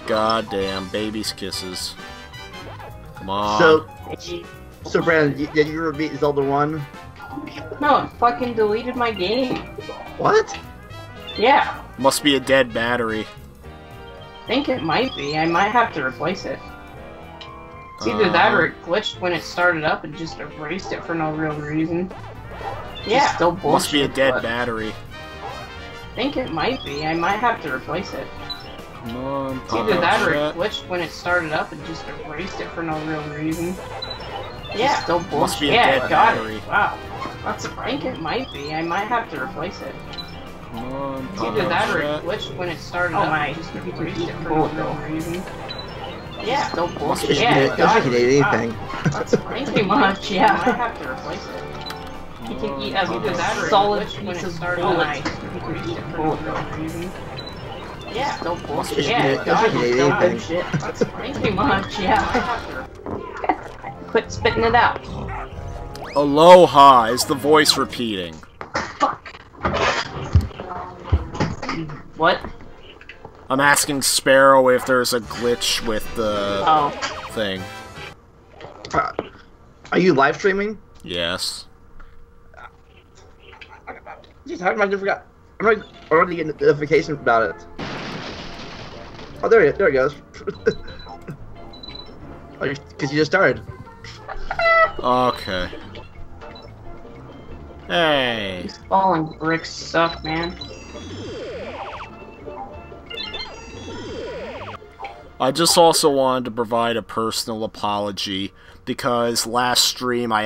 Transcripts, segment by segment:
Goddamn, baby's kisses. Come on. So Brandon, did you ever beat Zelda 1? No, it fucking deleted my game. What? Yeah. Must be a dead battery. I think it might be. I might have to replace it. It's either that or it glitched when it started up and just erased it for no real reason. Yeah, still bullshit. Must be a dead battery. I think it might be. I might have to replace it. Come on, it's either that or it glitched when it started up and just erased it for no real reason. Yeah, still bullshit. Must be a dead battery. Wow. That's a I think it might be. I might have to replace it. Come on, it's either that or it glitched when it started up and just erased it for no real reason. Yeah, still bullshit. Yeah, doesn't eat anything. That's pretty much, yeah. I might have to replace it. You can eat as either that or solid when it started up. Yeah, still bullshit. Yeah, doesn't eat anything. That's pretty much, yeah. I have to quit spitting it out. Aloha is the voice repeating. Fuck. What? I'm asking Sparrow if there's a glitch with the thing. Are you live streaming? Yes. Jeez, how come I forgot? I'm already getting a notification about it. Oh, there it goes. Oh, because you just started. Okay. Hey. These falling bricks suck, man. I just also wanted to provide a personal apology because last stream I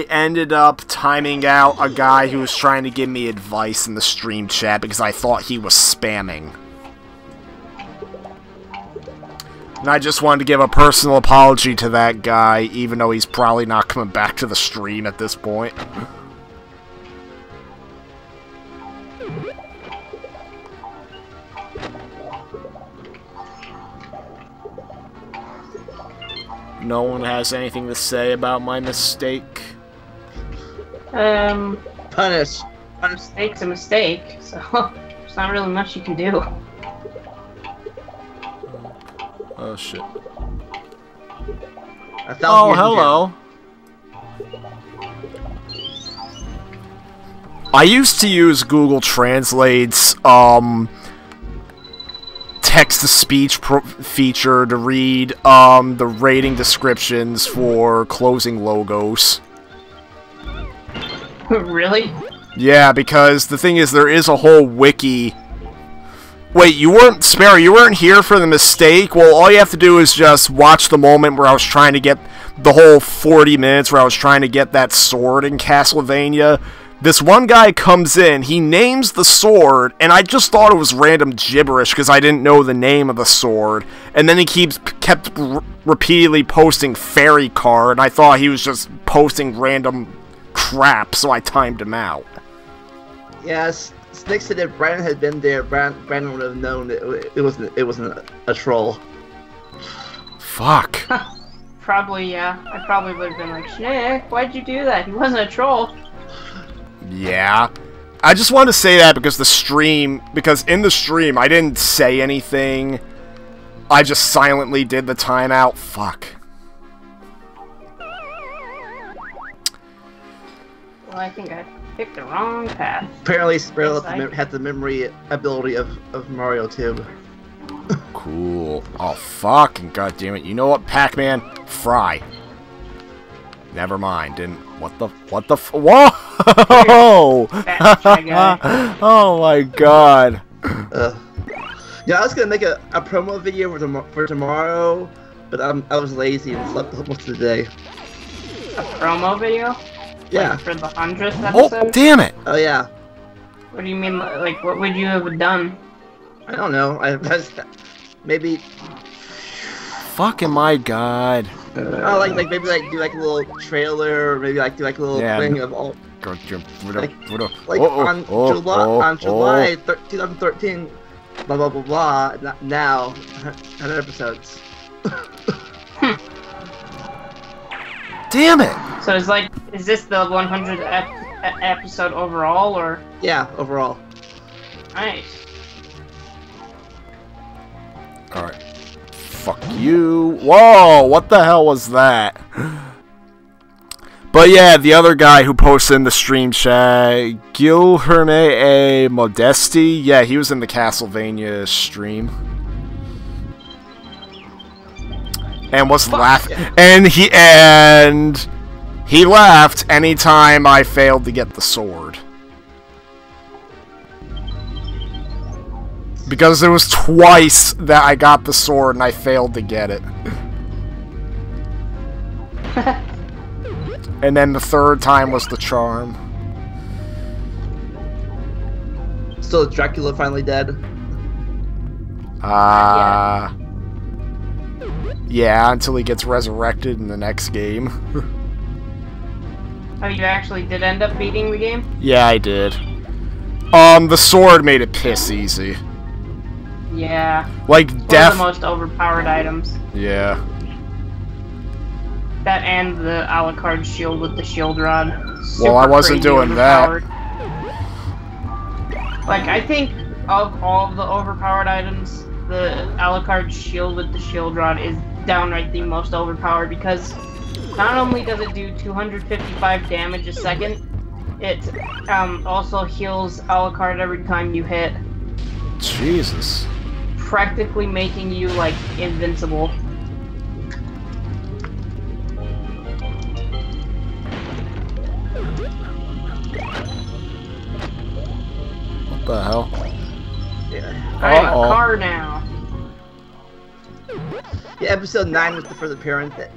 ended up timing out a guy who was trying to give me advice in the stream chat because I thought he was spamming. And I just wanted to give a personal apology to that guy, even though he's probably not coming back to the stream at this point. No one has anything to say about my mistake? Punish. A mistake's a mistake, so there's not really much you can do. Oh shit. Oh, hello. I used to use Google Translate's text-to-speech feature to read the rating descriptions for closing logos. Really? Yeah, because the thing is, there is a whole wiki. Wait, you weren't, Sparrow, you weren't here for the mistake? Well, all you have to do is just watch the moment where I was trying to get the whole 40 minutes where I was trying to get that sword in Castlevania. This one guy comes in, he names the sword, and I just thought it was random gibberish because I didn't know the name of the sword. And then he kept repeatedly posting fairy card, and I thought he was just posting random crap, so I timed him out. Yes, Snick said if Brandon had been there, Brandon would have known that it wasn't a troll. Fuck. Probably, yeah. I probably would have been like, Shnick, why'd you do that? He wasn't a troll. Yeah. I just wanted to say that because in the stream, I didn't say anything. I just silently did the timeout. Fuck. Well, I think I picked the wrong path. Apparently, Sparrow had the memory ability of Mario too. Cool. Oh, fucking goddammit. You know what, Pac-Man? Fry. Never mind. What the whoa! Oh my god. Yeah, I was gonna make a promo video for tomorrow, but I was lazy and slept most of the day. A promo video? Yeah. Like for the 100th episode? Oh, damn it! Oh yeah. What do you mean? Like, what would you have done? I don't know. Maybe. Fucking my god. Like maybe do like a little trailer, or maybe do like a little thing of all. On July 2013, blah blah blah blah. Now, 100 episodes. Damn it! So is this the 100th episode overall, or? Yeah, overall. Nice. Alright. Fuck you. Whoa, what the hell was that? But yeah, the other guy who posted in the stream chat, Guilherme A. Modesti, yeah, he was in the Castlevania stream. And was laughing. And he laughed anytime I failed to get the sword. Because it was twice that I got the sword and I failed to get it. And then the third time was the charm. So is Dracula finally dead? Yeah, until he gets resurrected in the next game. Oh, you actually did end up beating the game? Yeah, I did. The sword made it piss easy. Yeah. Like, One of the most overpowered items. Yeah. That and the Alucard shield with the shield rod. Super Well, I wasn't crazy doing that. Like, I think of all of the overpowered items, the Alucard shield with the shield rod is downright the most overpowered because not only does it do 255 damage a second, it also heals Alucard every time you hit. Jesus. Practically making you, like, invincible. What the hell? Yeah. I have a car now. Yeah, episode 9 was the first appearance that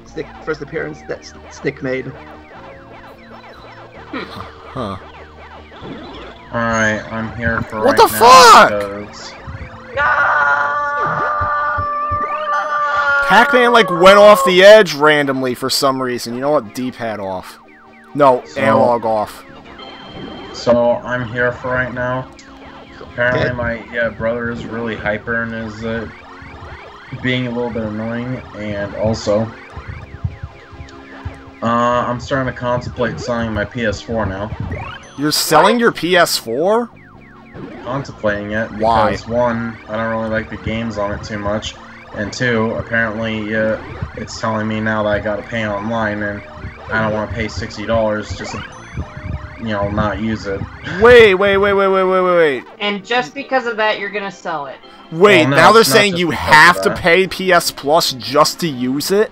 Shnick made. Huh. Alright, I'm here for What right the now fuck? because- Pac-Man, like, went off the edge randomly for some reason. You know what? D-pad off. No, analog off. So, I'm here for right now. Apparently my brother is really hyper and is being a little bit annoying, and also I'm starting to contemplate selling my PS4 now. You're selling your PS4? Contemplating it Why? because one, I don't really like the games on it too much, and two, apparently it's telling me now that I gotta pay online, and I don't want to pay $60 just to, you know, not use it. Wait. And just because of that, you're gonna sell it. Wait, Well, no, now they're it's not saying just you because of have to that. pay PS Plus just to use it?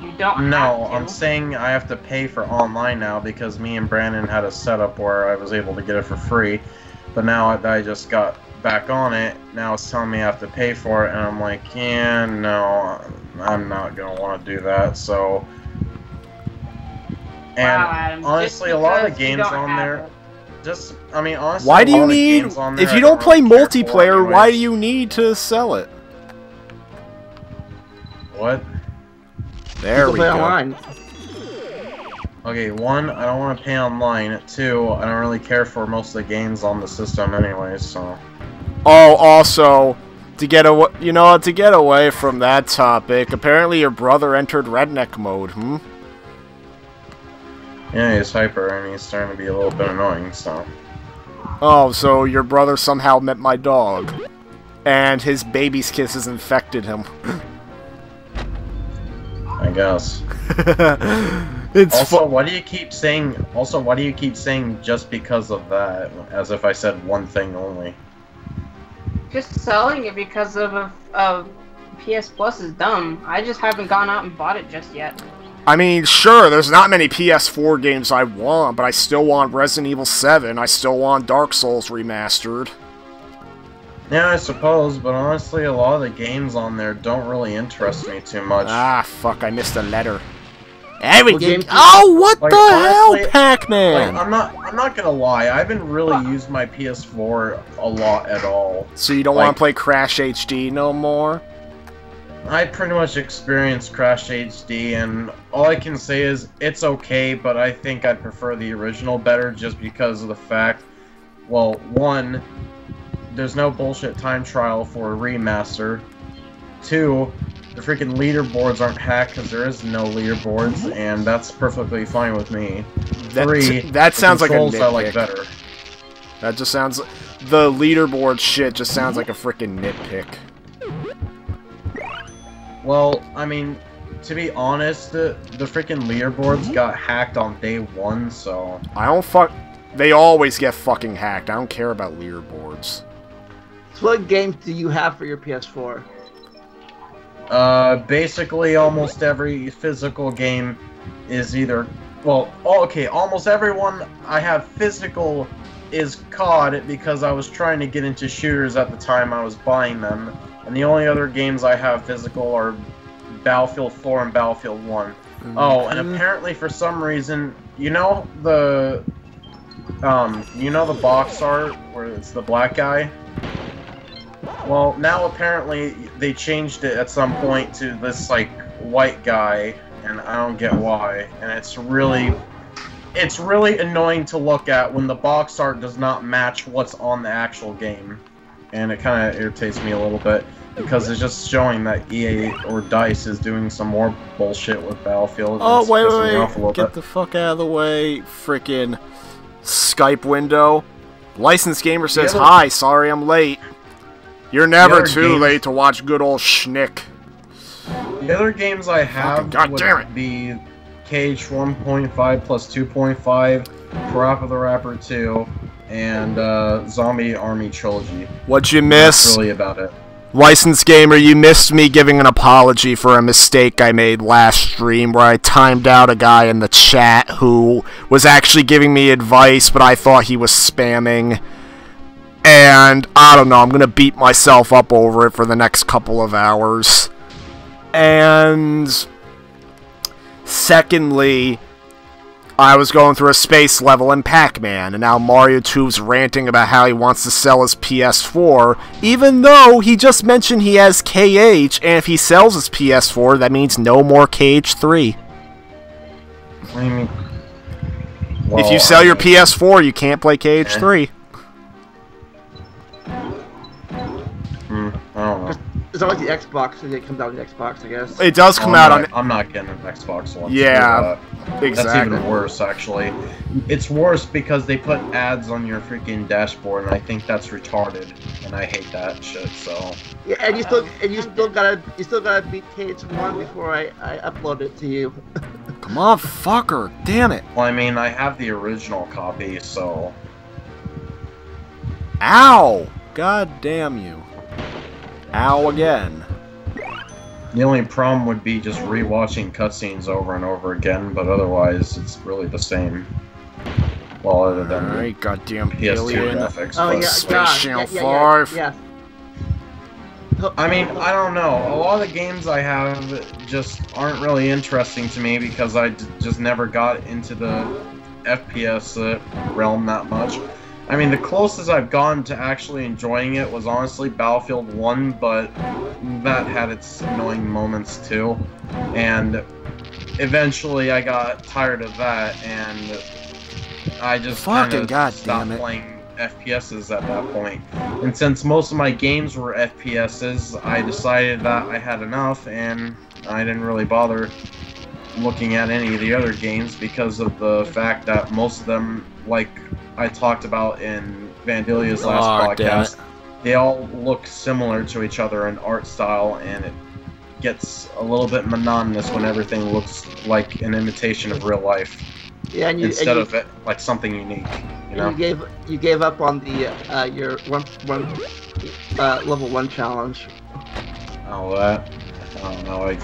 You don't No, have to. I'm saying I have to pay for online now because me and Brandon had a setup where I was able to get it for free. But now that I just got back on it, now it's telling me I have to pay for it, and I'm like, yeah, no, I'm not going to want to do that, so... And Wow, Adam, honestly, just a lot of the because you games don't on have there... it. Just, I mean, honestly, Why a do lot you of the need... games on there If you I don't play really care for multiplayer, why do anyways. you need to sell it? What? There People we play go. online. Okay, one, I don't want to pay online. Two, I don't really care for most of the games on the system anyways, so... Oh, also, to get away, to get away from that topic, apparently your brother entered redneck mode, Yeah, he's hyper, and he's starting to be a little bit annoying, so... Oh, so your brother somehow met my dog. And his baby's kisses infected him. I guess. It's Also, why do you keep saying... Also, why do you keep saying just because of that? As if I said one thing only. Just selling it because of PS Plus is dumb. I just haven't gone out and bought it just yet. I mean, sure, there's not many PS4 games I want, but I still want Resident Evil 7. I still want Dark Souls remastered. Yeah, I suppose, but honestly, a lot of the games on there don't really interest me too much. Ah, fuck, I missed a letter. Everything. game- Oh, what Like, the honestly, hell, Pac-Man? Like, I'm not gonna lie, I haven't really used my PS4 a lot at all. So you don't like- want to play Crash HD no more? I pretty much experienced Crash HD, and all I can say is it's okay, but I think I prefer the original better just because of the fact, well, one, there's no bullshit time trial for a remaster. Two, the freaking leaderboards aren't hacked because there is no leaderboards, and that's perfectly fine with me. Three, that sounds like a controls I like nitpick. better. That just sounds... The leaderboard shit just sounds like a freaking nitpick. Well, I mean, to be honest, the freaking leaderboards got hacked on day 1, so... I don't fuck... They always get fucking hacked. I don't care about leaderboards. So what games do you have for your PS4? Basically almost every physical game is either... Well, okay, almost everyone I have physical is COD because I was trying to get into shooters at the time I was buying them. And the only other games I have physical are Battlefield 4 and Battlefield 1. Oh, and apparently for some reason, you know the box art where it's the black guy? Well, now apparently they changed it at some point to this, like, white guy, and I don't get why. And it's really annoying to look at when the box art does not match what's on the actual game. And it kind of irritates me a little bit, because it's just showing that EA or DICE is doing some more bullshit with Battlefield. Oh, wait. Get the fuck out of the way, frickin' Skype window. Licensed Gamer says, hi, sorry I'm late. You're never too late to watch good old shnick. The other games I have would be Cage 1.5 plus 2.5, Parappa the Rapper 2, and Zombie Army Trilogy. What'd you miss? That's really about it. Licensed Gamer, you missed me giving an apology for a mistake I made last stream where I timed out a guy in the chat who was actually giving me advice, but I thought he was spamming. And, I don't know, I'm gonna beat myself up over it for the next couple of hours. And... secondly, I was going through a space level in Pac-Man, and now Mario 2's ranting about how he wants to sell his PS4, even though he just mentioned he has KH, and if he sells his PS4, that means no more KH3. What do you mean? Well, if you sell your PS4, you can't play KH3. I don't know. It's not like the Xbox, so it comes out on the Xbox, I guess. It does come out on... I'm not getting an Xbox One. Yeah, exactly. That's even worse, actually. It's worse because they put ads on your freaking dashboard, and I think that's retarded, and I hate that shit. So. Yeah, and you still gotta beat KH1 before I upload it to you. Come on, fucker! Damn it! Well, I mean, I have the original copy, so. Ow! God damn you! Ow again. The only problem would be just rewatching cutscenes over and over again, but otherwise it's really the same. Well, other than goddamn PS2 alien. graphics. Oh, yeah, Space Channel 5. Yeah. I mean, I don't know. A lot of the games I have just aren't really interesting to me because I just never got into the FPS realm that much. I mean, the closest I've gone to actually enjoying it was honestly Battlefield 1, but that had its annoying moments too. And eventually I got tired of that, and I just kind of stopped playing FPSs at that point. And since most of my games were FPSs, I decided that I had enough, and I didn't really bother looking at any of the other games because of the fact that most of them, like I talked about in Vandelia's last podcast, they all look similar to each other in art style, and it gets a little bit monotonous when everything looks like an imitation of real life. Yeah, and instead of it like something unique, you know. You gave up on the your level 1 challenge. Oh, that I don't know. I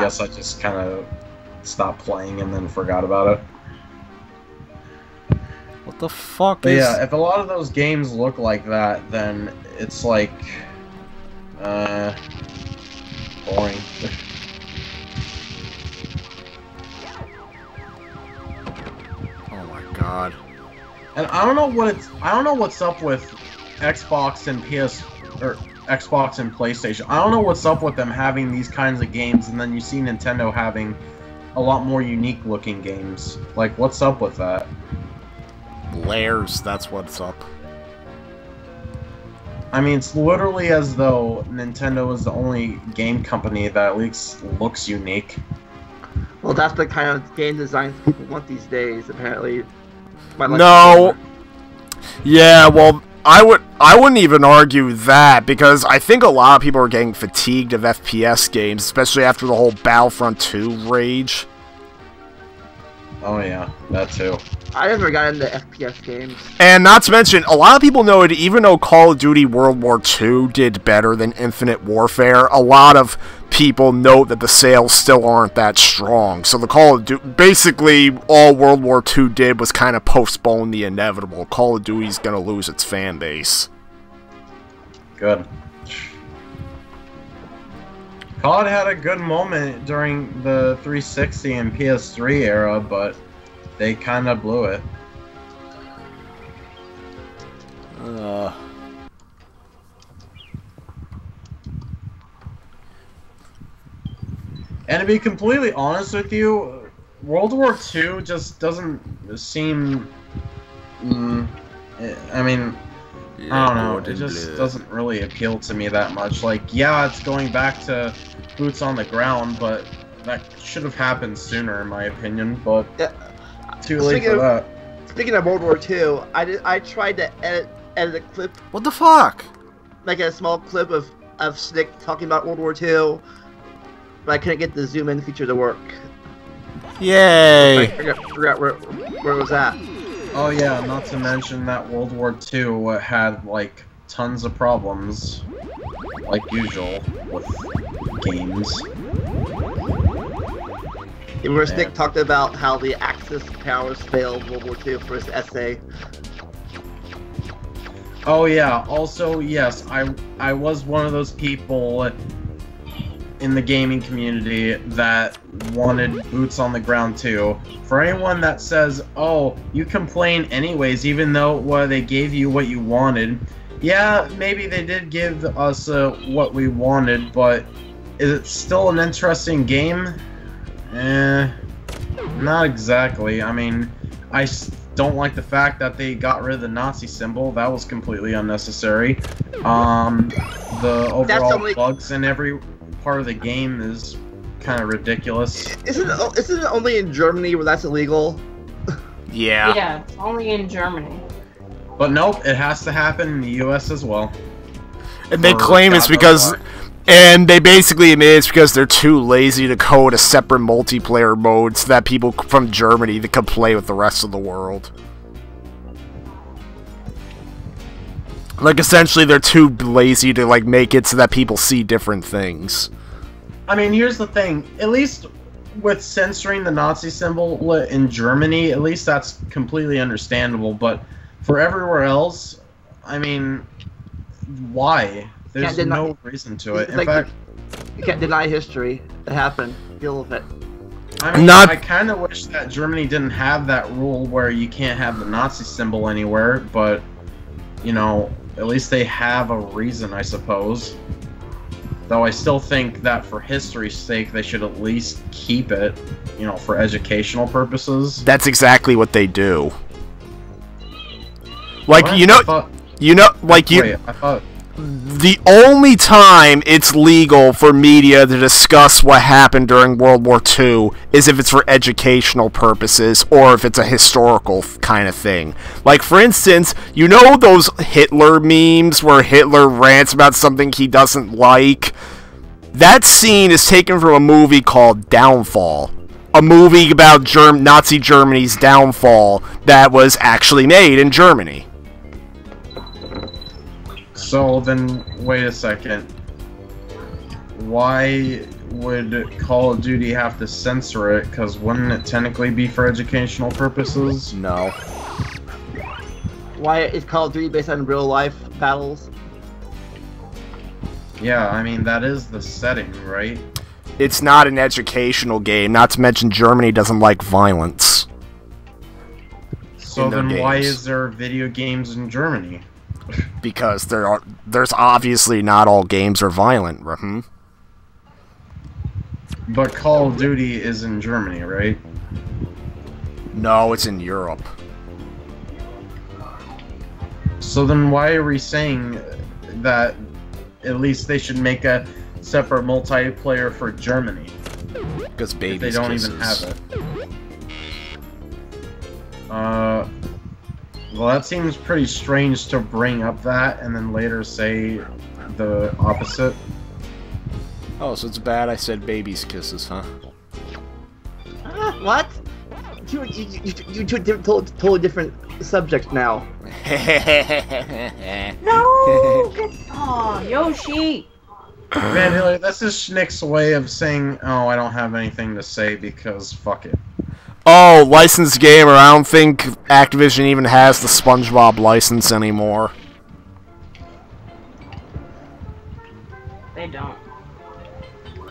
guess I just kind of stopped playing and then forgot about it. What the fuck but yeah, if a lot of those games look like that, then it's like boring. Oh my god. And I don't know what's up with Xbox and Xbox and PlayStation. I don't know what's up with them having these kinds of games, and then you see Nintendo having a lot more unique looking games. Like, what's up with that? Layers, that's what's up. I mean, it's literally as though Nintendo is the only game company that at least looks unique. Well, that's the kind of game design people want these days, apparently. No! Yeah, well, I wouldn't even argue that, because I think a lot of people are getting fatigued of FPS games, especially after the whole Battlefront 2 rage. Oh yeah, that too. I never got into FPS games. And not to mention, a lot of people know it, even though Call of Duty World War II did better than Infinite Warfare, a lot of people note that the sales still aren't that strong. So the Call of Duty, basically all World War II did was kind of postpone the inevitable. Call of Duty's gonna lose its fan base. Good. COD had a good moment during the 360 and PS3 era, but they kind of blew it. And to be completely honest with you, World War II just doesn't seem... I mean, I don't know, it just doesn't really appeal to me that much. Like, yeah, it's going back to boots on the ground, but that should have happened sooner, in my opinion, but too late for that. Speaking of World War II, I tried to edit a clip. What the fuck? Like a small clip of Shnick talking about World War II, but I couldn't get the zoom in feature to work. Yay! I forgot where it was at. Oh yeah, not to mention that World War II had, like, tons of problems, like usual, with games. Where Shnick talked about how the Axis powers failed World War II for his essay. Oh yeah, also, yes, I was one of those people in the gaming community that wanted boots on the ground too. For anyone that says, oh, you complain anyways even though they gave you what you wanted, yeah, maybe they did give us what we wanted, but is it still an interesting game? Not exactly. I mean, I don't like the fact that they got rid of the Nazi symbol. That was completely unnecessary. The overall bugs in every part of the game is kind of ridiculous. Isn't it only in Germany where that's illegal? Yeah. Yeah, it's only in Germany. But nope, it has to happen in the US as well. And they claim it's because... And they basically admit it's because they're too lazy to code a separate multiplayer mode so that people from Germany that could play with the rest of the world. Like, essentially, they're too lazy to, like, make it so that people see different things. I mean, here's the thing. At least with censoring the Nazi symbol in Germany, at least that's completely understandable. But for everywhere else, I mean, why? There's no reason to it. In fact, you can't deny history. It happened. Deal with it. I mean, I kind of wish that Germany didn't have that rule where you can't have the Nazi symbol anywhere, but, you know, at least they have a reason, I suppose. Though I still think that for history's sake, they should at least keep it, you know, for educational purposes. That's exactly what they do. Like, What? Wait, I thought... The only time it's legal for media to discuss what happened during World War II is if it's for educational purposes or if it's a historical kind of thing. Like, for instance, you know those Hitler memes where Hitler rants about something he doesn't like? That scene is taken from a movie called Downfall. A movie about Nazi Germany's downfall that was actually made in Germany. So then, wait a second. Why would Call of Duty have to censor it? Because wouldn't it technically be for educational purposes? No. Why is Call of Duty based on real life battles? Yeah, I mean, that is the setting, right? It's not an educational game, not to mention Germany doesn't like violence. So then why is there video games in Germany? Because there's obviously not all games are violent, But Call of Duty is in Germany, right? No, it's in Europe. So then why are we saying that at least they should make a separate multiplayer for Germany? Because babies they don't even have it. Well, that seems pretty strange to bring up that and then later say the opposite. Oh, so it's bad I said baby's kisses, huh? What? You two totally different subjects now. No! Oh, Yoshi! Man, really, that's just Shnick's way of saying, oh, I don't have anything to say because fuck it. Oh, licensed gamer. I don't think Activision even has the SpongeBob license anymore. They don't.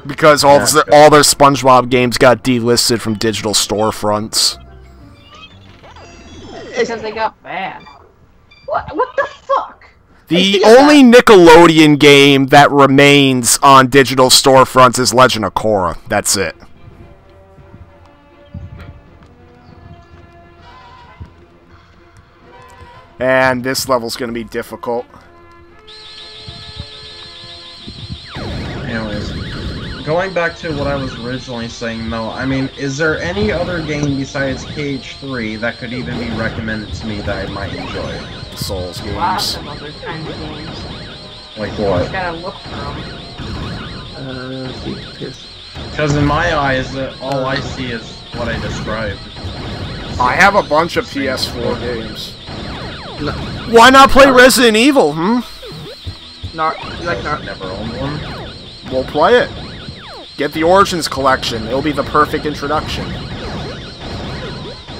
Because all their SpongeBob games got delisted from digital storefronts. Because they got bad. What the fuck? The only Nickelodeon game that remains on digital storefronts is Legend of Korra. That's it. And this level's going to be difficult. Anyways, going back to what I was originally saying, though, I mean, is there any other game besides Cage 3 that could even be recommended to me that I might enjoy? Souls Lots games. of other kinds of games. Like You what? just gotta look for them. Because in my eyes, all I see is what I described. I have a bunch of PS4 games. Why not play Resident Evil, You like Nar? Never owned one. We'll play it. Get the Origins collection. It'll be the perfect introduction.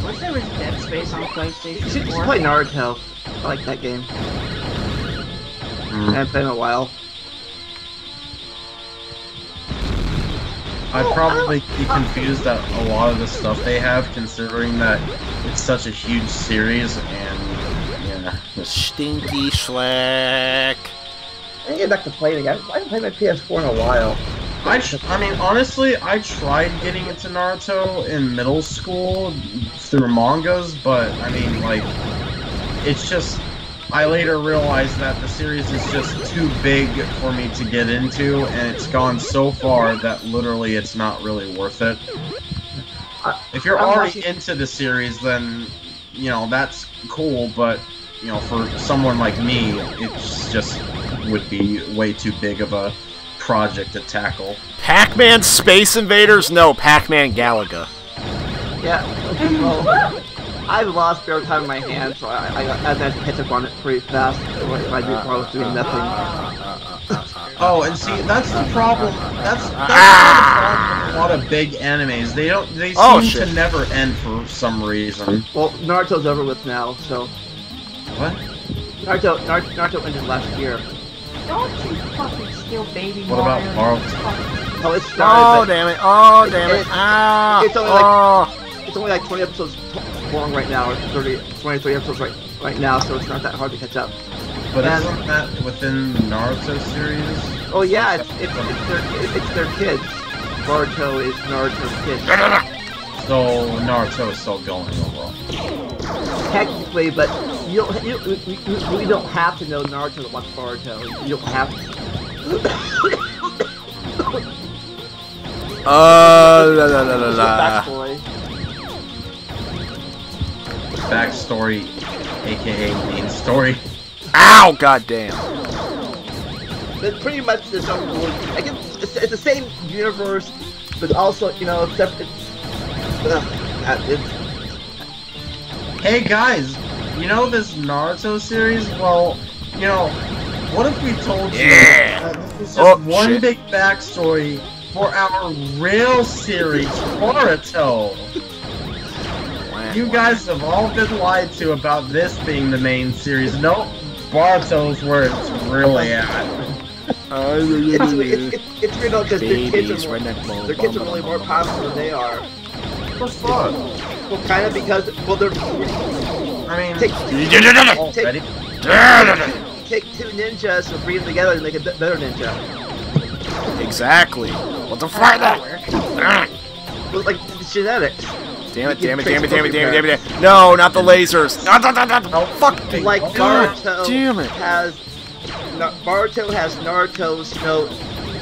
Wish there was Dead Space on You PlayStation should 4. play Naruto. I like that game. I haven't played in a while. I'd probably be confused at a lot of the stuff they have, considering that it's such a huge series, and yeah. Stinky Schleck. I need to get back to playing again. I haven't played my PS4 in a while. I mean, honestly, I tried getting into Naruto in middle school through mangas, but, I mean, like, it's just... I later realized that the series is just too big for me to get into, and it's gone so far that literally it's not really worth it. If you're already into the series, then, you know, that's cool, but, you know, for someone like me, it's just would be way too big of a project to tackle. Pac-Man Space Invaders? No, Pac-Man Galaga. Yeah. Well, I have a lot of spare time in my hands, so I have to catch up on it pretty fast. If I was doing nothing. Oh, and see, that's the problem. That's the problem with a lot of big animes. They seem to never end for some reason. Well, Naruto's over with now, so. What? Naruto ended last year. Don't you fucking steal baby What about Marvel? Oh, it's Oh, started. damn it. Oh, damn it. Ah. It's only like 20 episodes long right now, or 23 episodes right now, so it's not that hard to catch up. But isn't that within the Naruto series? Oh yeah, it's their kids. Boruto is Naruto's kid. So Naruto is still going overall. Technically, but you really don't have to know Naruto to watch Boruto. You don't have to. Backstory. Backstory, aka main story. Ow, goddamn. It's pretty much the same. I guess it's the same universe, but also, you know, separate. Hey guys, you know this Naruto series? Well, you know, what if we told you that this is just one big backstory for our real series, Boruto? You guys have all been lied to about this being the main series. Nope, Boruto's where it's really at. It's weird though, because their kids are really more powerful than they are. What the fuck? Well, kind of because, well, they're. I mean, take two ninjas and bring them together and make a better ninja. Exactly. What the fuck? Well, like genetics. Damn it, damn it, damn it, damn it, damn it, damn it. No, not the lasers. No, fuck. Like Naruto damn it. Boruto has Naruto's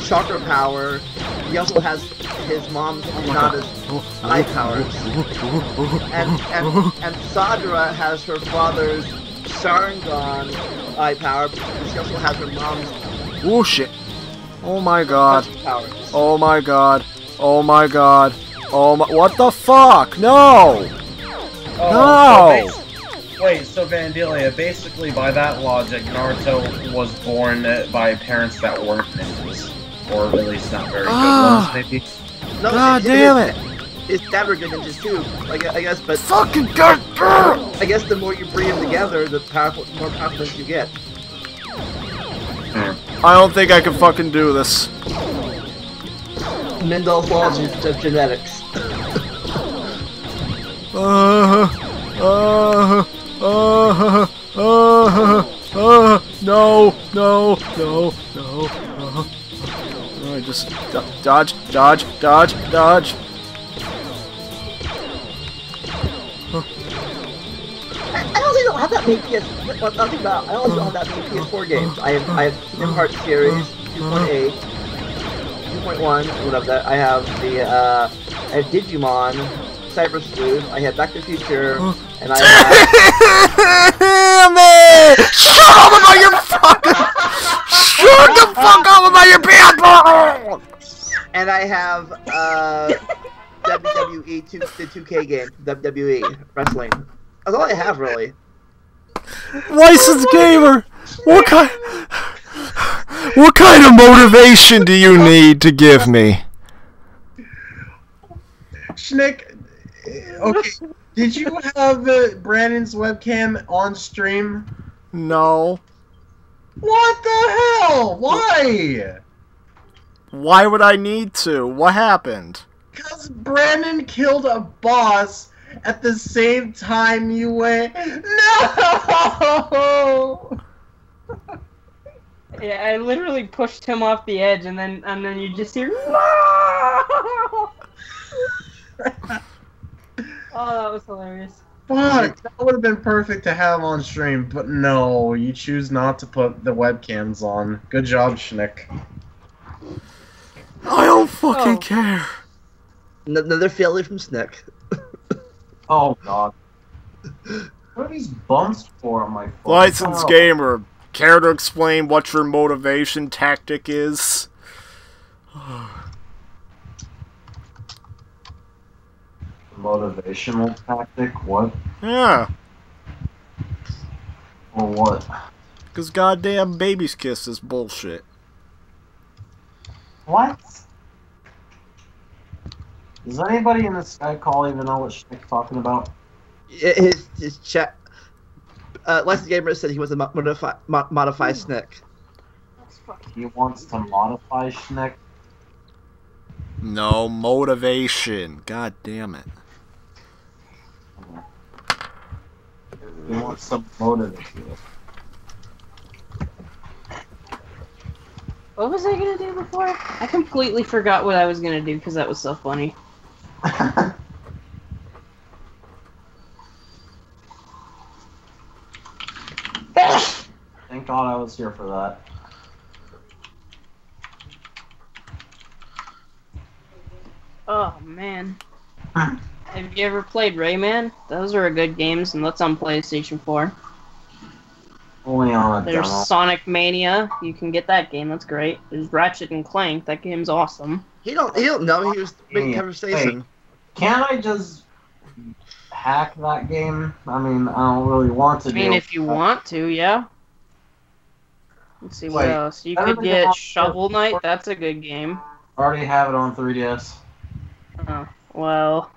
chakra power, he also has his mom's Hinata's eye powers. And Sadra has her father's Sharingan eye power, but she also has her mom's Oh shit. Oh my god. powers. Oh my god. Oh my god. Oh my. What the fuck? No! No! Wait, so Vandalia, basically by that logic, Naruto was born by parents that weren't ninjas. Or at least not very good ones, maybe. No, God damn it! His dad were good ninjas too, I guess, but Fucking god! I guess the more you breed them together, the more powerful you get. I don't think I can fucking do this. Mendel's laws of genetics. No. I just dodge. I honestly don't have that many I honestly don't have that many PS4 games. I have Kingdom Hearts series 2.8, 2.1, whatever that. I have I have Digimon, Cyber Sleuth. I have Back to the Future, and I have. Man! Shut up about your fucking. Shut the fuck up about your bad ball! And I have WWE the 2K game, WWE wrestling. That's all I have really. Licensed gamer. What kind of motivation do you need to give me? Shnick, okay, did you have Brandon's webcam on stream? No. What the hell? Why? Why would I need to? What happened? Because Brandon killed a boss at the same time you went, no! Yeah, I literally pushed him off the edge, and then you just hear no! Oh, that was hilarious. Fuck, that would have been perfect to have on stream, but no, you choose not to put the webcams on. Good job, Shnick. I don't fucking care. Another failure from Snick. Oh god. What are these bumps for on my phone? Licensed gamer, care to explain what your motivation tactic is? Motivational tactic? What? Yeah. Or what? Because goddamn baby's kiss is bullshit. What? Does anybody in the Skype call even know what Shnick's talking about? His chat. Licensed Gamer said he wants to modify Snick. He wants to modify Shnick? No motivation. God damn it. He wants some motivation. What was I gonna do before? I completely forgot what I was gonna do because that was so funny. Thank God I was here for that. Oh man. Have you ever played Rayman? Those are good games, and that's on PlayStation 4. Only on a There's demo. Sonic Mania. You can get that game. That's great. There's Ratchet and Clank. That game's awesome. He don't know. He was making Yeah. conversation. Wait, can't I just hack that game? I mean, I don't really want to. I mean, if you want to, yeah. Let's see what Wait, else. You I could don't get know. Shovel Knight. That's a good game. Already have it on 3DS. Oh, well,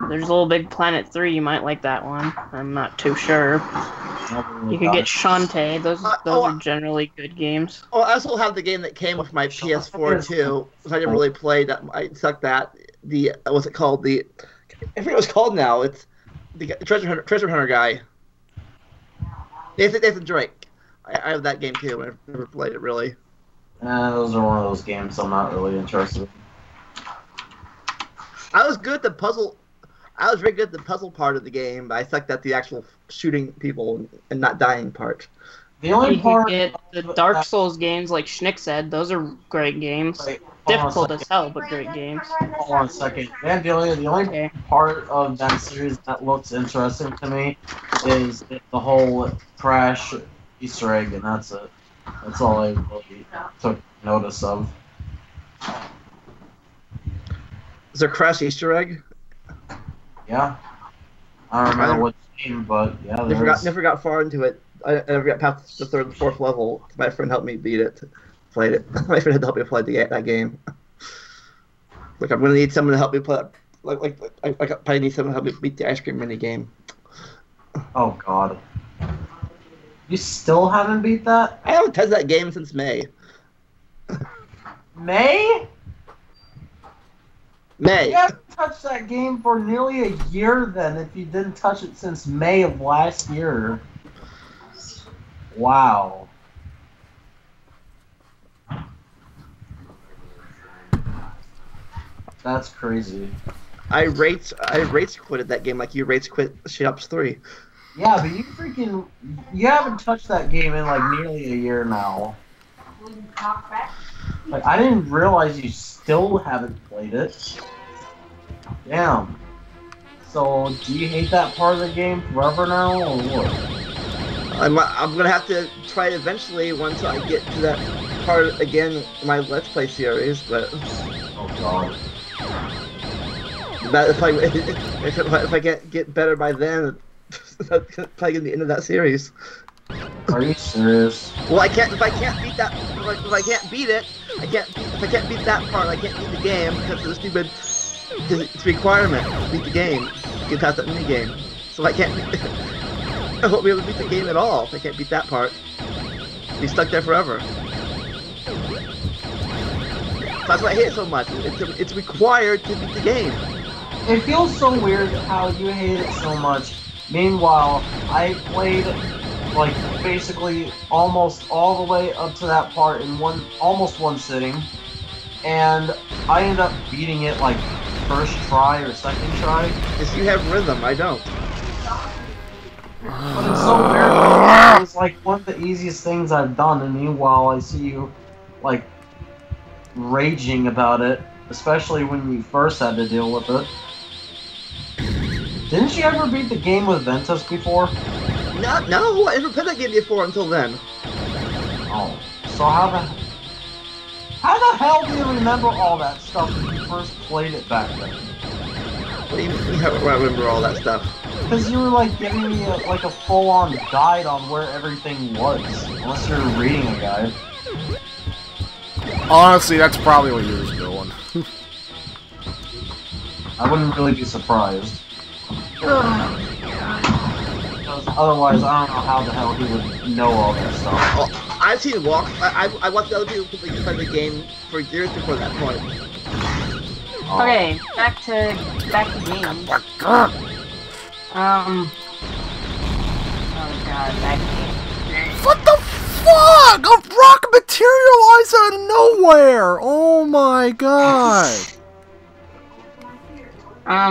there's Little Big Planet 3. You might like that one. I'm not too sure. You could get Shantae. Those are generally good games. Oh, I also have the game that came with my PS4 too, which I never really played. That I sucked that. The what's it called? I forget what it's called now. It's the Treasure Hunter guy. Nathan Drake. I have that game too. I've never played it really. Those are one of those games I'm not really interested in. I was good at the puzzle. I was very good at the puzzle part of the game, but I sucked at the actual shooting people and not dying part. The only You part could get the Dark Souls games, like Shnick said. Those are great games. Wait, Difficult as hell, but great games. hold on a second. And the only Okay. part of that series that looks interesting to me is the whole Crash Easter egg, and that's it. That's all I really took notice of. Is there a Crash Easter egg? Yeah. I don't remember what game, but yeah, there is. Never got far into it. I never got past the third and fourth level. My friend helped me beat it. Played it. My friend had to help me play that game. Like, I'm gonna need someone to help me play. I probably need someone to help me beat the ice cream mini game. Oh God. You still haven't beat that? I haven't touched that game since May. May? May. You haven't touched that game for nearly a year then, if you didn't touch it since May of last year. Wow. That's crazy. I rates quitted that game like you rates quit Shit Ups 3. Yeah, but you haven't touched that game in like nearly a year now. Like, I didn't realize you still haven't played it. Damn. So, do you hate that part of the game forever now, or what? I'm gonna have to try it eventually once I get to that part again in my Let's Play series, but... Oh God. But if I can't get better by then, that's probably gonna be the end of that series. Are you serious? Well, I can't. If I can't beat that, if I can't beat it, if I can't beat that part, I can't beat the game because of the stupid. Because it's a requirement to beat the game. Get past that mini game. So I can't. I won't be able to beat the game at all if I can't beat that part. Be stuck there forever. That's why I hate it so much. It's required to beat the game. It feels so weird how you hate it so much. Meanwhile, I played like basically almost all the way up to that part in almost one sitting, and I ended up beating it like first try or second try. Because you have rhythm, I don't. But it's so weird. It was like one of the easiest things I've done, and meanwhile I see you like raging about it, especially when you first had to deal with it. Didn't you ever beat the game with Ventus before? No, I never played that game before until then. Oh, so how the hell do you remember all that stuff when you first played it back then? What do you mean I remember all that stuff? Because you were like giving me a full-on guide on where everything was, unless you were reading a guide. Honestly, that's probably what he was doing. I wouldn't really be surprised. Because otherwise, I don't know how the hell he would know all that stuff. Oh, I've seen walk. I watched other people play the game for years before that point. Oh. Okay, back to games. Oh God, that game. What the fuck? A rock materialized out of nowhere! Oh my god.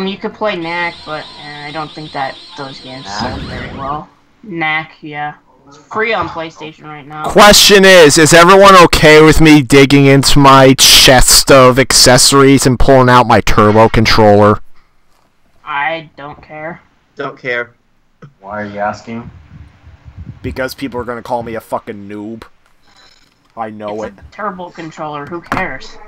You could play Knack, but I don't think that those games sell very well. Knack, yeah. It's free on PlayStation right now. Question is everyone okay with me digging into my chest of accessories and pulling out my turbo controller? I don't care. Don't care. Why are you asking? Because people are gonna call me a fucking noob. I know It's a turbo controller, who cares?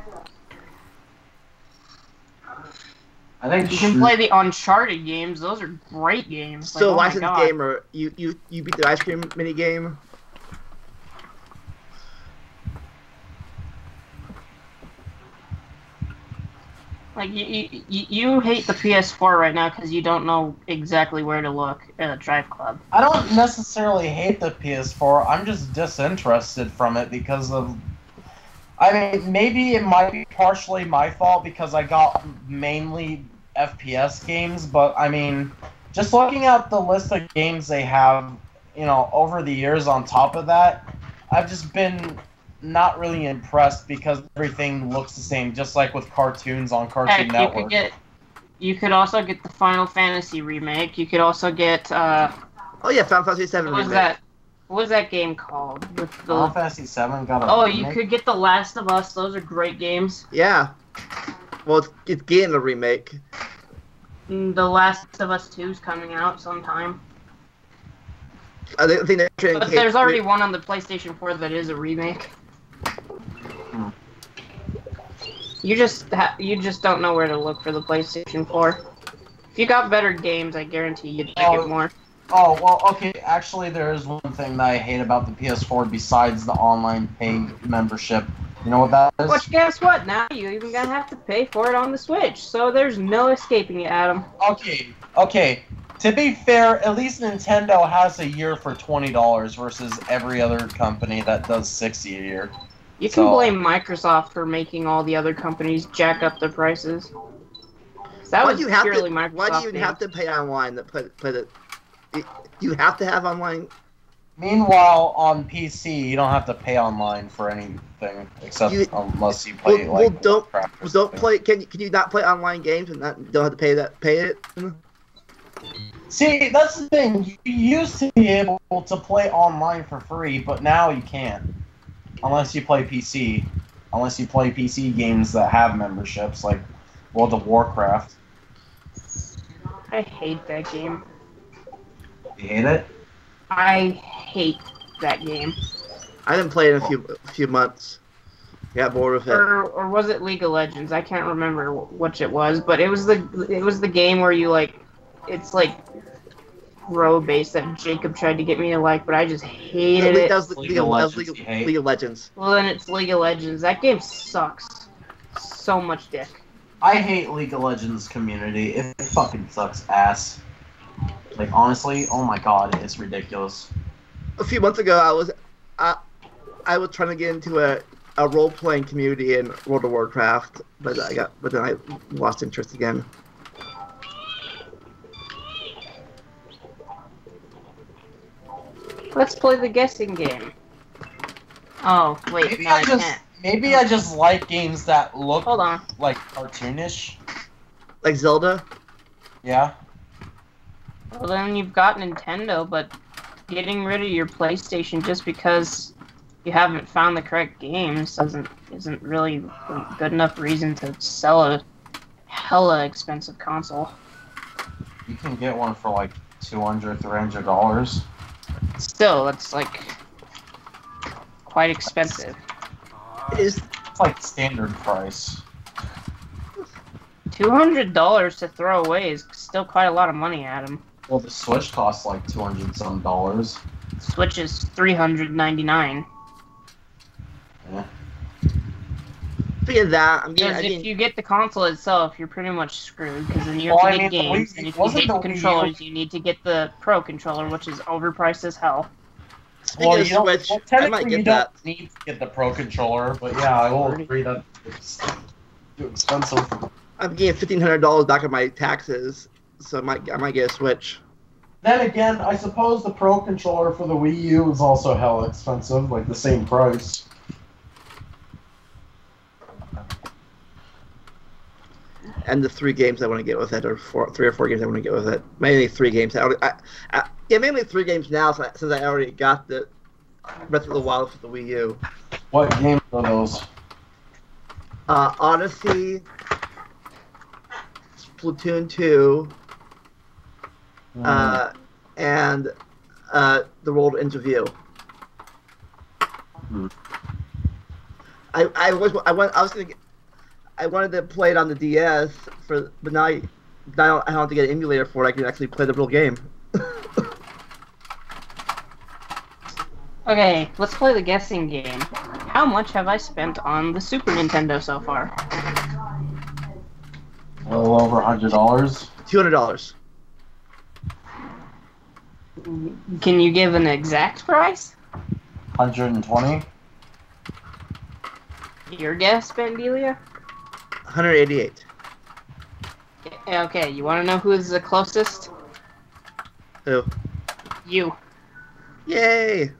I think You can play the Uncharted games, those are great games. So, like, oh my licensed God. gamer, you beat the ice cream mini game. Like, you hate the PS4 right now because you don't know exactly where to look at a Drive Club. I don't necessarily hate the PS4, I'm just disinterested from it because of... I mean, maybe it might be partially my fault because I got mainly FPS games, but I mean, just looking at the list of games they have, you know, over the years on top of that, I've just been not really impressed because everything looks the same, just like with cartoons on Cartoon Network. You could also get the Final Fantasy remake. You could also get Oh yeah, Final Fantasy VII what was remake. that? What was that game called? With the... Final Fantasy 7 got a Oh, remake? you could get The Last of Us. Those are great games. Yeah. Well, it's getting a remake. The Last of Us 2 is coming out sometime. I think they're trying But there's already one on the PlayStation 4 that is a remake. You just don't know where to look for the PlayStation 4. If you got better games, I guarantee you'd like it more. Oh, well, okay, actually there is one thing that I hate about the PS4 besides the online pay membership. You know what that is? But guess what? Now you even gonna have to pay for it on the Switch, so there's no escaping it, Adam. Okay. To be fair, at least Nintendo has a year for $20 versus every other company that does $60 a year. You can blame Microsoft for making all the other companies jack up their prices. That was purely Microsoft. Why do you even have to pay online? You have to have online. Meanwhile, on PC, you don't have to pay online for anything except unless you play don't play. Can you not play online games and don't have to pay it? See, that's the thing. You used to be able to play online for free, but now you can't. Unless you play PC. Unless you play PC games that have memberships, like World of Warcraft. I hate that game. You hate it? I hate that game. I didn't play it in a few months. Got bored with it. Or was it League of Legends? I can't remember which it was, but it was the game where you it's like row based that Jacob tried to get me to like, but I just hated it. That was League of Legends. Well, then it's League of Legends. That game sucks. So much dick. I hate League of Legends community. It fucking sucks ass. Like, honestly, oh my god, it's ridiculous. A few months ago, I was trying to get into a role-playing community in World of Warcraft, but then I lost interest again. Let's play the guessing game. Oh, wait, Maybe no, I can't. Maybe I just like games that look Hold on. like cartoonish. Like Zelda? Yeah. Well, then you've got Nintendo, but getting rid of your PlayStation just because you haven't found the correct games isn't really a good enough reason to sell a hella expensive console. You can get one for like $200, $300. Still, that's like quite expensive. It's like standard price. $200 to throw away is still quite a lot of money, Adam. Well, the Switch costs like $200 some. Switch is $399. Yeah. Speaking of that, if you get the console itself, you're pretty much screwed, because then you have to get games, and if you get the controllers, you need to get the Pro Controller, which is overpriced as hell. Speaking of Switch, I might get that. You don't need to get the Pro Controller, but yeah, I will agree that it's too expensive. I'm getting $1,500 back on my taxes, so I might get a Switch. Then again, I suppose the Pro Controller for the Wii U is also hella expensive, like the same price. And the 3 games I want to get with it, or 3 or 4 games I want to get with it. Mainly 3 games. Mainly 3 games now, since I already got the Breath of the Wild for the Wii U. What games are those? Odyssey, Splatoon 2, and The World Ends With You. I wanted to play it on the DS, but now I don't have to get an emulator for it. I can actually play the real game. Okay, let's play the guessing game. How much have I spent on the Super Nintendo so far? A little over $100. $200. Can you give an exact price? 120. Your guess, Vandelia? 188. Okay, you want to know who's the closest? Who? You. Yay!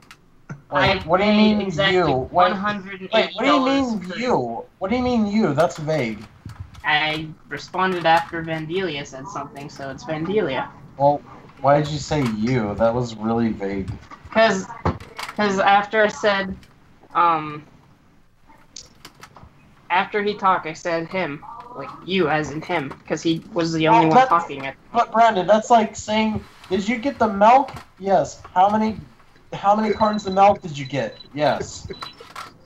Wait, what do you mean you? $180. Wait, what do you mean you? What do you mean you? That's vague. I responded after Vandelia said something, so it's Vandelia. Well, why did you say you? That was really vague. Because Because after I said, after he talked, I said him. Like, you as in him. Because he was the only one talking. But Brandon, that's like saying, did you get the milk? Yes. How many cartons of milk did you get? Yes.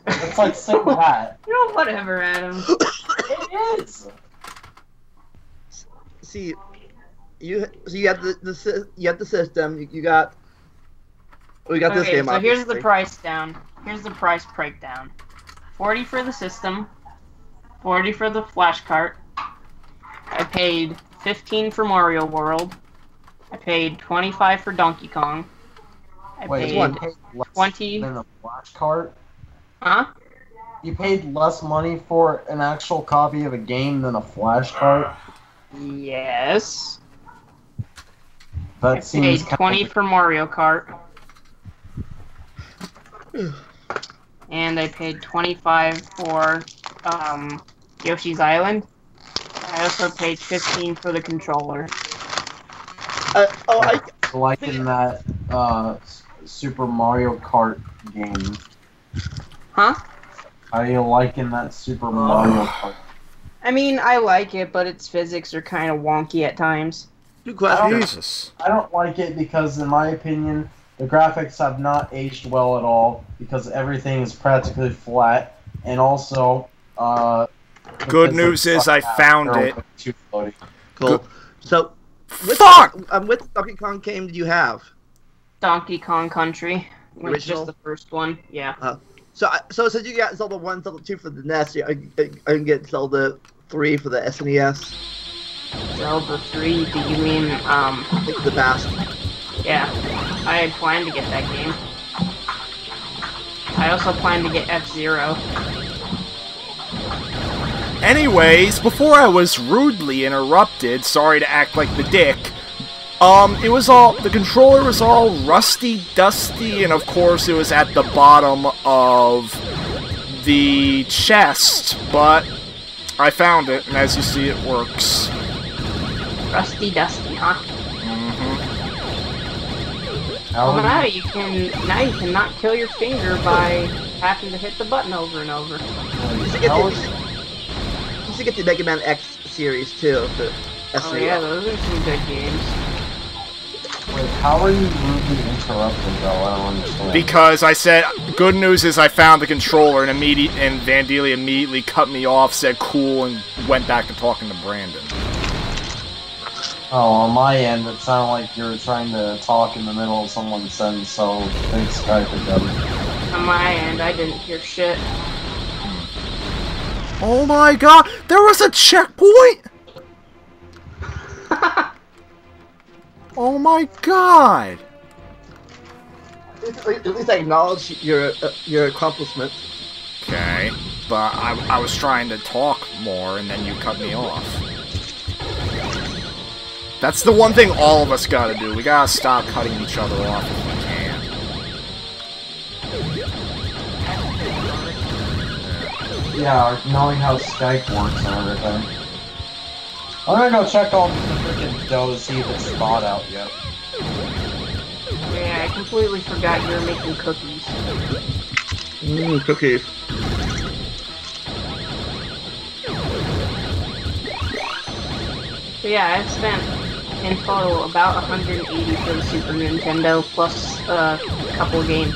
It's like saying that. You know, whatever, Adam. It is. See, you have the system. We got this game. So obviously. here's the price down. Here's the price breakdown. 40 for the system. 40 for the flash cart. I paid 15 for Mario World. I paid 25 for Donkey Kong. I paid less 20 than a flash cart? Huh? You paid less money for an actual copy of a game than a flash cart? Yes. That I seems paid 20 for Mario Kart. And I paid 25 for Yoshi's Island. I also paid 15 for the controller. liking that Super Mario Kart game. Huh? How are you liking that Super Mario Kart? I mean, I like it, but its physics are kind of wonky at times. Good question. Jesus. I don't like it because, in my opinion, the graphics have not aged well at all because everything is practically flat, and also, good news is I found it. Cool. Good. So, with Donkey Kong game did you have? Donkey Kong Country, which is Original? just the first one. Yeah. So since you got Zelda 1, Zelda 2 for the NES, I can get Zelda 3 for the SNES. Zelda 3, do you mean, I think the past. yeah. I had planned to get that game. I also planned to get F-Zero. Anyways, before I was rudely interrupted, sorry to act like the dick, the controller was all rusty, dusty, and of course it was at the bottom of the chest, but I found it, and as you see, it works. Rusty Dusty, huh? Well, now you cannot kill your finger by having to hit the button over and over. You should get the Mega Man X series too. The SNES. Oh yeah, those are some good games. Wait, how are you rudely interrupted though? I don't understand. Because I said, good news is I found the controller, and Vandelia immediately cut me off, said cool, and went back to talking to Brandon. Oh, on my end, it sounded like you were trying to talk in the middle of someone's sentence, so thanks Skype together. On my end, I didn't hear shit. Oh my god, there was a checkpoint?! Oh my god! At least I acknowledge your accomplishment. Okay, but I was trying to talk more, and then you cut me off. That's the one thing all of us gotta do. We gotta stop cutting each other off if we can. Yeah, knowing how Skype works and everything. I'm gonna go check on the freaking dough to see if it's thawed out yet. Yeah, I completely forgot you were making cookies. Cookies. So yeah, I've spent in total about 180 for the Super Nintendo plus a couple games.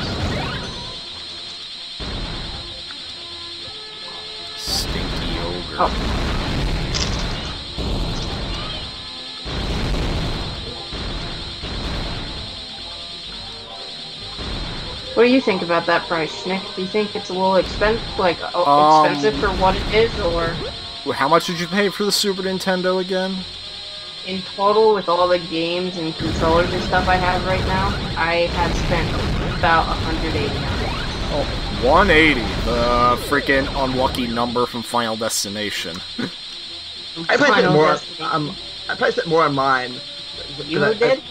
Stinky ogre. Oh. What do you think about that price, Shnick? Do you think it's a little expensive for what it is, or? How much did you pay for the Super Nintendo again? In total, with all the games and controllers and stuff I have right now, I have spent about 180 on it. Oh, 180, the freaking unlucky number from Final Destination. I probably spent more on mine. You did?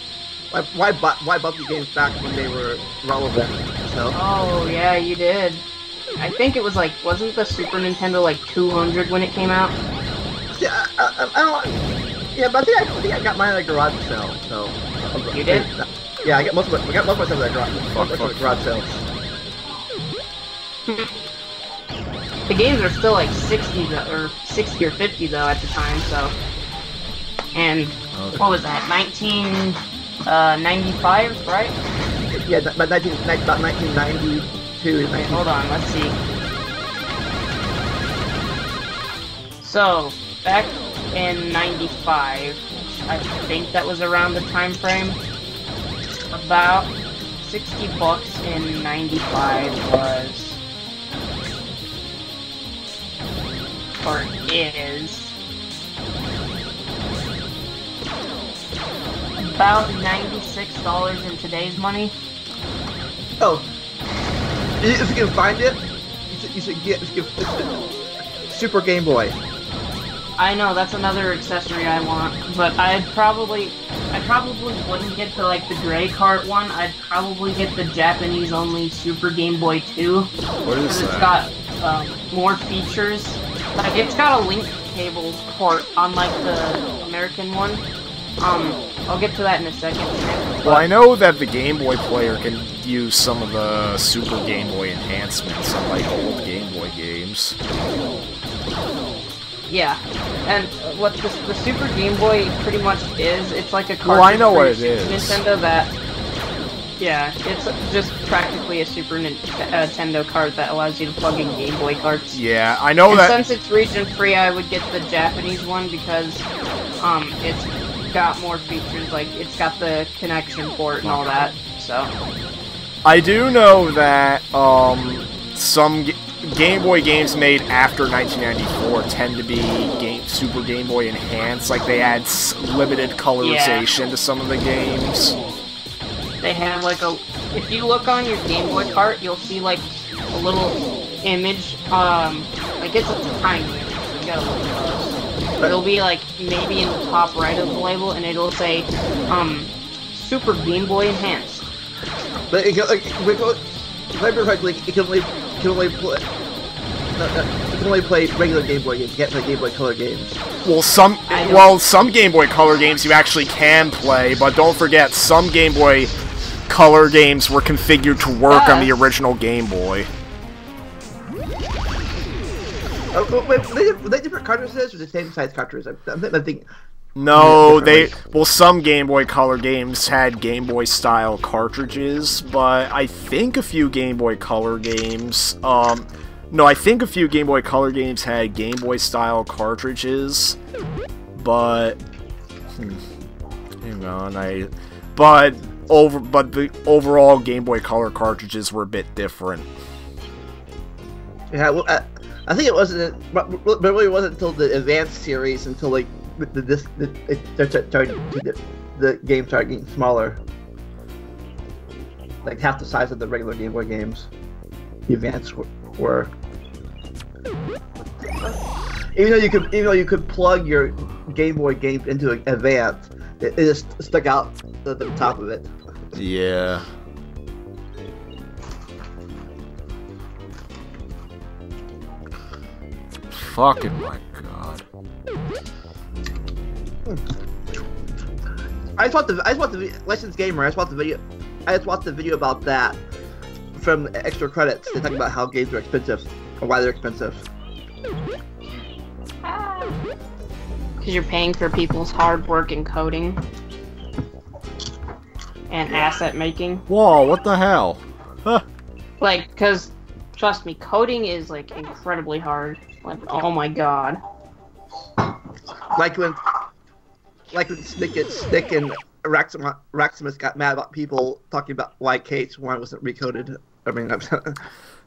Why bought these games back when they were relevant? So. Oh yeah, you did. I think it was like, wasn't the Super Nintendo like 200 when it came out? Yeah, I don't. Yeah, but I think I got mine at a garage sale. So. You did? Yeah, I got most of my stuff at garage sales. The games are still like 60 or 50 though at the time, so. And what was that? 1995, right? Yeah, about 1992. Wait, hold on, let's see. So back in '95, I think that was around the time frame. About $60 in '95 was. Or is about $96 in today's money. Oh, if you can find it, you should get Super Game Boy. I know that's another accessory I want, but I probably wouldn't get the like the gray cart one. I'd probably get the Japanese only Super Game Boy 2. What is that? It's got more features. Like it's got a link cable port unlike the American one. I'll get to that in a second. Well, I know that the Game Boy player can use some of the Super Game Boy enhancements on like old Game Boy games. Yeah, and what the Super Game Boy pretty much is, it's like a cartridge. Well, I know what it is. Nintendo that. Yeah, it's just practically a Super Nintendo cart that allows you to plug in Game Boy carts. Yeah, I know and that. Since it's region free, I would get the Japanese one because it's got more features. Like it's got the connection port and all that. So. I do know that some Game Boy games made after 1994 tend to be Super Game Boy enhanced. Like they add limited colorization to some of the games. They have like a. If you look on your Game Boy cart, you'll see like a little image. Like it's a tiny image. So you gotta look close. It'll be like maybe in the top right of the label, and it'll say, Super Game Boy Enhanced. But it can, like, if I remember correctly, it can only play regular Game Boy games. You can't play Game Boy Color games. Well, some Game Boy Color games you actually can play, but don't forget, some Game Boy Color games were configured to work on the original Game Boy. Wait, were they different cartridges or the same size cartridges? I'm thinking. No, some Game Boy Color games had Game Boy style cartridges, but I think a few Game Boy Color games, no, I think a few Game Boy Color games had Game Boy style cartridges, but hang on, but the overall Game Boy Color cartridges were a bit different. Yeah, well, I think it wasn't, but it really wasn't until the Advanced series, until like the game started getting smaller, like half the size of the regular Game Boy games. The Advanced were. Even though you could plug your Game Boy games into an Advanced, it just stuck out the top of it. Yeah. Fucking my god. I just watched the Licensed Gamer. I just watched the video about that from Extra Credits. They talk about how games are expensive or why they're expensive. Because you're paying for people's hard work and coding and asset making. Whoa, what the hell? Huh. Like, because trust me, coding is like incredibly hard. Like, oh my god. Like when Shnick and Raximus got mad about people talking about why KH1 wasn't recoded. I mean,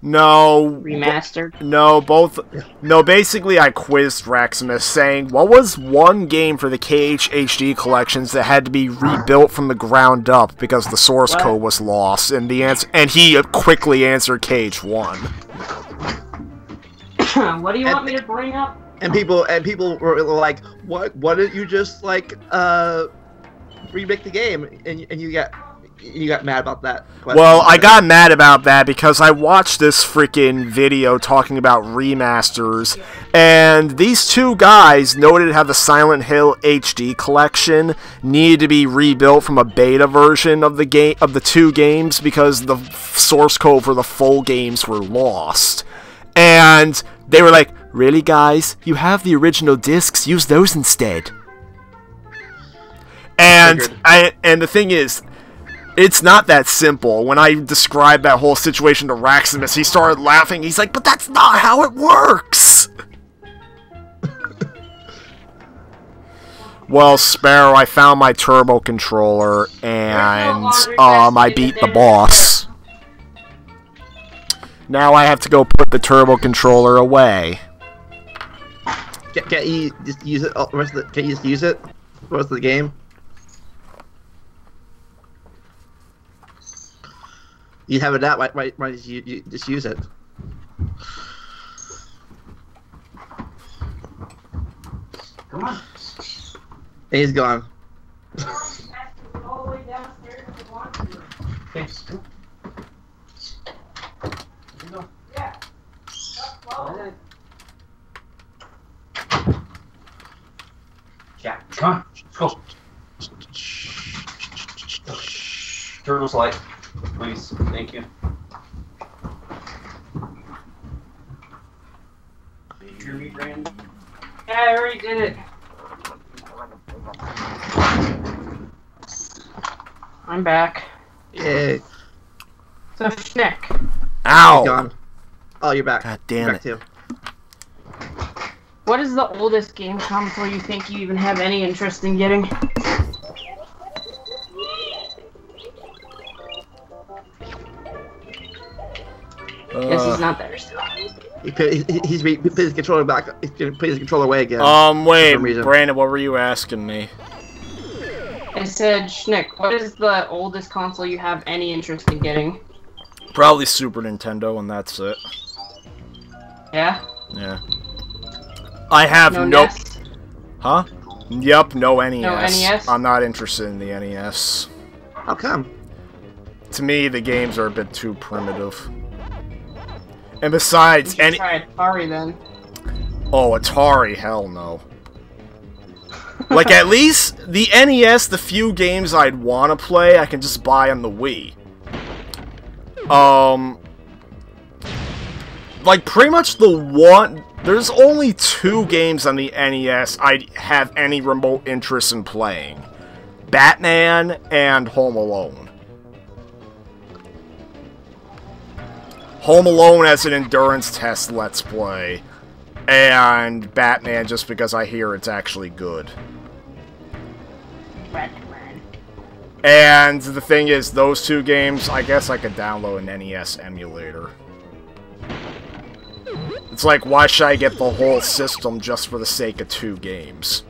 no. Remastered? No, both. No, basically, I quizzed Raximus saying, what was one game for the KH-HD collections that had to be rebuilt from the ground up because the source code was lost? And he quickly answered KH1. What do you want me to bring up? And people were like, "What? Why didn't you just like remake the game?" And you got you got mad about that question. Well, I got mad about that because I watched this freaking video talking about remasters, and these two guys noted how the Silent Hill HD collection needed to be rebuilt from a beta version of the game of the two games because the source code for the full games were lost. And they were like, "Really, guys? You have the original discs, use those instead." And the thing is, it's not that simple. When I described that whole situation to Raximus, he started laughing. He's like, "But that's not how it works!" Well, Sparrow, I found my turbo controller, and I beat the boss. Now I have to go put the turbo controller away. Can't you just use it? Can't you just use it for the rest of the game? You have it out. Why did you just use it? Come on. And he's gone. All the way downstairs if you want to. Okay. Yeah. Jack, come on, let's go. Turtle's light, please. Thank you. Did you hear me, Brandon? Yeah, I already did it. I'm back. Yay. So, Shnick. He's Ow! gone. Oh, you're back. God damn You're it. back too. What is the oldest game console you think you even have any interest in getting? Guess he's not there still. He put his controller back. He's gonna put his controller away again. Wait, for some reason. Brandon, what were you asking me? I said, Shnick, what is the oldest console you have any interest in getting? Probably Super Nintendo, and that's it. Yeah? Yeah. I have No no... NES? Huh? Yep, no NES. No NES? I'm not interested in the NES. How come? To me, the games are a bit too primitive. And besides, You should try Atari then. Oh, Atari, hell no. Like, at least the NES, the few games I'd want to play, I can just buy on the Wii. Like, pretty much the one... There's only 2 games on the NES I'd have any remote interest in playing. Batman and Home Alone. Home Alone as an endurance test Let's Play. And Batman just because I hear it's actually good. Batman. And the thing is, those 2 games, I guess I could download an NES emulator. It's like, why should I get the whole system just for the sake of 2 games?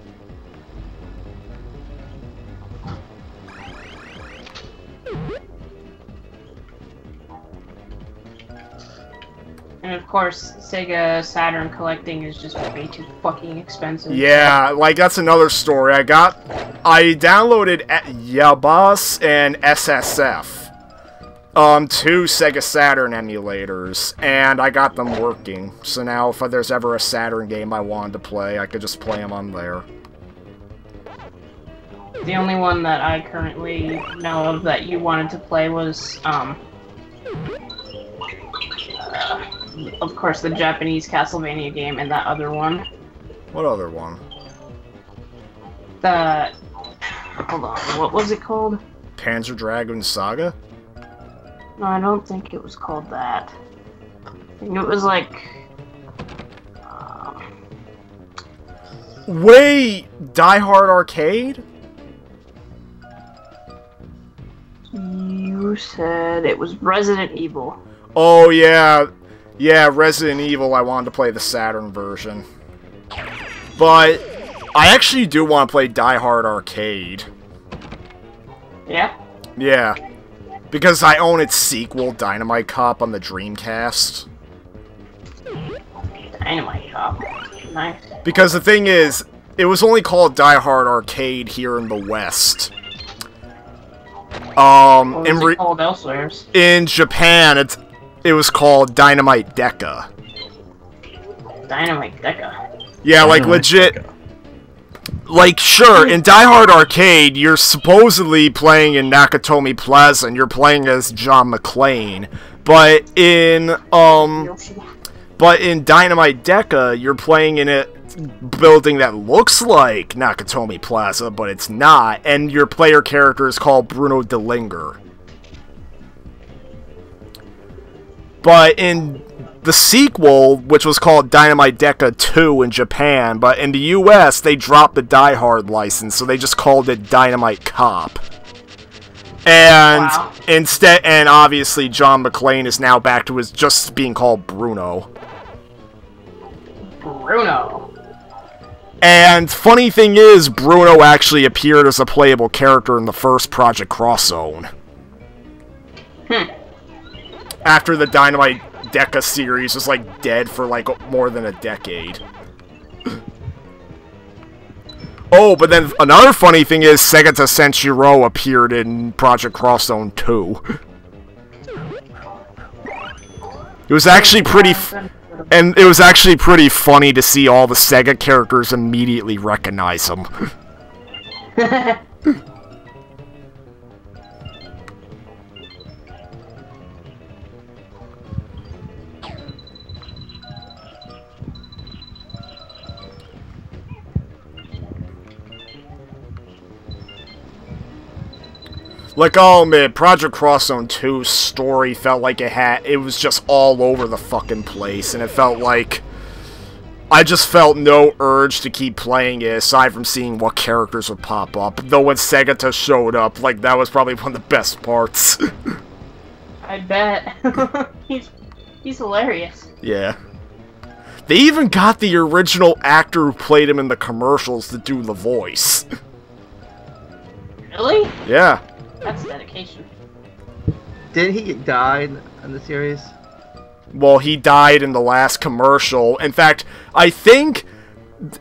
And of course, Sega Saturn collecting is just way too fucking expensive. Yeah, like, that's another story. I downloaded Yabas and SSF. 2 Sega Saturn emulators, and I got them working. So now, if there's ever a Saturn game I wanted to play, I could just play them on there. The only one that I currently know of that you wanted to play was, of course, the Japanese Castlevania game and that other one. What other one? Hold on, what was it called? Panzer Dragoon Saga? No, I don't think it was called that. I think it was like... Wait! Die Hard Arcade? You said it was Resident Evil. Oh, yeah. Yeah, Resident Evil, I wanted to play the Saturn version. But I actually do want to play Die Hard Arcade. Yeah? Yeah. Because I own its sequel, Dynamite Cop, on the Dreamcast. Dynamite Cop. Nice. Because the thing is, it was only called Die Hard Arcade here in the West. What was it called elsewhere? in Japan, it was called Dynamite Deca. Dynamite Deca. Yeah, like legit. Like, sure, in Die Hard Arcade, you're supposedly playing in Nakatomi Plaza, and you're playing as John McClane. But in Dynamite Deca, you're playing in a building that looks like Nakatomi Plaza, but it's not, and your player character is called Bruno Delinger. But in the sequel, which was called Dynamite Deca 2 in Japan, but in the US, they dropped the Die Hard license, so they just called it Dynamite Cop. And instead, and obviously John McClane is now back to his just being called Bruno. Bruno. And funny thing is, Bruno actually appeared as a playable character in the first Project Cross Zone. After the Dynamite Deca series was like dead for like more than a decade. Oh, but then another funny thing is Segata Senshiro appeared in Project Cross Zone 2. It was actually pretty and it was actually pretty funny to see all the Sega characters immediately recognize him. Like, oh man, Project Cross Zone 2's story felt like it was just all over the fucking place, and it felt like I just felt no urge to keep playing it, aside from seeing what characters would pop up. Though when Segata showed up, like, that was probably one of the best parts. I bet. He's hilarious. Yeah. They even got the original actor who played him in the commercials to do the voice. Really? Yeah. That's dedication. Didn't he die in the series? Well, he died in the last commercial. In fact, I think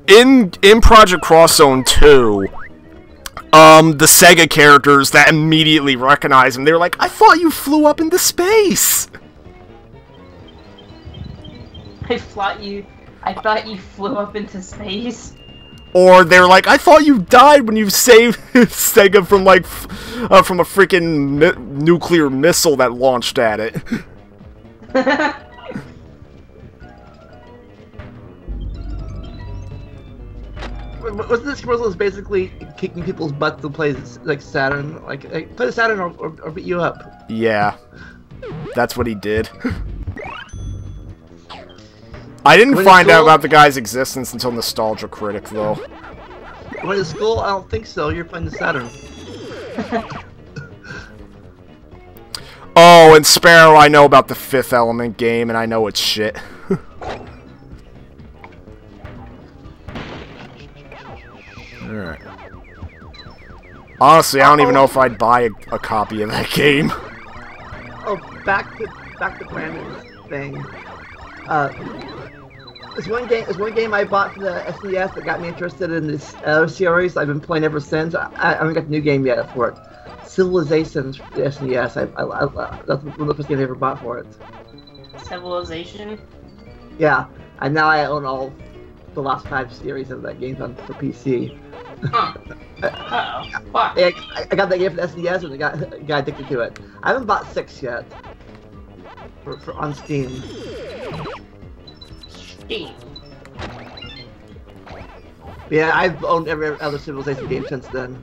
in Project Cross Zone 2, the Sega characters that immediately recognize him, they were like, I thought you flew up into space! I thought you flew up into space. Or they're like, I thought you died when you saved Sega from like from a freaking nuclear missile that launched at it. Wasn't this commercial basically kicking people's butts to play like Saturn, like play the Saturn or beat you up? Yeah, that's what he did. I didn't find out about the guy's existence until Nostalgia Critic, though. When in school, I don't think so. You're playing the Saturn. Oh, and Sparrow, I know about the Fifth Element game, and I know it's shit. Alright. Honestly, I don't even know if I'd buy a copy of that game. Oh, back to Brandon's thing. There's one game I bought for the SNES that got me interested in this series. I've been playing ever since. I haven't got the new game yet for it. Civilizations for the SNES. That's one of the first games I ever bought for it. Civilization? Yeah, and now I own all the last 5 series of that game for PC. Huh. Uh-oh. What? I got that game for the SNES and I got addicted to it. I haven't bought 6 yet. For on Steam. Yeah, I've owned every other Civilization game since then.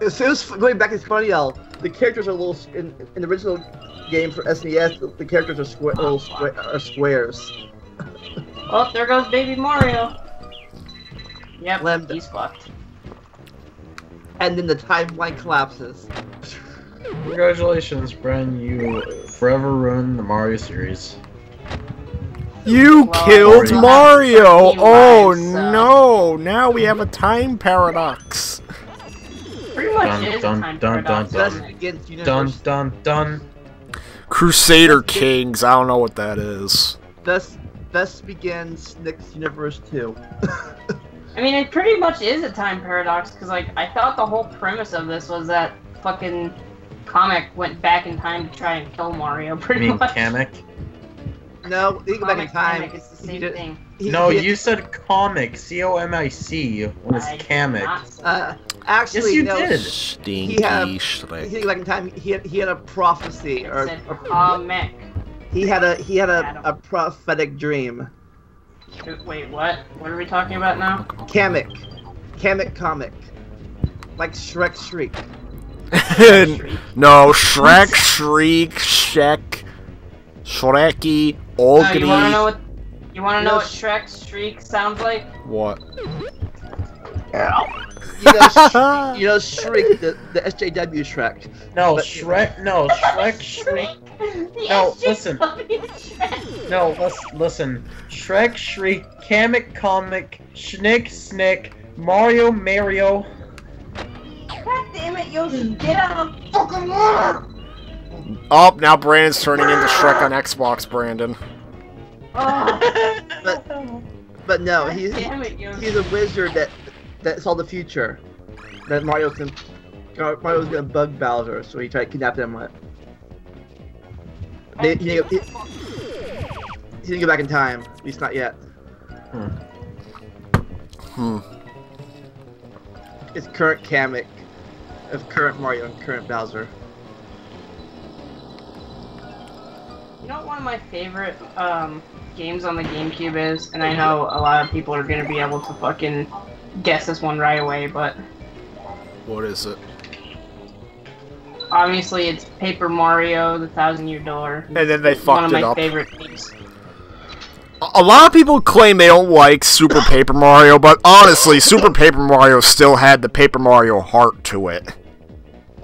As soon as going back, it's funny how the characters are little in the original game for SNES. The characters are squares. Oh, there goes Baby Mario. Yep, Lambda. He's fucked. And then the timeline collapses. Congratulations, Bren. You forever ruined the Mario series. You Well, killed Mario! Oh lives, so. no! Now we have a time paradox. Pretty much Dun, is dun, a time dun, paradox. dun, isn't it? Against Dun universe. dun dun. Crusader Kings, I don't know what that is. Thus begins Shnick's Universe 2. I mean, it pretty much is a time paradox, because, like, I thought the whole premise of this was that fucking Kamek went back in time to try and kill Mario, pretty much. Kamek? No, he go back in time. Kamek, it's the same thing. No, you said comic. C-O-M-I-C was Kamek. Actually, yes, you no. did. Stinky He Shrek. go back in time. He had a prophecy, It or said Kamek. he had a prophetic dream. Wait, what? What are we talking about now? Kamek comic, like Shrek Shriek. No, Shrek, Shriek, Shek, Shreky, No, Ogre. you wanna know what? You wanna know what Shrek's shriek sounds like? What? You know Shriek, the SJW Shrek. No, But- Shrek. No, Shrek. Shriek. No, listen. No, listen. Shrek, Shriek, Kamek, Comic, Shnick, Snick, Mario, Mario. God damn it, Yoshi, get out of the fucking water! Oh, now Brandon's turning into Shrek on Xbox, Brandon. Oh, But no, God he's damn it, Yoshi. a wizard that saw the future. That Mario's gonna bug Bowser, so he tried to kidnap him. He didn't go back in time. At least not yet. It's current Kamek of current Mario and current Bowser. You know what one of my favorite games on the GameCube is? And I know a lot of people are gonna be able to fucking guess this one right away, but What is it? obviously it's Paper Mario, the Thousand Year Door. And then they It's one fucked of it my up. favorite games. A lot of people claim they don't like Super Paper Mario, but honestly, Super Paper Mario still had the Paper Mario heart to it.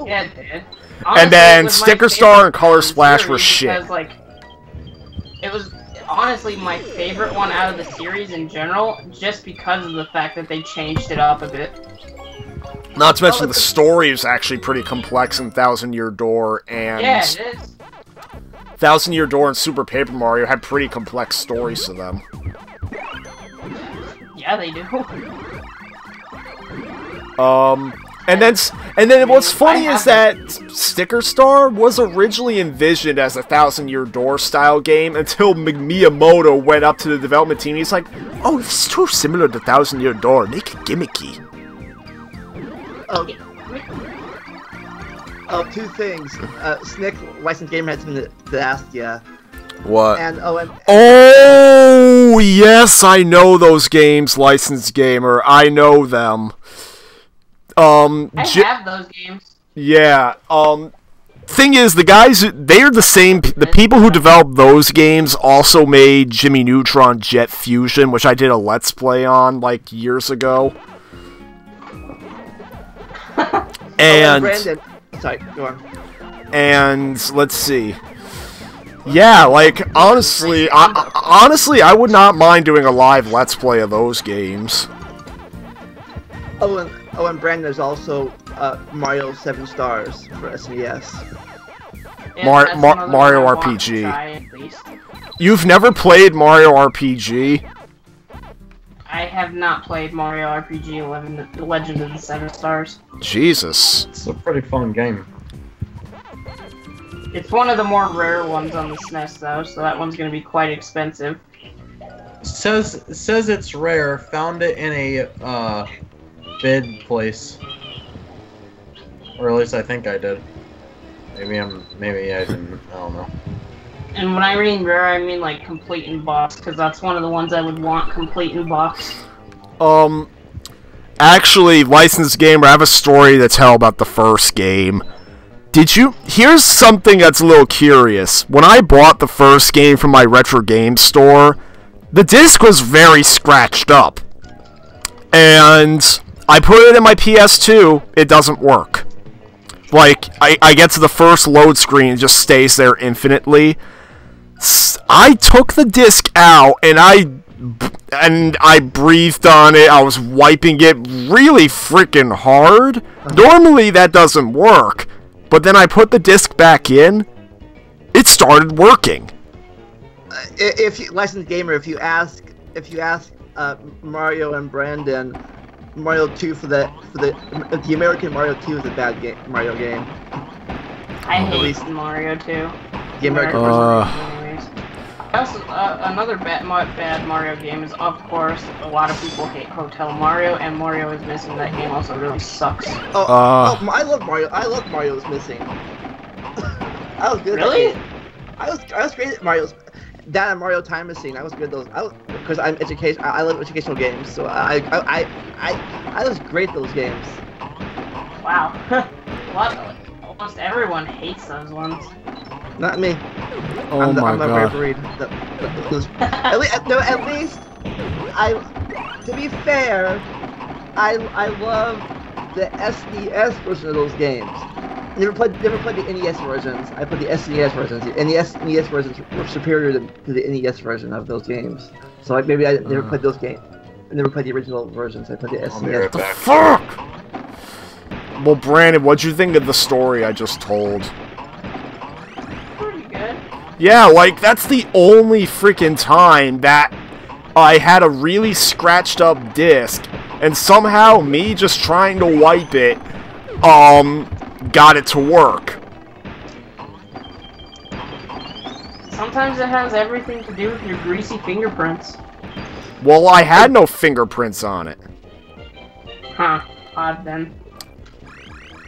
Yeah, it did. And Honestly, then it was my Sticker Star favorite and Color one of the Splash were series shit. because, like, it was honestly my favorite one out of the series in general, just because of the fact that they changed it up a bit. Not to mention the story is actually pretty complex in Thousand Year Door, and Yeah, it is. Thousand Year Door and Super Paper Mario had pretty complex stories to them. Yeah, they do. And then what's funny is that Sticker Star was originally envisioned as a Thousand Year Door style game until Miyamoto went up to the development team. He's like, "Oh, it's too similar to Thousand Year Door. Make it gimmicky." Oh, two things. Snick licensed game has been asked, yeah. What? And Oh, yes, I know those games, Licensed Gamer. I know them. I have those games. Yeah, thing is, the guys, they're the same, the people who developed those games also made Jimmy Neutron Jet Fusion, which I did a Let's Play on, like, years ago. And, Brandon, sorry, go on. and, let's see. Yeah, like, honestly, I would not mind doing a live Let's Play of those games. Oh, and Brandon, there's also Mario 7 Stars for SNES. Yeah, Mario that's another Mario one I want RPG. to try, at least. You've never played Mario RPG? I have not played Mario RPG 11, The Legend of the Seven Stars. Jesus. It's a pretty fun game. It's one of the more rare ones on the SNES, though, so that one's going to be quite expensive. Says it's rare. Found it in a bid place, or at least I think I did. Maybe I didn't. I don't know. And when I mean rare, I mean like complete in box, because that's one of the ones I would want complete in box. Actually, Licensed Gamer, I have a story to tell about the first game. Here's something that's a little curious. When I bought the first game from my retro game store, the disc was very scratched up. And I put it in my PS2, it doesn't work. Like, I get to the first load screen, it just stays there infinitely. I took the disc out, and I breathed on it, I was wiping it really freaking hard. Normally that doesn't work, but then I put the disc back in, it started working. If you, licensed gamer, if you ask Mario and Brandon, Mario 2 for the American Mario 2 is a bad Mario game. I hate Mario 2. The American Anyways. Also, another bad Mario game is, of course, a lot of people hate Hotel Mario, and Mario is Missing. That game also really sucks. I love Mario. I love Mario's Missing. I was good. Really? I was great at Mario's. That and Mario Time Machine. I was good at those. Because I'm education. I love educational games, so I was great at those games. Wow. Almost everyone hates those ones. Not me. Oh my I'm a god. rare breed. At least, to be fair, I love the SNES version of those games. Never played the NES versions. I played the SNES versions, and the SNES versions were superior to the NES version of those games. So like maybe I never played those games. I never played the original versions. I played the SNES. What the fuck? Well, Brandon, what'd you think of the story I just told? Pretty good. Yeah, like, that's the only freaking time that I had a really scratched up disc, and somehow me just trying to wipe it, got it to work. Sometimes it has everything to do with your greasy fingerprints. Well, I had no fingerprints on it. Huh. Odd then.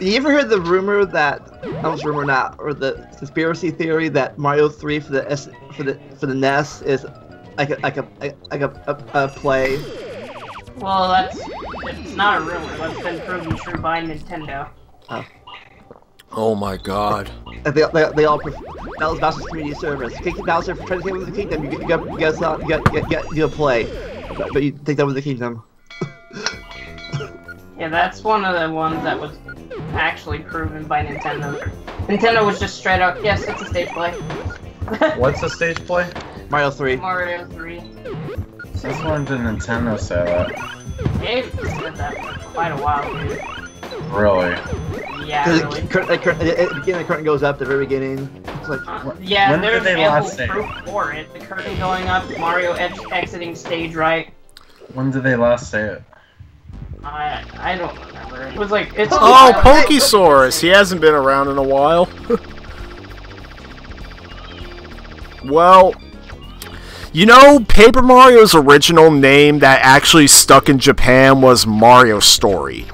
You ever heard the rumor that rumor not, or the conspiracy theory that Mario 3 for the NES is like a play? Well, it's not a rumor. That's been proven true by Nintendo. Oh my god. They all that was Bowser's community service. Bowser trying to take over the kingdom. You got play, but you take over the kingdom. Yeah, that's one of the ones that was actually proven by Nintendo. Nintendo was just straight up, yes, it's a stage play. What's a stage play? Mario 3. Mario 3. Since when did Nintendo say that? They've said that for quite a while, dude. Really? Yeah, really. The curtain goes up at the very beginning. It's like, yeah, when there's did they ample last say proof for it. The curtain going up, Mario exiting stage right. When did they last say it? I don't remember. It was like it's. Oh, Pokesaurus! He hasn't been around in a while. Well, you know, Paper Mario's original name that actually stuck in Japan was Mario Story.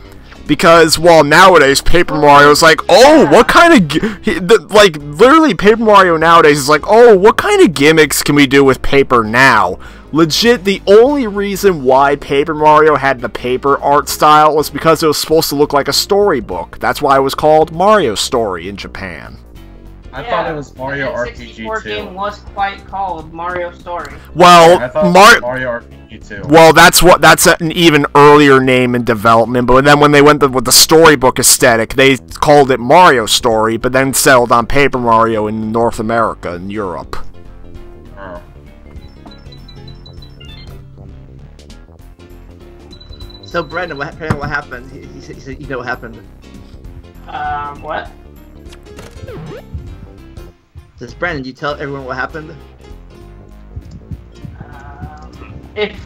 Because, well, nowadays, Paper Mario's like, oh, what kind of... like, literally, Paper Mario nowadays is like, oh, what kind of gimmicks can we do with paper now? Legit, the only reason why Paper Mario had the paper art style was because it was supposed to look like a storybook. That's why it was called Mario Story in Japan. I thought it was Mario the RPG 64 2. game was quite called Mario Story. Well, I thought it was Mario RPG 2. Well, that's an even earlier name in development, but then when they went with the storybook aesthetic, they called it Mario Story, but then settled on Paper Mario in North America and Europe. Oh. so Brandon, what happened? He said you know what happened. What? Says Brandon, you tell everyone what happened? If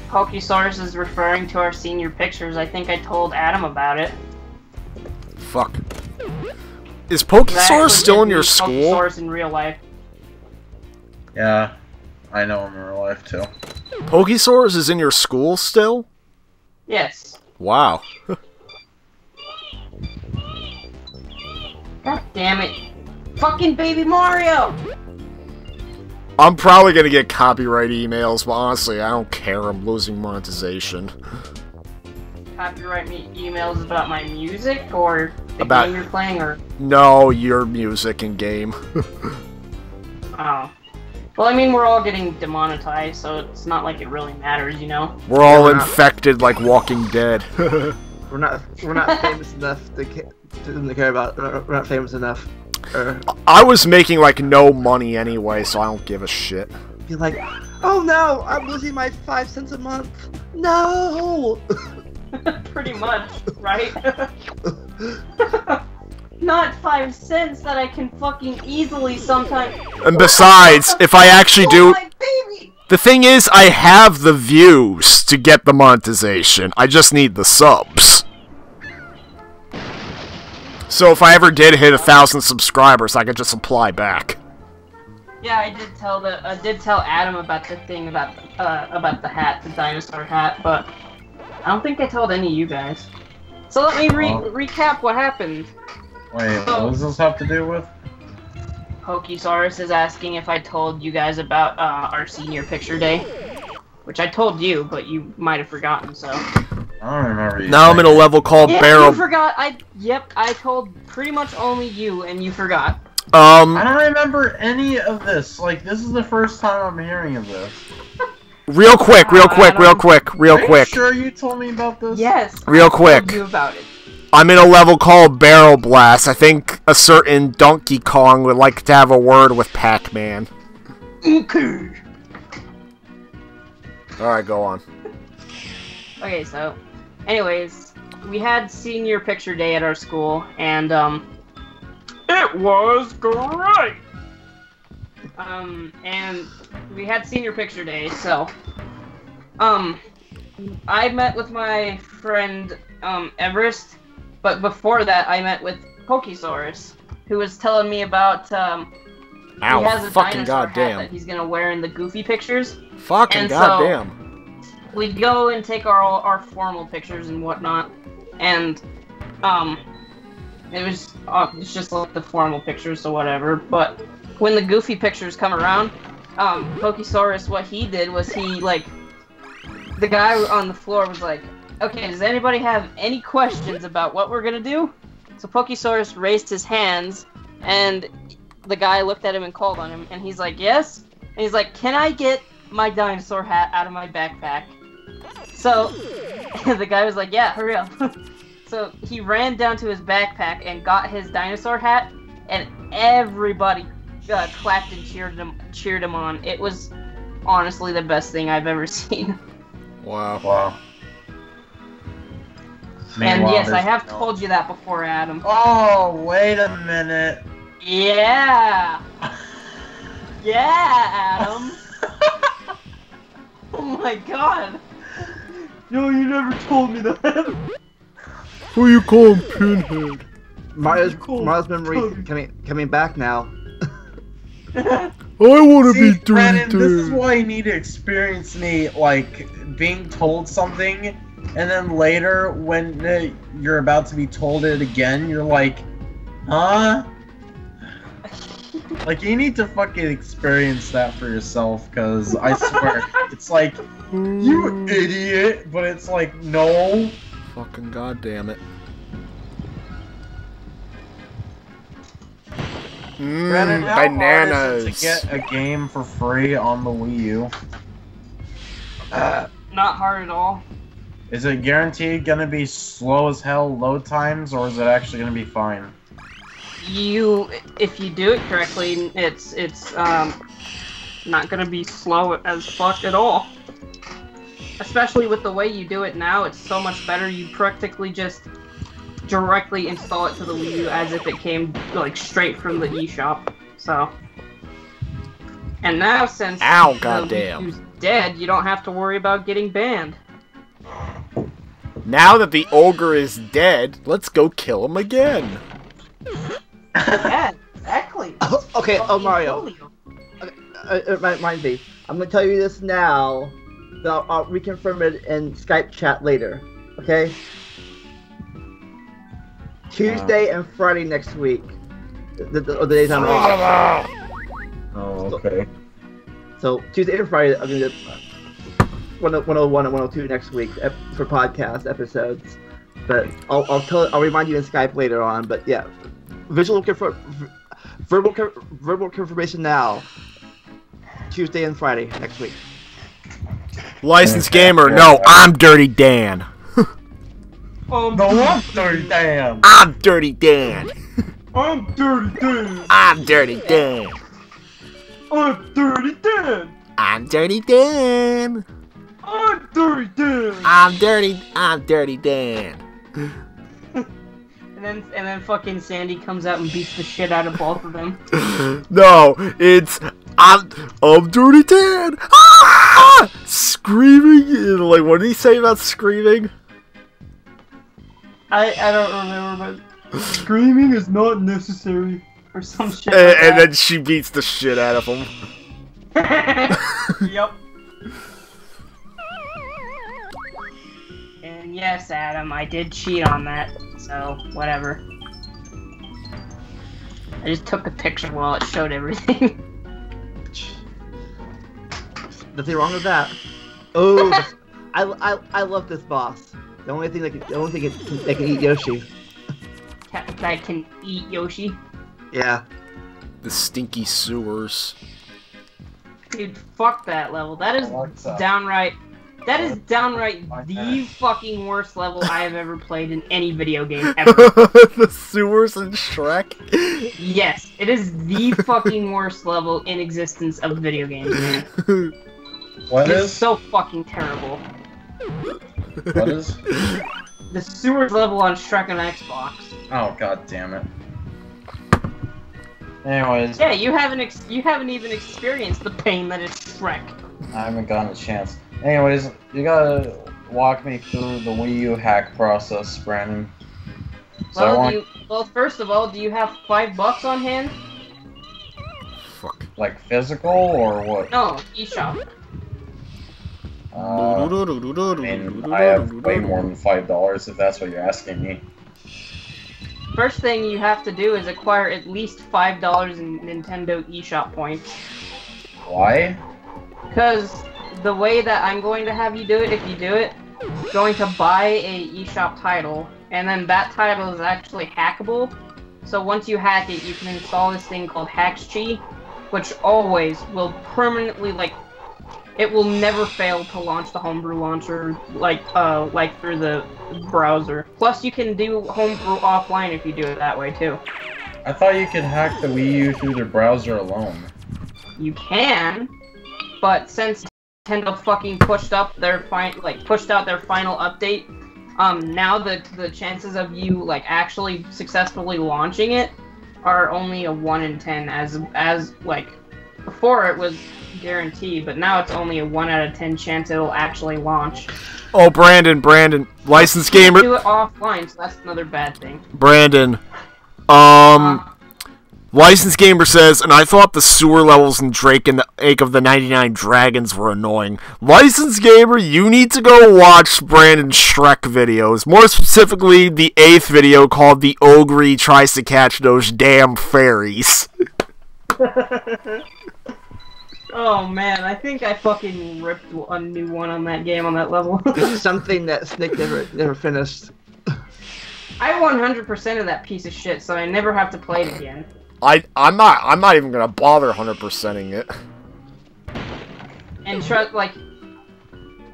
Pokesaurus is referring to our senior pictures, I think I told Adam about it. Fuck. Is Pokesaurus still in your school? Pokesaurus in real life. Yeah, I know him in real life too. Pokesaurus is in your school still? Yes. Wow. God damn it. Fucking Baby Mario! I'm probably gonna get copyright emails, but honestly, I don't care. I'm losing monetization. Copyright me emails about my music, or the About- game you're playing, or... No, your music and game. Oh. Well, I mean, we're all getting demonetized, so it's not like it really matters, you know? We're all infected like Walking Dead. We're not famous enough to care about. We're not famous enough. I was making like no money anyway, so I don't give a shit. Be like, oh no, I'm losing my 5 cents a month. No. Pretty much, right? Not 5 cents that I can fucking easily sometimes. And besides, if I actually do... My baby! The thing is, I have the views to get the monetization. I just need the subs. So if I ever did hit 1,000 subscribers, I could just apply back. Yeah, I did tell Adam about the thing about the hat, the dinosaur hat, but I don't think I told any of you guys. So let me recap what happened. Wait, what does this have to do with? Pokesaurus is asking if I told you guys about our senior picture day, which I told you, but you might have forgotten. So. I don't remember. Now I'm in a level called Barrel. You forgot. I told pretty much only you, and you forgot. I don't remember any of this. Like, this is the first time I'm hearing of this. Real quick. Are you sure you told me about this? Yes. Real quick. I told you about it. I'm in a level called Barrel Blast. I think a certain Donkey Kong would like to have a word with Pac-Man. Okay. Alright, go on. Okay, so, anyways, we had senior picture day at our school, and, it was great! And we had senior picture day, so, I met with my friend, Everest, but before that, I met with Pokesaurus, who was telling me about, he has a fucking dinosaur hat goddamn. that he's gonna wear in the Goofy pictures. Fucking And goddamn. We go and take our formal pictures and whatnot, and, it's just like the formal pictures, so whatever, but when the Goofy pictures come around, Pokesaurus, what he did was the guy on the floor was like, okay, does anybody have any questions about what we're gonna do? So Pokesaurus raised his hands, and the guy looked at him and called on him, and he's like, yes? And he's like, can I get my dinosaur hat out of my backpack? So, the guy was like, yeah, hurry up. So, he ran down to his backpack and got his dinosaur hat, and everybody clapped and cheered him on. It was honestly the best thing I've ever seen. Wow. And yes, I have told you that before, Adam. Oh, wait a minute. Yeah! Yeah, Adam! Oh my god! No, you never told me that! Who you call him, Pinhead? Mario's memory coming back now. I want to be Dirty Brandon, this is Dan. why you need to experience me, like, being told something, and then later, when you're about to be told it again, you're like, huh? Like, you need to fucking experience that for yourself, because I swear, it's like, you idiot, but it's like, no. Fucking goddamn it. Brandon, how Bananas. hard is it to get a game for free on the Wii U? Not hard at all. Is it guaranteed gonna be slow as hell load times, or is it actually gonna be fine? If you do it correctly, it's not gonna be slow as fuck at all. Especially with the way you do it now, it's so much better. You practically just directly install it to the Wii U as if it came like straight from the eShop. So, and now since Ow, the goddamn. Wii U's dead, you don't have to worry about getting banned. Now that the ogre is dead, let's go kill him again. Yeah, exactly. Okay, Mario. Mind me. I'm gonna tell you this now, but I'll reconfirm it in Skype chat later. Okay? Tuesday and Friday next week. The days I'm off. Oh, okay. So Tuesday and Friday, I'm gonna do 101 and 102 next week for podcast episodes. But I'll remind you in Skype later on. But yeah, verbal confirmation now. Tuesday and Friday next week. Licensed gamer, no, I'm Dirty Dan. No, I'm Dirty Dan. I'm Dirty Dan. I'm Dirty Dan. I'm Dirty Dan. I'm Dirty Dan. I'm Dirty Dan. I'm Dirty Dan. I'm Dirty Dan. And then fucking Sandy comes out and beats the shit out of both of them. No, it's I'm Dirty Dan. Ah! Ah! Screaming? Like, what did he say about screaming? I don't remember, but screaming is not necessary or some shit. And then she beats the shit out of him. Yep. And yes, Adam, I did cheat on that, so whatever. I just took a picture while it showed everything. Nothing wrong with that. Oh, I love this boss. The only thing that can eat Yoshi. That can eat Yoshi. Yeah. The stinky sewers. Dude, fuck that level. That is downright. That is downright the fucking worst level I have ever played in any video game ever. The sewers in Shrek? Yes, it is the fucking worst level in existence of video games, man. What It's is? so fucking terrible. What is? The sewers level on Shrek on Xbox. Oh, god damn it. Anyways, Yeah, you haven't even experienced the pain that is Shrek. I haven't gotten a chance. Anyways, you gotta walk me through the Wii U hack process, Brandon. So Well, first of all, do you have $5 on hand? Fuck. like physical or what? No, eShop. I mean, I have way more than $5 if that's what you're asking me. First thing you have to do is acquire at least $5 in Nintendo eShop points. Why? Because the way that I'm going to have you do it, if you do it, you're going to buy a eShop title, and then that title is actually hackable. So once you hack it, you can install this thing called HacksChi, which always will permanently, like, it will never fail to launch the homebrew launcher, like through the browser. Plus, you can do homebrew offline if you do it that way too. I thought you could hack the Wii U through the browser alone. You can, but since Nintendo fucking pushed out their final update, now the chances of you like actually successfully launching it are only a 1 in 10. As like before it was guaranteed, but now it's only a 1 out of 10 chance it'll actually launch. Oh, Brandon, licensed gamer. Do it offline, so that's another bad thing. Brandon, licensed gamer says, and I thought the sewer levels in Drake and the Ache of the 99 Dragons were annoying. Licensed gamer, you need to go watch Brandon's Shrek videos. More specifically, the 8th video called The Ogre Tries to Catch Those Damn Fairies. Oh man, I think I fucking ripped a new one on that game on that level. This is something that Shnick never finished. I 100% of that piece of shit, so I never have to play it again. I'm not even gonna bother 100%ing it. And trust, like,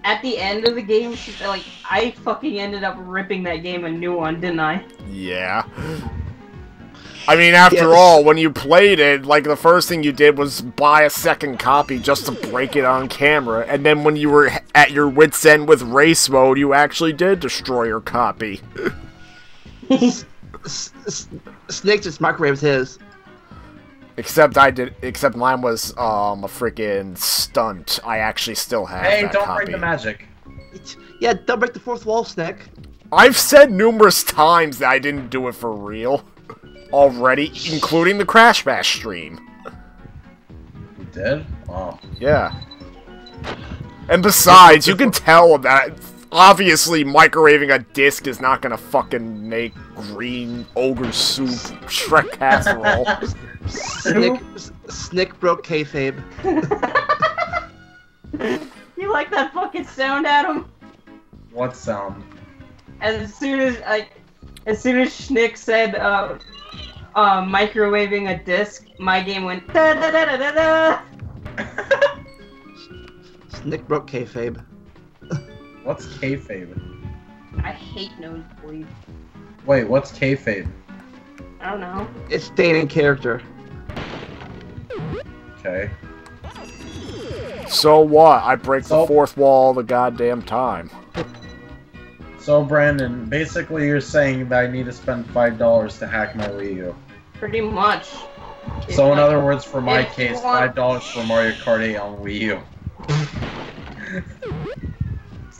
at the end of the game, like, I fucking ended up ripping that game a new one, didn't I? Yeah. I mean, after all, when you played it, like, the first thing you did was buy a second copy just to break it on camera, and then when you were at your wit's end with race mode, you actually did destroy your copy. Snake just microwaved his. Except mine was, a freaking stunt. I actually still have that don't copy. break the magic. Yeah, don't break the fourth wall, Snake. I've said numerous times that I didn't do it for real. Already, including the Crash Bash stream. You did? Oh. Yeah. And besides, you can tell that obviously microwaving a disc is not gonna fucking make green ogre soup Shrek casserole. Snick broke kayfabe. You like that fucking sound, Adam? What sound? As soon as Shnick said, microwaving a disc, my game went da da da da da da. Snick broke kayfabe. What's kayfabe? I hate nosebleed. Wait, what's kayfabe? I don't know. It's staying in character. Okay. So what? I break the fourth wall all the goddamn time. So, Brandon, basically you're saying that I need to spend $5 to hack my Wii U. Pretty much. So, in other words, for my if you case, want- $5 for Mario Kart 8 on Wii U.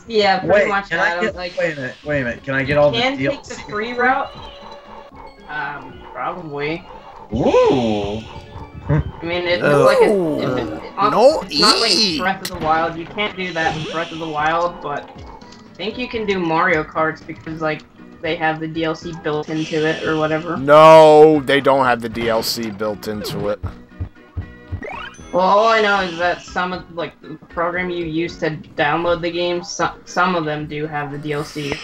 Yeah, pretty much can I that. get, Like, wait a minute. Can I get all the can DLC? take the free route? Probably. Ooh. I mean, if it's like a, No. if No, it's not like eat. Breath of the Wild. You can't do that in Breath of the Wild, but I think you can do Mario Karts because like they have the DLC built into it or whatever. No, they don't have the DLC built into it. Well, all I know is that some of like the program you use to download the game, some of them do have the DLC.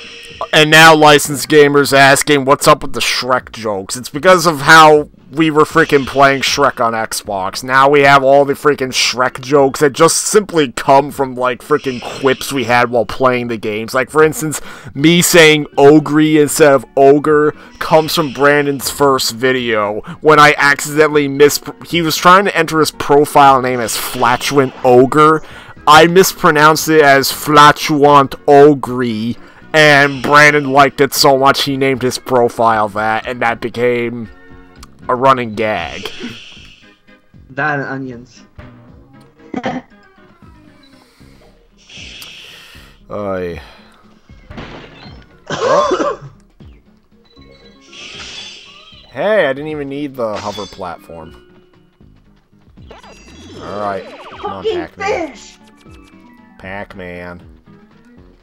And now licensed gamers asking what's up with the Shrek jokes. It's because of how we were freaking playing Shrek on Xbox. Now we have all the freaking Shrek jokes that just simply come from like freaking quips we had while playing the games. Like for instance, me saying ogre instead of ogre comes from Brandon's first video when I accidentally he was trying to enter his profile name as Flatulent Ogre. I mispronounced it as Flatulent Ogre. And Brandon liked it so much he named his profile that, and that became a running gag. That and onions. Oy. Oh. Hey, I didn't even need the hover platform. Alright, come on, Pac-Man. Pac-Man.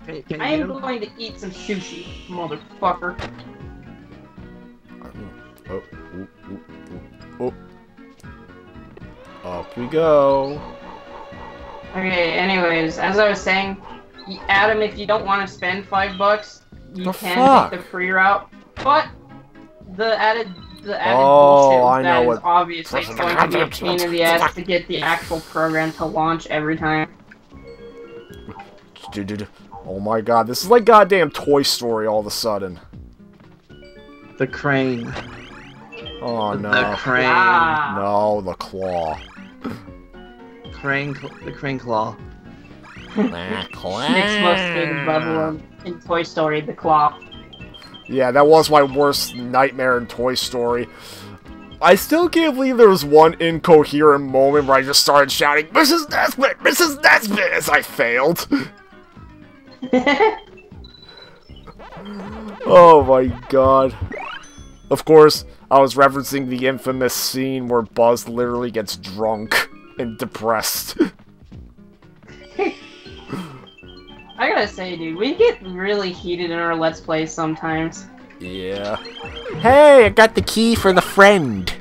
Can I you am get 'em? going to eat some sushi, motherfucker. Oh, ooh, ooh, ooh, ooh. Up we go. Okay, anyways, as I was saying, Adam, if you don't want to spend $5, you The can fuck? take the free route, but the added Oh, bullshit with I know that is what- obviously it's going to be a pain in the ass to get the actual program to launch every time. Oh my god, this is like goddamn Toy Story all of a sudden. The crane. Oh The no. crane. Ah. No, the claw. The crane claw. Nick's most hated level in Toy Story, the claw. Yeah, that was my worst nightmare in Toy Story. I still can't believe there was one incoherent moment where I just started shouting, Mrs. Nesbit! Mrs. Nesbit! As I failed. Oh my god. Of course, I was referencing the infamous scene where Buzz literally gets drunk and depressed. I gotta say, dude, we get really heated in our Let's Plays sometimes. Yeah. Hey, I got the key for the friend.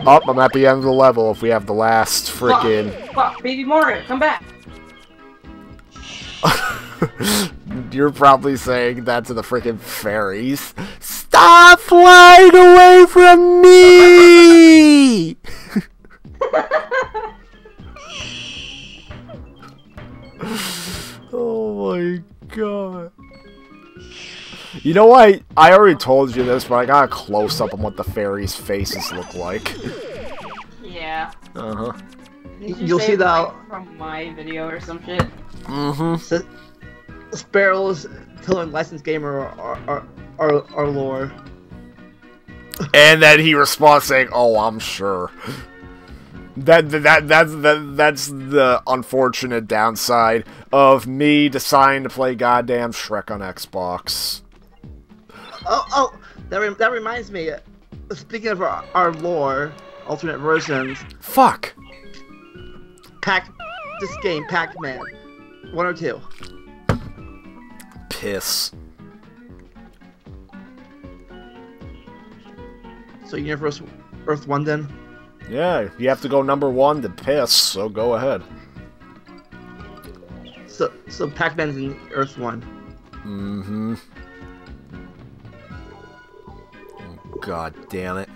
Oh, I'm at the end of the level if we have the last frickin'... Fuck, baby Mario, come back! You're probably saying that to the frickin' fairies. Stop flying away from me! Oh my god. You know what? I already told you this, but I got a close-up on what the fairies' faces look like. Yeah. Uh-huh. Did You'll say see it was, that- like, from my video or some shit. Mm-hmm. Sparrow's telling licensed gamer our lore. And then he responds saying, "Oh, I'm sure." That's the unfortunate downside of me deciding to play goddamn Shrek on Xbox. Oh, that reminds me. Speaking of our lore, alternate versions, Fuck. this game, Pac-Man, 1 or 2. Piss. So Universe Earth 1 then? Yeah, you have to go number 1 to piss, so go ahead. So Pac-Man's in Earth 1. Mm-hmm. Oh, God damn it.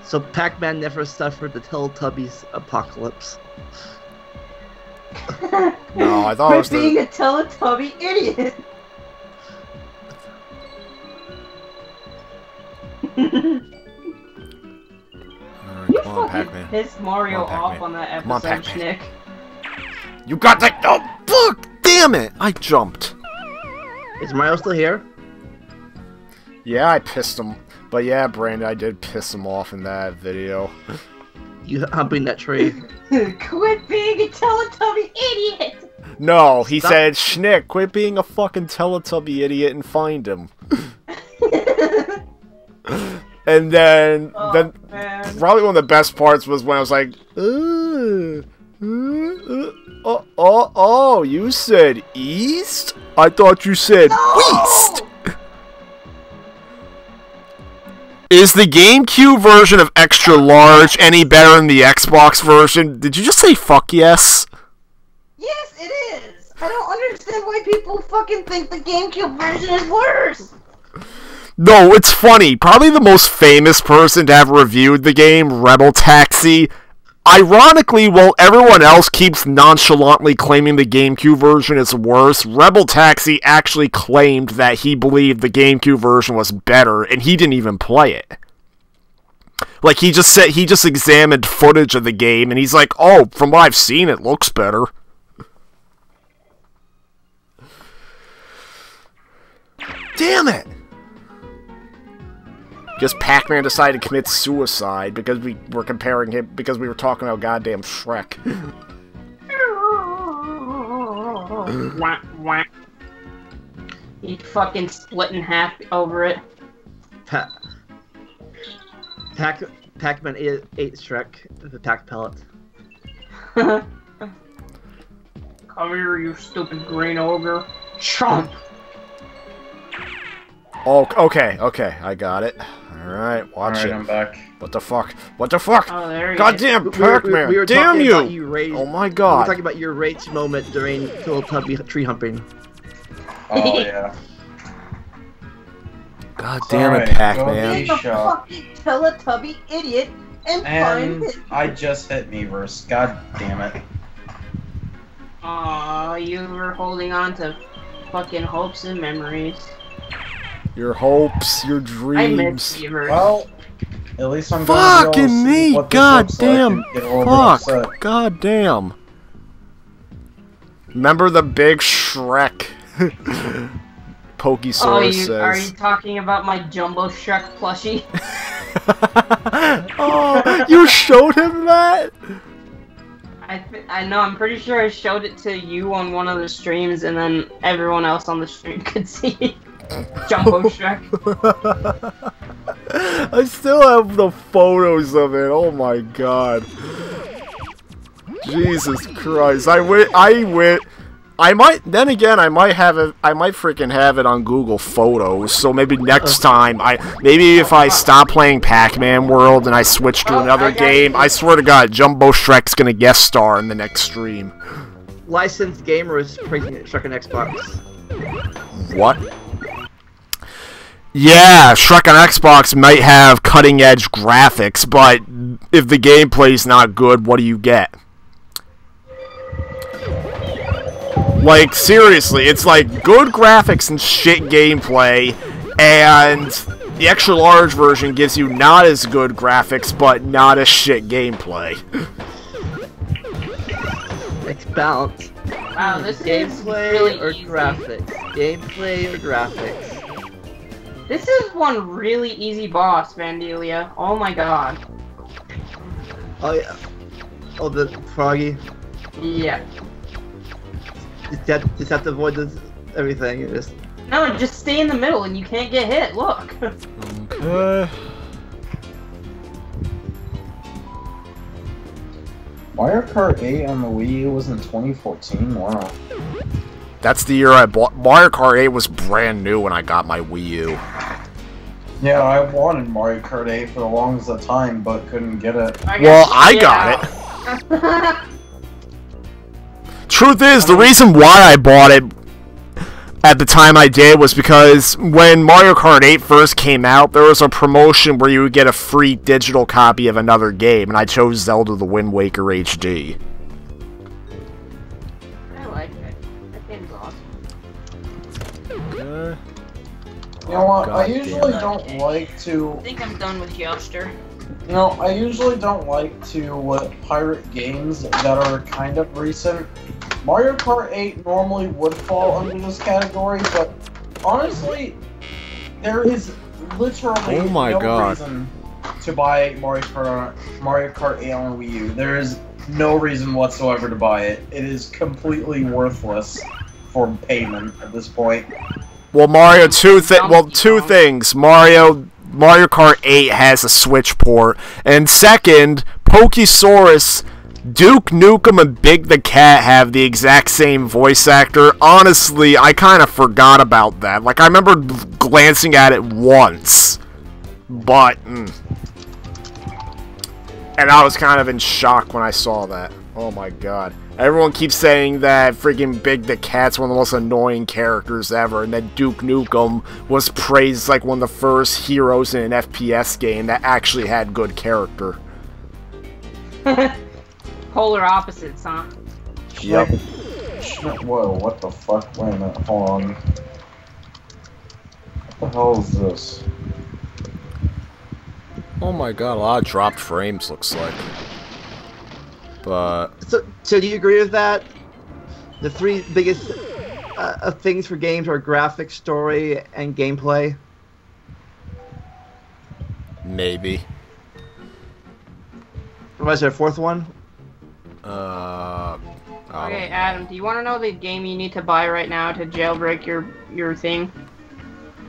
So Pac-Man never suffered the Teletubbies apocalypse. No, I thought it was Quit being the... a Teletubby idiot! Alright, You come on, fucking Pac-Man. pissed Mario Come on, off Pac-Man. on that Come on, episode, Pac-Man. Shnick. You got that... Oh, fuck! Damn it! I jumped. Is Mario still here? Yeah, I pissed him. But yeah, Brandon, I did piss him off in that video. You humping that tree. Quit being a Teletubby idiot! No, he said, Shnick, quit being a fucking Teletubby idiot and find him. And then Man. probably one of the best parts was when I was like, oh, you said east? I thought you said west. Is the GameCube version of Extra Large any better than the Xbox version? Did you just say fuck yes? Yes, it is! I don't understand why people fucking think the GameCube version is worse! No, it's funny. Probably the most famous person to have reviewed the game, Rebel Taxi. Ironically, while everyone else keeps nonchalantly claiming the GameCube version is worse, Rebel Taxi actually claimed that he believed the GameCube version was better, and he didn't even play it. Like, he just examined footage of the game, and he's like, oh, from what I've seen, it looks better. Damn it! Because Pac-Man decided to commit suicide because we were comparing him, because we were talking about goddamn Shrek. Whack, whack. He fucking split in half over it. Pac-Man ate Shrek with a Pac pellet. Come here, you stupid green ogre. Chomp! Oh, okay, I got it. Alright, watch it. I'm back. What the fuck? What the fuck? Oh, there you Goddamn We Pac-Man! were Damn talking you! about you rage, Oh my We were god. talking about your rage moment during Teletubby tree humping. Oh yeah. God damn it, Sorry, Pac-Man. He's a fucking Teletubby idiot and And find it. I just hit Miiverse. God damn it. Aw, you were holding on to fucking hopes and memories. Your hopes, your I dreams. miss Beavers. Well, at least I'm gonna be able to Fucking see me! what this God looks like damn! and get a little bit Fuck! upset. God damn! Remember the big Shrek? Pokesaurus are you says. talking about my Jumbo Shrek plushie? Oh, you showed him that? I know, I'm pretty sure I showed it to you on one of the streams, and then everyone else on the stream could see Jumbo Shrek. I still have the photos of it. Oh my god. Jesus Christ. I might freaking have it on Google Photos, so maybe next time, maybe if I stop playing Pac-Man World and I switch to another game, I swear to god, Jumbo Shrek's gonna guest star in the next stream. Licensed gamer is praising Shrek on Xbox. What? Yeah, Shrek on Xbox might have cutting-edge graphics, but if the gameplay's not good, what do you get? Like, seriously, it's like good graphics and shit gameplay, and the extra large version gives you not as good graphics, but not as shit gameplay. It's balance. Wow, this is Gameplay really or easy. graphics? Gameplay or graphics? This is one really easy boss, Vandelia. Oh my god. Oh yeah. Oh, the froggy. Yeah. Just have to avoid this, everything. You just No, just stay in the middle and you can't get hit. Look. Okay. Mario Kart 8 on the Wii U was in 2014? Wow. That's the year I bought. Mario Kart 8 was brand new when I got my Wii U. Yeah, I wanted Mario Kart 8 for the longest of time, but couldn't get it. Well, I got it. Truth is, the reason why I bought it at the time I did was because when Mario Kart 8 first came out, there was a promotion where you would get a free digital copy of another game, and I chose Zelda The Wind Waker HD. I like it. That game's awesome. Okay. You know what? I God usually damn don't like to. I think I'm done with Yoster. You know, I usually don't like to pirate games that are kind of recent. Mario Kart 8 normally would fall under this category, but honestly, there is literally Oh my no God. reason to buy Mario Kart 8 on Wii U. There is no reason whatsoever to buy it. It is completely worthless for payment at this point. Well, two things. Mario Kart 8 has a Switch port, and second, Pokesaurus, Duke Nukem, and Big the Cat have the exact same voice actor. Honestly, I kind of forgot about that. Like, I remember glancing at it once, but and I was kind of in shock when I saw that. Oh my god. Everyone keeps saying that freaking Big the Cat's one of the most annoying characters ever, and that Duke Nukem was praised like one of the first heroes in an FPS game that actually had good character. Polar opposites, huh? Yep. Whoa, what the fuck? Wait a minute, hold on. What the hell is this? Oh my god, a lot of dropped frames, looks like. But... So do you agree with that? The three biggest things for games are graphics, story, and gameplay? Maybe. Was there a fourth one? Okay, Adam, do you want to know the game you need to buy right now to jailbreak your thing?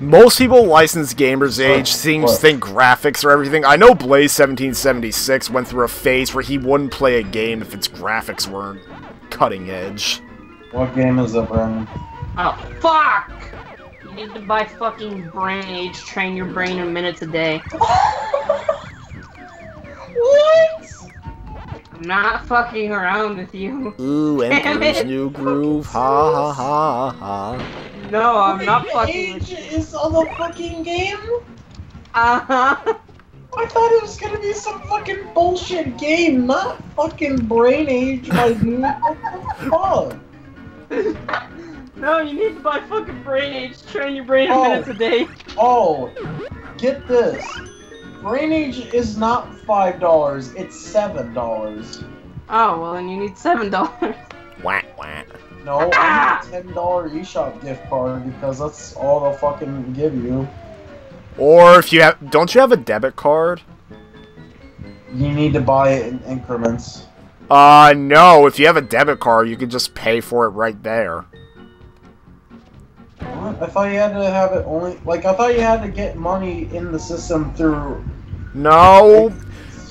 Most people licensed gamers age seems to think graphics are everything. I know Blaze1776 went through a phase where he wouldn't play a game if its graphics weren't cutting edge. What game is it, Brandon? Oh, fuck! You need to buy fucking Brain Age, train your brain in minutes a day. What? I'm not fucking around with you. Ooh, Emperor's New Groove, ha ha ha ha. No, I'm not fucking Age is on the fucking game? Uh-huh. I thought it was gonna be some fucking bullshit game, not fucking Brain Age, my dude. What the fuck? No, you need to buy fucking Brain Age, train your brain in minutes a day. Oh, get this. Brain Age is not $5, it's $7. Oh, well then you need $7. Whack whack. No, I need a $10 eShop gift card because that's all they'll fucking give you. Or if you have, don't you have a debit card? You need to buy it in increments. No, if you have a debit card, you can just pay for it right there. What? I thought you had to have it only, like, I thought you had to get money in the system through... No.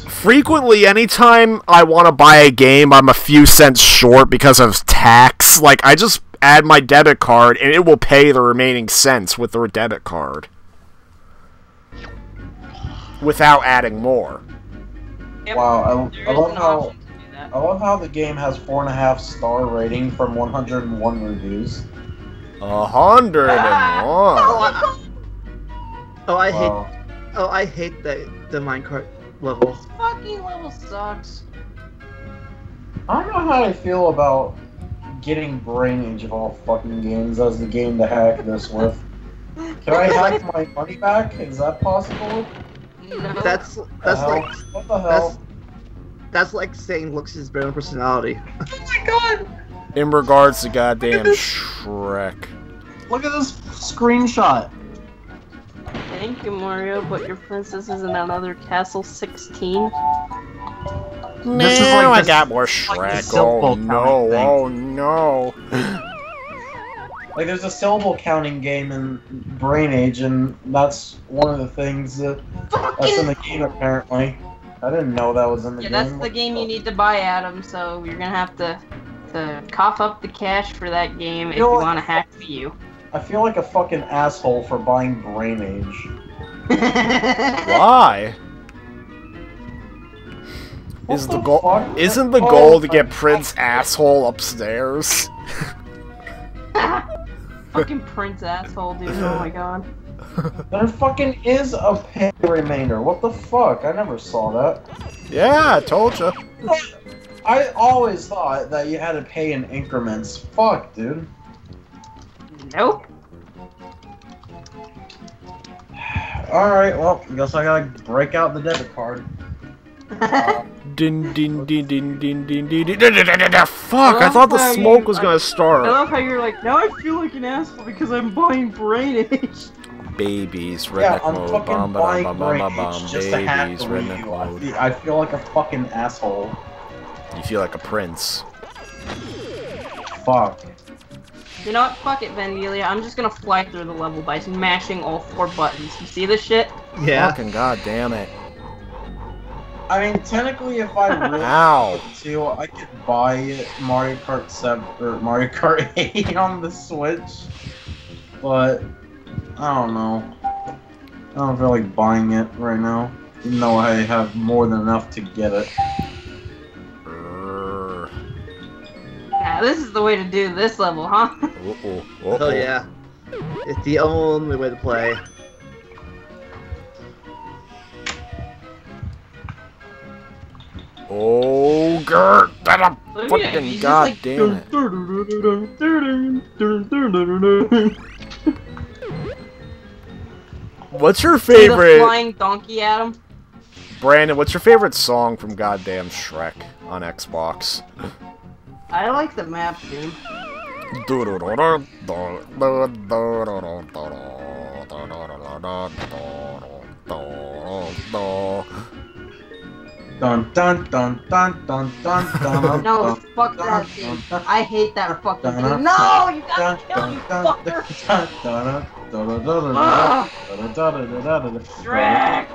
Frequently, anytime I want to buy a game, I'm a few cents short because of tax. Like, I just add my debit card, and it will pay the remaining cents with the debit card. Without adding more. Yep. Wow, There I is love an how... option to do that. I love how the game has 4.5 star rating from 101 reviews. 101. I hate the minecart level. This fucking level sucks. I don't know how I feel about getting Brain Age of all fucking games as the game to hack this with. Can I hack my money back? Is that possible? No. That's What like the hell? that's like saying looks is better than personality. Oh my god! In regards to goddamn Shrek. Look at this screenshot. Thank you, Mario, but your princess is in another castle 16. This is like I the- got more like Shrek. the syllable Oh no, counting oh no. Like, there's a syllable counting game in Brain Age, and that's one of the things that's in the game, apparently. I didn't know that was in the Yeah, game. that's the game you need to buy, Adam, so you're gonna have to cough up the cash for that game if you want to hack the you. I feel like a fucking asshole for buying Brain Age. Why? What Is the the goal? fuck? Isn't the goal to get Prince Asshole upstairs? Fucking Prince asshole, dude. Oh my god. There fucking is a pay remainder. What the fuck? I never saw that. Yeah, I told you. I always thought that you had to pay in increments. Fuck, dude. Nope. Alright, well, guess I gotta break out the debit card. Din din din din din din din din din. Fuck! I thought the smoke was gonna I start. love how you're like, now I feel like an asshole because I'm buying Brain Age. Babies, Yeah, redneck I'm mode. fucking Bum, buying bum, bum, bum, bum, Rage just to hack babies, the redneck Wii U. mode. I feel like a fucking asshole. You feel like a prince. Fuck. You know what? Fuck it, Vangelia. I'm just gonna fly through the level by smashing all 4 buttons. You see this shit? Yeah. Fucking goddamn it. I mean, technically, if I really Ow. wanted to, I could buy Mario Kart 7 or Mario Kart 8 on the Switch, but I don't know. I don't feel like buying it right now, even though I have more than enough to get it. Yeah, this is the way to do this level, huh? Oh yeah. It's the only way to play. Oh, Gert! Look at him, Fucking he's just like, goddamn it. What's your See the favorite... flying donkey at him? Brandon, what's your favorite song from goddamn Shrek on Xbox? I like the map theme. Dun dun dun dun dun dun dun. No, fuck that theme. I hate that fucking theme. No, you gotta kill me, fucker! Ah, Shrek!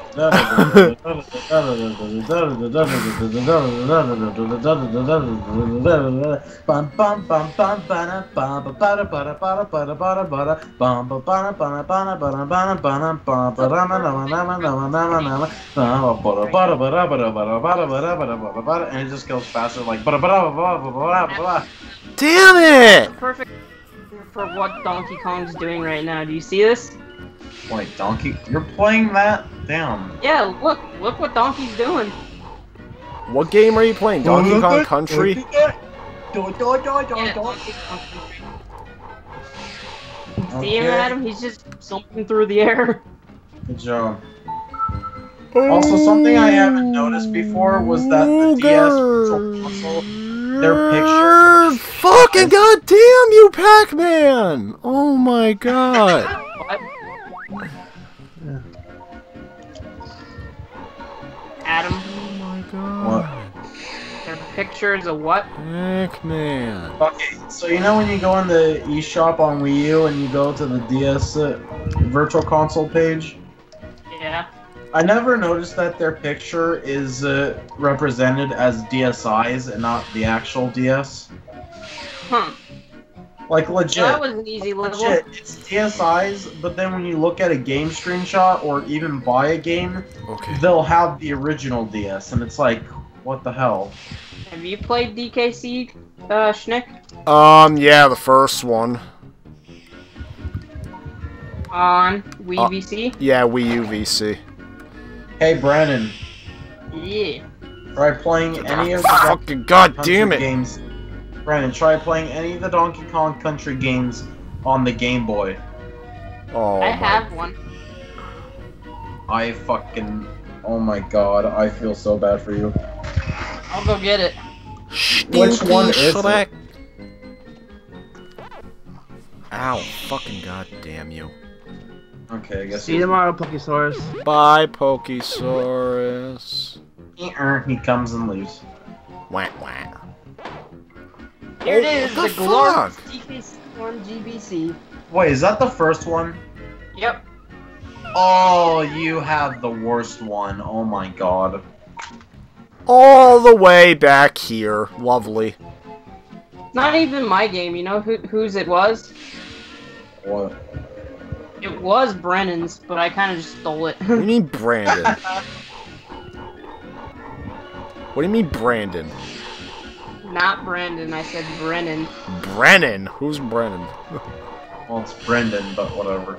And it just goes faster like Damn it! Perfect for what Donkey Kong's doing right now. Do you see this? Wait, Donkey, you're playing that? Damn. Yeah, look what Donkey's doing. What game are you playing? Donkey Kong Country? Yeah, Donkey Kong Country. See him, Adam? He's just jumping through the air. Good job. Also, something I haven't noticed before was that the DS Virtual Console, their picture... Fucking goddamn you, Pac-Man! Oh my god. What? Adam, Oh my god. What? their picture is a what? Pac-Man. Okay, so you know when you go in the eShop on Wii U and you go to the DS Virtual Console page? Yeah. I never noticed that their picture is represented as DSi's and not the actual DS. Huh. Like, legit. That was an easy level. Legit, it's DSi's, but then when you look at a game screenshot or even buy a game, Okay. they'll have the original DS, and it's like, what the hell? Have you played DKC, Shnick? Yeah, the first one. On Wii VC? Yeah, Wii U VC. Hey, Brandon, Yeah. try playing any of the Fucking goddamn Country it. games. Brandon, try playing any of the Donkey Kong Country games on the Game Boy. Oh I my. have one. I fucking... Oh my god, I feel so bad for you. I'll go get it. Which one is it? Shrek. Ow, fucking goddamn you. Okay, I guess... See you tomorrow, Pokesaurus. Bye, Pokesaurus. He comes and leaves. Wah, wah. Here it is, what the the glorious fuck? DKC1 GBC. Wait, is that the first one? Yep. Oh, you have the worst one. Oh my god. All the way back here. Lovely. Not even my game, you know whose it was? What? It was Brennan's, but I kind of just stole it. What do you mean Brandon? What do you mean Brandon? Not Brandon, I said Brennan. Brennan? Who's Brennan? Well, it's Brendan, but whatever.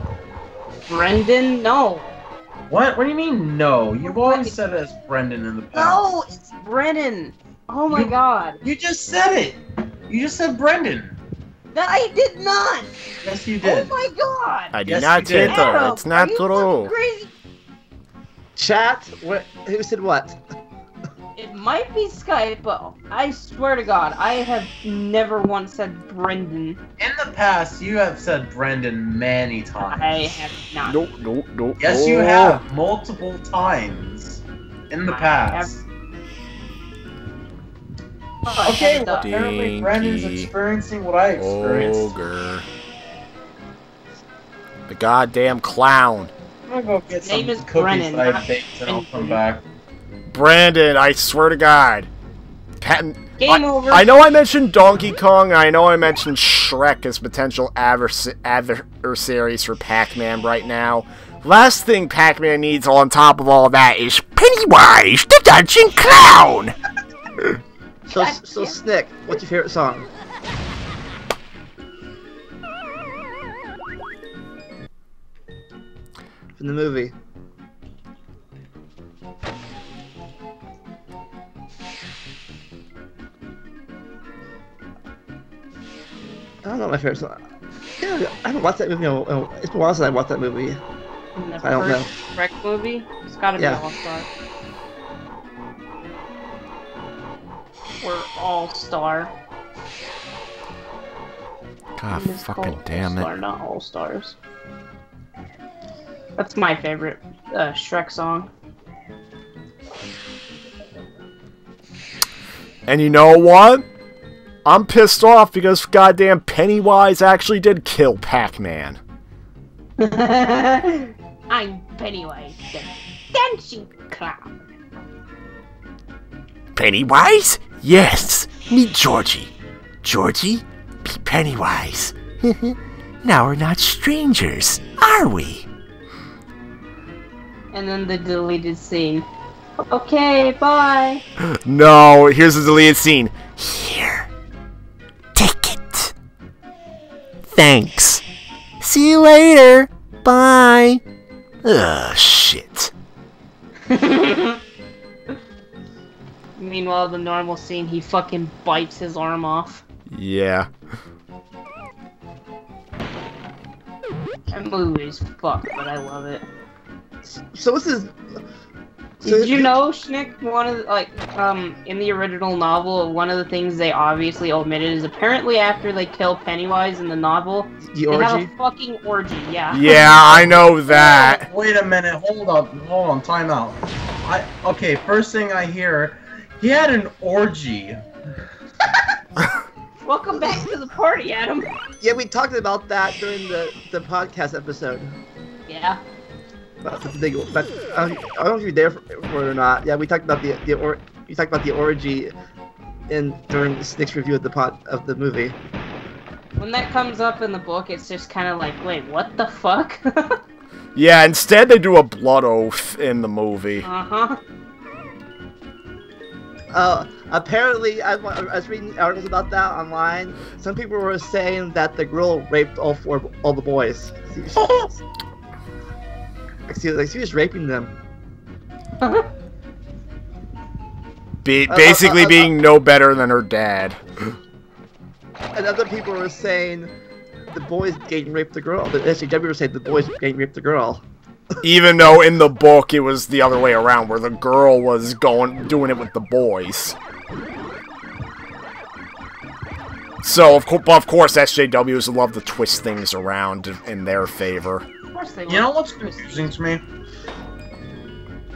Brendan? No. What? What do you mean, no? You've always said it as Brendan in the past. No, it's Brennan. Oh my god. You just said it! You just said Brendan! I did not. Yes, you Oh did. my god. I did Yes, not you say did. that. Adam, It's not are you true. fucking crazy? Chat? Who said what? It might be Skype, but I swear to God, I have never once said Brendan. In the past, you have said Brendan many times. I have not. Nope. Yes, you have multiple times in the past. Okay, well, apparently Brendan's experiencing what I experienced. Ogre. The goddamn clown. I'm gonna go get some Name is cookies Brennan, that I not baked and I'll come Brendan. back. Brandon, I swear to God. Game over. I know I mentioned Donkey Kong, I know I mentioned Shrek as potential adversaries for Pac-Man right now. Last thing Pac-Man needs on top of all that is Pennywise, the Dungeon Clown! So Shnick, what's your favorite song? From the movie. I don't know my favorite song. Yeah, I haven't watched that movie. It's been a while since I watched that movie. In the I don't know. first Shrek movie, it's gotta be Yeah. All-Star. Or All-Star. God It's fucking called damn All-Star, it. not All-Stars. That's my favorite Shrek song. And you know what? I'm pissed off because goddamn Pennywise actually did kill Pac-Man. I'm Pennywise, the dancing clown. Pennywise? Yes. Meet Georgie. Georgie, be Pennywise. Now we're not strangers, are we? And then the deleted scene. Okay, bye. No, here's the deleted scene. Here. Take it. Thanks. See you later. Bye. Ugh, shit. Meanwhile, the normal scene, he fucking bites his arm off. Yeah. That movie is fucked, but I love it. So this is. Did you know, Shnick, one of the, in the original novel, one of the things they obviously omitted is apparently after they kill Pennywise in the novel, The they have orgy? a fucking orgy, yeah. Yeah, I know that. Wait a minute, hold on, time out. Okay, first thing I hear, he had an orgy. Welcome back to the party, Adam. Yeah, we talked about that during the podcast episode. Yeah. But I don't know if you're there for it or not. Yeah, we talked about the orgy during Snick's review of the movie. When that comes up in the book, it's just kind of like, wait, what the fuck? Yeah, instead they do a blood oath in the movie. Uh-huh. Apparently, I was reading articles about that online. Some people were saying that the girl raped all the boys. She was raping them. Basically being no better than her dad. And other people were saying the boys getting raped the girl. The SJW were saying the boys getting raped the girl. Even though in the book it was the other way around, where the girl was doing it with the boys. So, of course, SJWs would love to twist things around in their favor. Of course they You know what's confusing to me?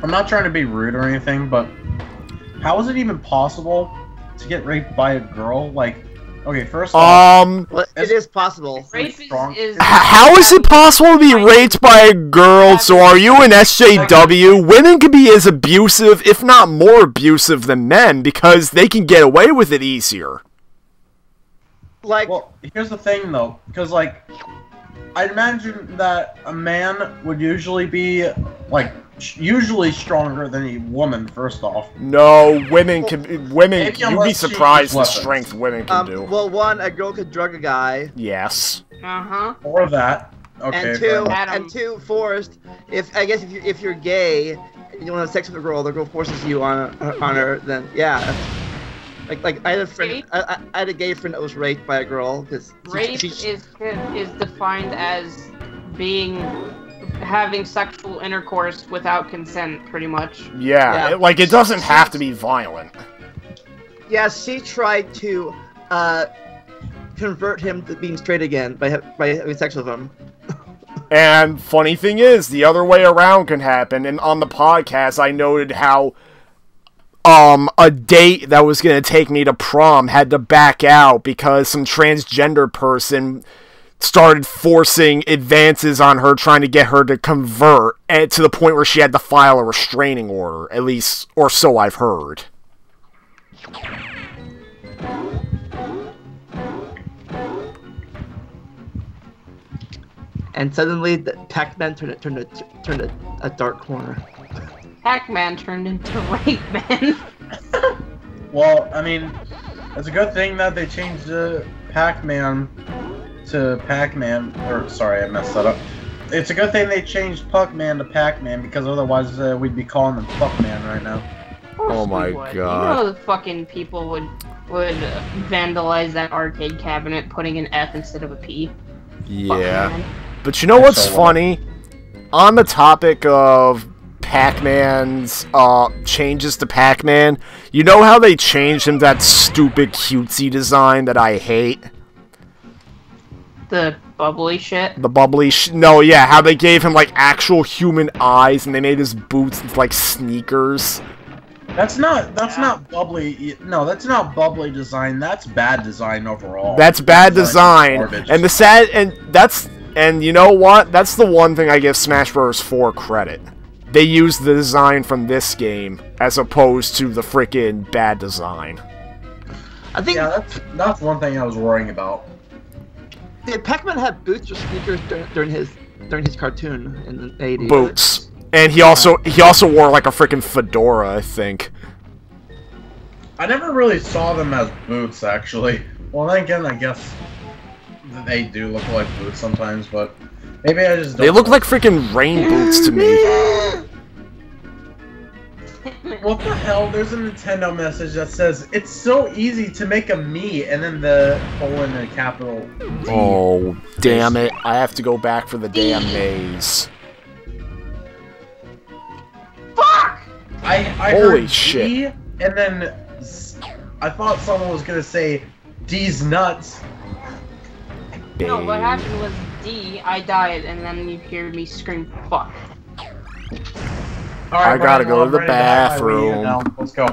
I'm not trying to be rude or anything, but how is it even possible to get raped by a girl? Like, okay, first off, Well, it is possible. Rape strong. is how is it possible to be raped by a girl? So are you an SJW? Women can be as abusive, if not more abusive than men, because they can get away with it easier. Like, well, here's the thing though, because like, I'd imagine that a man would usually be like usually stronger than a woman. First off, No, women can. Women, Maybe you'd be unless she surprised the uses strength women can do. well, one, a girl could drug a guy, Yes. Uh-huh. or that. Okay. and fair enough. Adam. Forrest. If you're gay and you want to have sex with a girl, the girl forces you on her. Then yeah. Like I had a friend, I had a gay friend that was raped by a girl because Rape is defined as having sexual intercourse without consent, pretty much. Yeah, Yeah. like it doesn't have to be violent. Yeah, she tried to convert him to being straight again by having sex with him. And funny thing is, the other way around can happen. And on the podcast, I noted how a date that was going to take me to prom had to back out because some transgender person started forcing advances on her, trying to get her to convert, and to the point where she had to file a restraining order, at least, or so I've heard. And suddenly, the Pac-Man turned a dark corner. Pac-Man turned into Rape Man. Well, I mean, it's a good thing that they changed the Pac-Man to Pac-Man. Or, sorry, I messed that up. It's a good thing they changed Puck-Man to Pac-Man, because otherwise we'd be calling him Puck-Man right now. Oh my God! god. You know the fucking people would vandalize that arcade cabinet, putting an F instead of a P. Yeah. But you know what's funny? On the topic of Pac-Man's changes to Pac-Man, you know how they changed him that stupid cutesy design that I hate? The bubbly shit? The bubbly no, yeah, how they gave him like actual human eyes and they made his boots into like sneakers. That's not bubbly. No, that's not bubbly design. That's bad design overall. That's bad design. And the sad and you know what? That's the one thing I give Smash Bros. 4 credit. They used the design from this game as opposed to the frickin' bad design. I think that's one thing I was worrying about. Did Pac-Man have boots or sneakers during his cartoon in the 80s? Boots. And he also wore like a frickin' fedora, I think. I never really saw them as boots, actually. Well, then again, I guess they do look like boots sometimes, but maybe I just don't. They look like freaking rain boots to me. What the hell? There's a Nintendo message that says, "It's so easy to make a me," and then the colon and capital D. Oh, damn it. I have to go back for the damn maze. Fuck! I Holy heard shit. D, and then I thought someone was gonna say, "D's nuts." No, what happened was D, I died, and then you hear me scream, fuck. I gotta go to the bathroom. Let's go.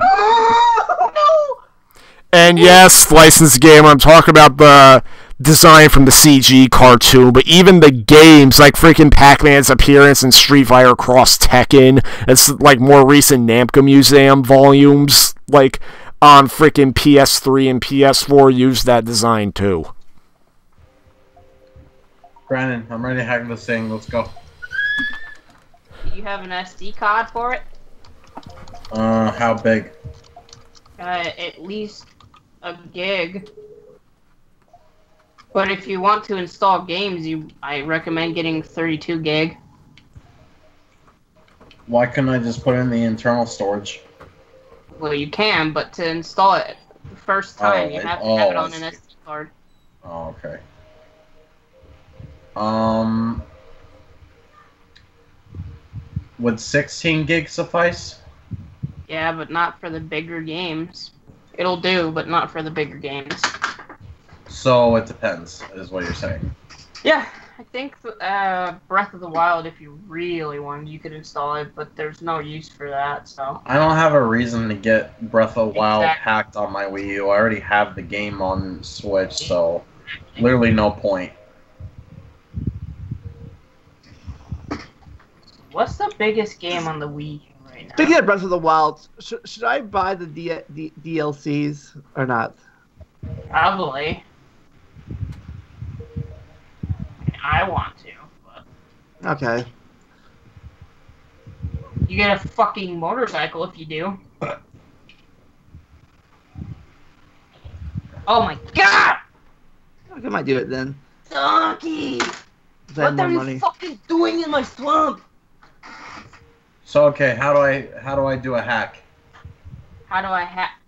And yes, licensed game, I'm talking about the design from the CG cartoon, but even the games, like freaking Pac-Man's appearance in Street Fighter Cross Tekken, it's like more recent Namco Museum volumes, like on freaking PS3 and PS4 used that design too. Brandon, I'm ready to hack this thing. Let's go. Do you have an SD card for it? How big? At least a gig. But if you want to install games, I recommend getting 32 gig. Why couldn't I just put it in the internal storage? Well, you can, but to install it the first time, you have to have it on an SD card. Oh, okay. Would 16 gigs suffice? Yeah, but not for the bigger games. It'll do, but not for the bigger games. So it depends, is what you're saying. Yeah, I think Breath of the Wild, if you really wanted, you could install it, but there's no use for that, so. I don't have a reason to get Breath of the Wild hacked on my Wii U. I already have the game on Switch, so literally no point. What's the biggest game on the Wii right now? Speaking of Breath of the Wild, should I buy the DLCs or not? Probably. I want to, but... Okay. You get a fucking motorcycle if you do. Oh my god! I might do it then. Donkey! What are you fucking doing in my swamp? So okay, how do I do a hack? How do I hack?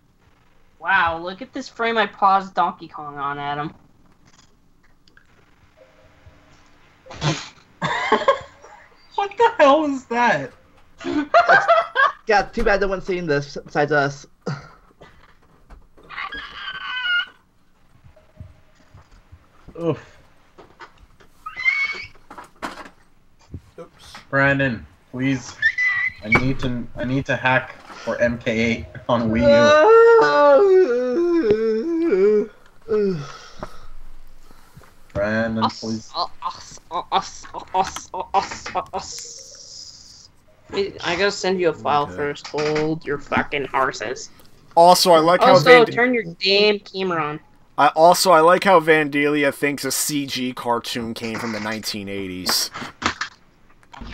Wow, look at this frame I paused Donkey Kong on, Adam. What the hell is that? Yeah, too bad no one's seeing this besides us. Oof. Oops. Brandon, please. I need to hack for MK8 on Wii U. Brandon, please. Wait, I gotta send you a file first. Hold your fucking horses. Also, I like how Also, turn your damn camera on. I like how Vandalia thinks a CG cartoon came from the 1980s.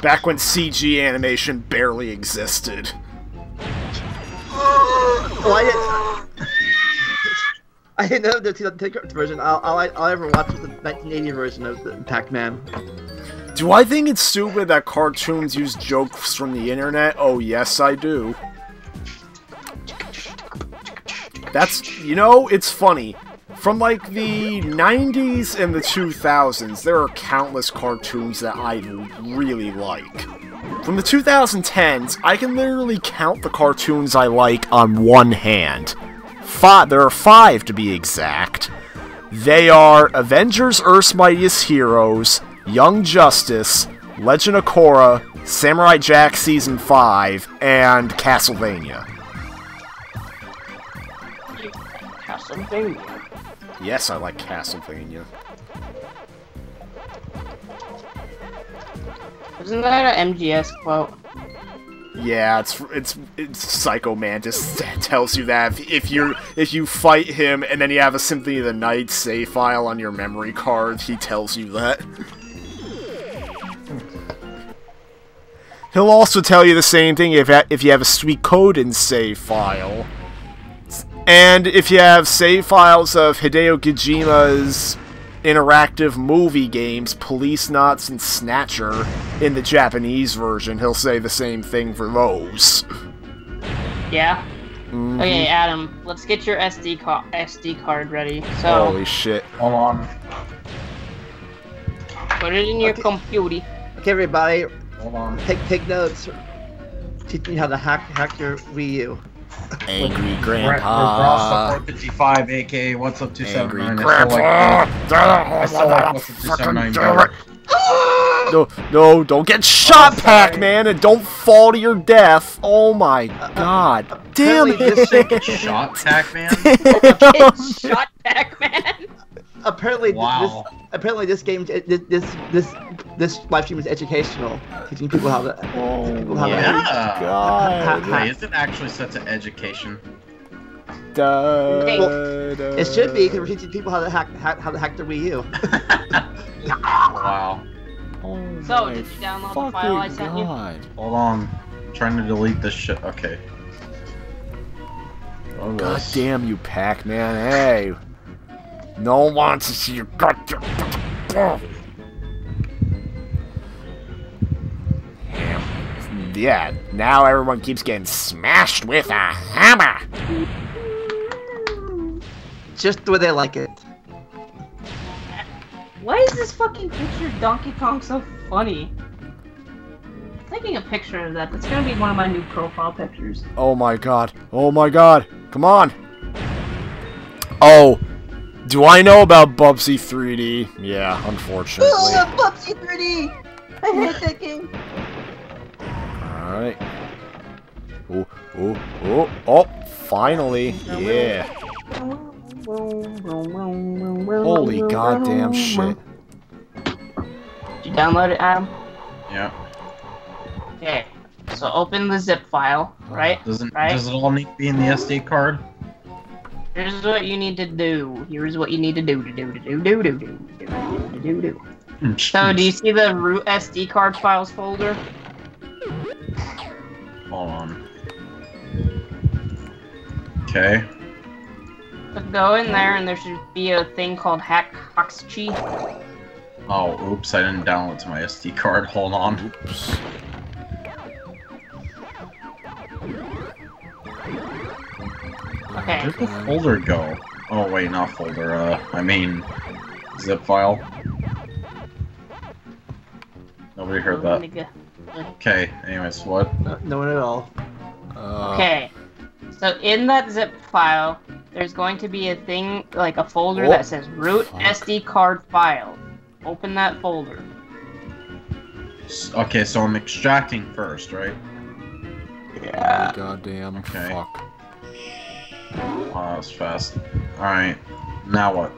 Back when CG animation barely existed. Oh, I didn't know the 2010 version. All I ever watched was the 1980 version of the Pac-Man. Do I think it's stupid that cartoons use jokes from the internet? Oh, yes, I do. That's, you know, it's funny. From, like, the 90s and the 2000s, there are countless cartoons that I really like. From the 2010s, I can literally count the cartoons I like on one hand. There are 5 to be exact. They are Avengers Earth's Mightiest Heroes, Young Justice, Legend of Korra, Samurai Jack Season 5, and Castlevania. Castlevania. Yes, I like Castlevania. Isn't that an MGS quote? Yeah, it's Psycho Mantis tells you that if you fight him and then you have a Symphony of the Night save file on your memory card, he tells you that. He'll also tell you the same thing if you have a Suikoden save file. And if you have save files of Hideo Kojima's interactive movie games, Police Knots and Snatcher, in the Japanese version, he'll say the same thing for those. Yeah? Mm-hmm. Okay, Adam, let's get your SD card ready. So, holy shit. Hold on. Put it in your computer. Okay, everybody, Hold on. take notes. Teach me how to hack your Wii U. Angry We're Grandpa. 455, aka what's up 279. Angry Grandpa. I still like what's up 279 better. No, don't get shot, Pac-Man, and don't fall to your death. Oh my god. Damn it. Shot Pac-Man? Shot Pac-Man. Apparently, Wow. this game, this live stream is educational, teaching people how to. Yeah. God. Wait, is it actually set to education? It should be because we're teaching people how to hack their Wii U. Wow. Oh So, my did you download the file I sent you? God. Hold on. I'm trying to delete this shit. Okay. Oh, God this. damn you, Pac-Man. Hey. No one wants to see your goddamn. Yeah, now everyone keeps getting smashed with a hammer. Just the way they like it. Why is this fucking picture of Donkey Kong so funny? Taking a picture of that. That's gonna be one of my new profile pictures. Oh my god. Oh my god. Come on. Oh. Do I know about Bubsy 3D? Yeah, unfortunately. Oh, Bubsy 3D! I hate that game. Alright. Oh, finally. Yeah. Holy goddamn shit. Did you download it, Adam? Yeah. Okay. So open the zip file, right? Does it Right? all need to be in the SD card? Here's what you need to do. Here's what you need to do. So, do you see the root SD card files folder? Hold on. Okay. So go in there, and there should be a thing called Hackboxchi. Oh, oops, I didn't download it to my SD card. Hold on. Oops. Okay. Where'd the folder go? Oh, wait, not folder, I mean, zip file. Nobody heard that. Okay, anyways, what? No one at all. Okay. So in that zip file, there's going to be a thing, like a folder that says root SD card file. Open that folder. Okay, so I'm extracting first, right? Yeah. Goddamn. Okay. Fuck. Oh, that was fast. Alright, now what?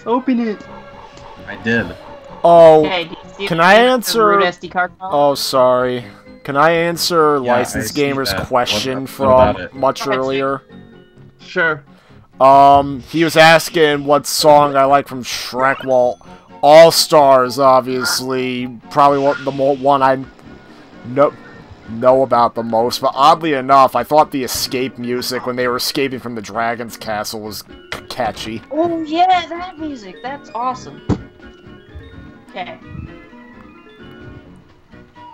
Open it. I did. Oh, Okay, do you see can the I root answer? SD card file? Oh, sorry. Can I answer Yeah, Licensed I see Gamer's that. question What about from it? much earlier? Sure. He was asking what song I like from Shrek. Well, All Stars, obviously, probably the one I know about the most. But oddly enough, I thought the escape music when they were escaping from the Dragon's Castle was catchy. Oh yeah, that music. That's awesome. Okay.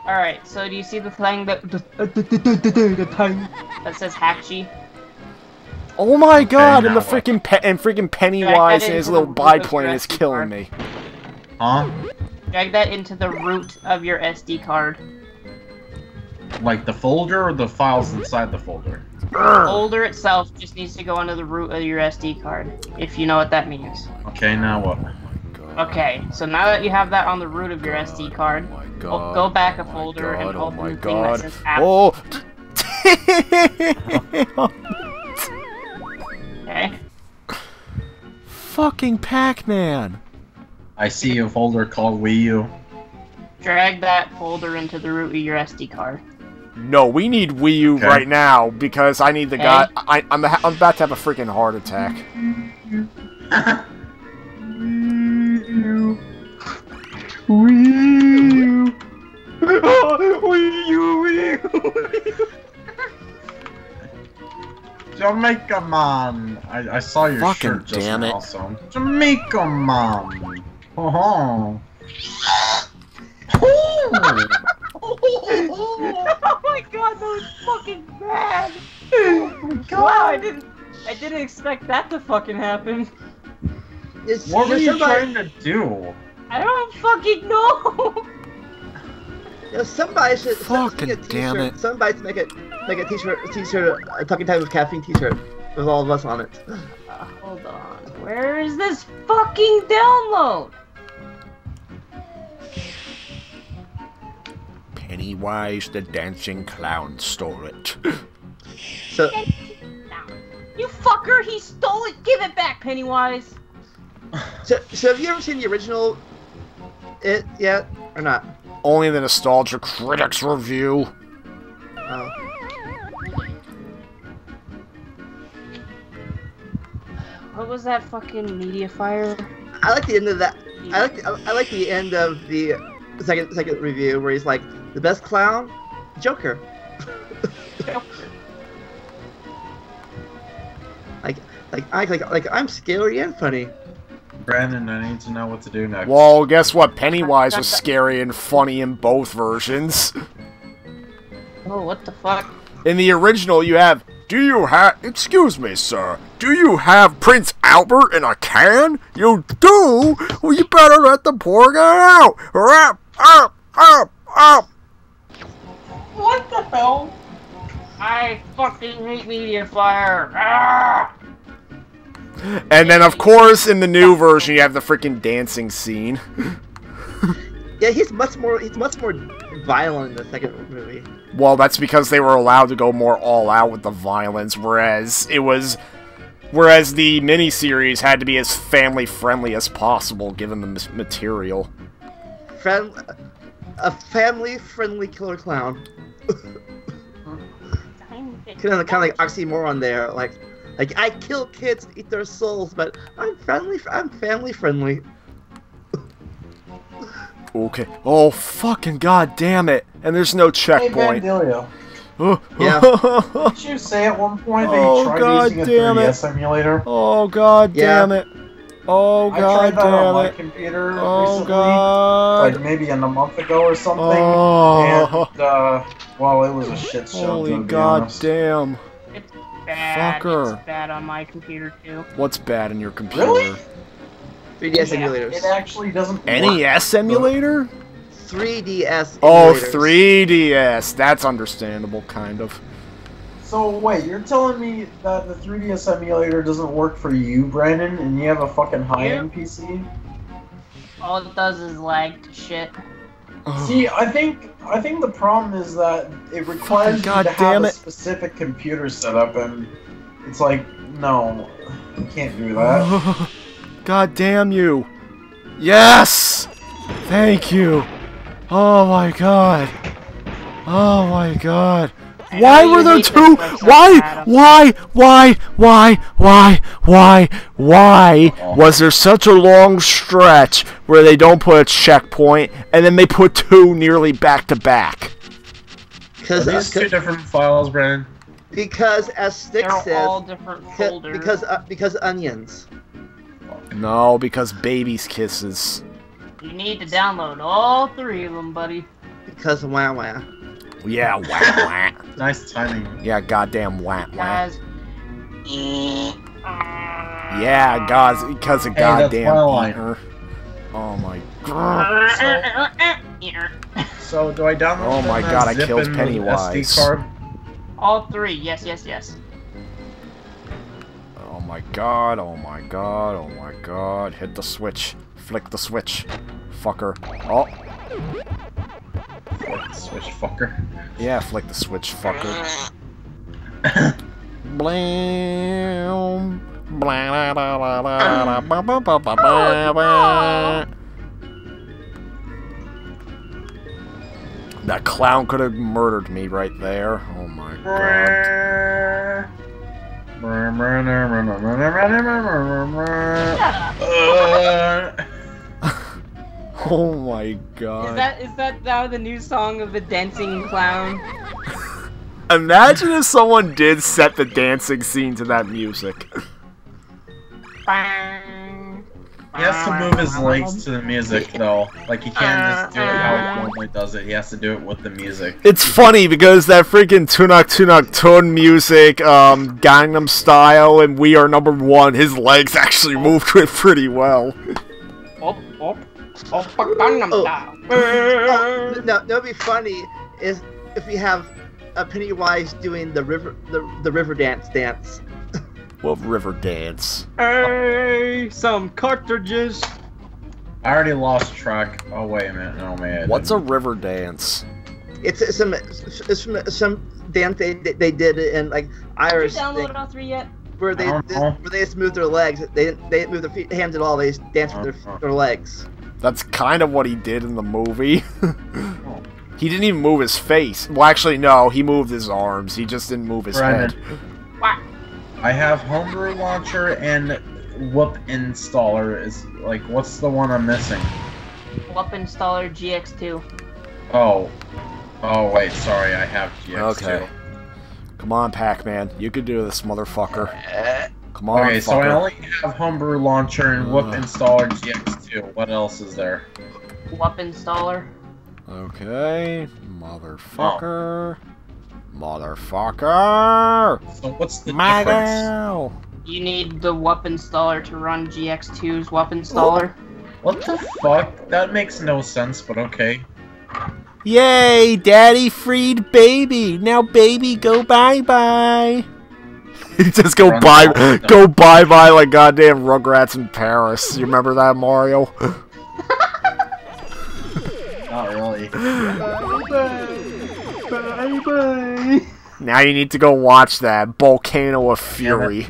Alright, so do you see the thing that that says Hakchi? Oh my god, and the now what? freaking Pennywise and his little biplane is killing me. Huh? Drag that into the root of your SD card. Like the folder or the files inside the folder? The folder itself just needs to go into the root of your SD card, if you know what that means. Okay, now what? Okay, so now that you have that on the root of your SD card, go back a folder and oh open my the thing that god. says app. Oh! Okay. Fucking Pac-Man! I see a folder called Wii U. Drag that folder into the root of your SD card. No, we need Wii U Okay. right now because I need the Okay. guy. I'm about to have a freaking heart attack. Jamaica man! I saw your Fucking shirt just damn now, it. so. Jamaica man! Oh. Oh my god, that was fucking bad! Oh my god! Wow, I didn't expect that to fucking happen. What were you trying to do? I don't fucking know! You know, somebody should Fucking make a damn t-shirt. it. Somebody should make a t-shirt, a Talking Time with Caffeine t-shirt with all of us on it. Hold on. Where is this fucking download? Pennywise the dancing clown stole it. So, You fucker, he stole it! Give it back, Pennywise! so have you ever seen the original It yet, or not? Only the Nostalgia Critics review. Oh. What was that fucking media fire? I like the end of that. I like the end of the second review where he's like, the best clown, Joker. like I'm scary and funny. Brandon, I need to know what to do next. Well, guess what? Pennywise was scary and funny in both versions. Oh, what the fuck? In the original, you have, excuse me, sir, do you have Prince Albert in a can? You do? Well, you better let the poor guy out. Up. What the hell? I fucking hate media fire. Ah! And then, of course, in the new version, you have the freaking dancing scene. Yeah, he's much more violent in the second movie. Well, that's because they were allowed to go more all out with the violence, whereas the miniseries had to be as family friendly as possible, given the material. A family friendly killer clown. kind of like oxymoron there, like I kill kids, eat their souls, but I'm family friendly. Okay. Oh, fucking god damn it. And there's no Hey, checkpoint. Vandalia, Yeah. didn't you say at one point that Oh, you tried God using a damn 3DS emulator? Oh, god Yeah. damn it. Oh, I god tried that on damn my it. computer Oh, recently, god. like maybe a month ago or something, Oh. and, well, it was a shit show, Holy to be god honest. damn. It's bad. Fucker. It's bad on my computer too. What's bad in your computer? Really? 3DS Yeah, emulators. It actually doesn't work. NES emulator? 3DS Oh, emulators. 3DS. That's understandable, kind of. So wait, you're telling me that the 3DS emulator doesn't work for you, Brandon, and you have a fucking high-end PC? All it does is lag to shit. See, I think the problem is that it requires you to have a specific computer setup, and it's like, no, you can't do that. God damn you! Yes! Thank you! Oh my god! Oh my god! Why were there two? Why was there such a long stretch where they don't put a checkpoint and then they put two nearly back to back? Are these two different files, Brandon? Because as Stick They're says, all different folders. because onions. No, because baby's kisses. You need to download all three of them, buddy. Because wah. Yeah, wah. Nice timing. Yeah, goddamn wah. Guys. Yeah, guys, because of goddamn eater. Oh my god. So do I download? Oh my god, I killed Pennywise. SD card? All three, yes. Oh my god, oh my god, oh my god. Hit the switch. Flick the switch. Fucker. Oh. Flick the switch, fucker. Yeah, flick the switch, fucker. Blam. That clown could have murdered me right there. Oh my god. Oh my god. Is that now the new song of the dancing clown? Imagine if someone did set the dancing scene to that music. He has to move his legs to the music, though. Like, he can't just do it how he normally does it. He has to do it with the music. It's funny because that freaking Tunak Tun music, Gangnam Style, and We Are Number One, his legs actually moved to it pretty well. No, that'd be funny is if we have a Pennywise doing the river dance. What river dance? Hey, some cartridges. I already lost track. Oh wait a minute, no man. What's a river dance? It's some dance they did in like Irish. Did you download all three yet? Where they just move their legs. They didn't move their feet, hands at all. They just dance with their legs. That's kind of what he did in the movie. He didn't even move his face. Well, actually, no. He moved his arms. He just didn't move his head. What? I have Homebrew Launcher and Whoop Installer. Is like, what's the one I'm missing? Whoop Installer GX2. Oh wait, sorry, I have GX2. Okay. Come on, Pac-Man. You can do this, motherfucker. Come on, okay, fucker. so I only have Homebrew Launcher and Whoop Installer GX2. What else is there? Whoop Installer. Okay. Motherfucker. Motherfucker! So what's the difference? You need the Whoop Installer to run GX2's Whoop Installer. What the fuck? That makes no sense, but okay. Yay! Daddy freed baby! Now baby, go bye-bye! Just go bye-bye like goddamn Rugrats in Paris. You remember that, Mario? Not really. Bye. Now you need to go watch that Volcano of Fury.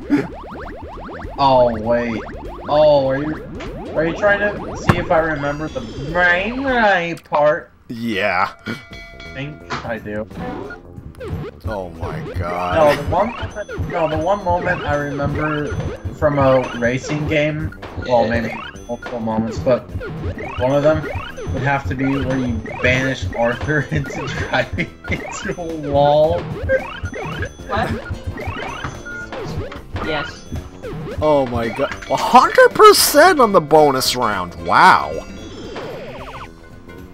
Oh wait. Oh, are you trying to see if I remember the brain part? Yeah. I think I do. Oh my god. No, the one moment I remember from a racing game, well, maybe multiple moments, but one of them would have to be where you banish Arthur into driving into a wall. What? Yes. Oh my god. 100% on the bonus round. Wow.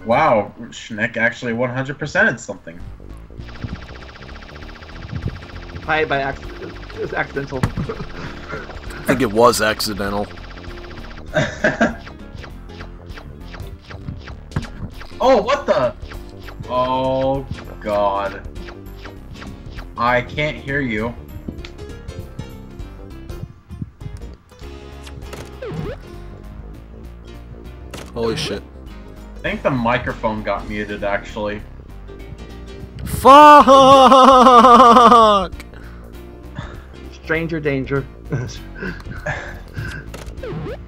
Wow, Shnick actually 100%ed something. By accident. It was accidental. I think it was accidental. Oh, what the? Oh, God. I can't hear you. Holy shit. I think the microphone got muted, actually. Fuck! Stranger danger.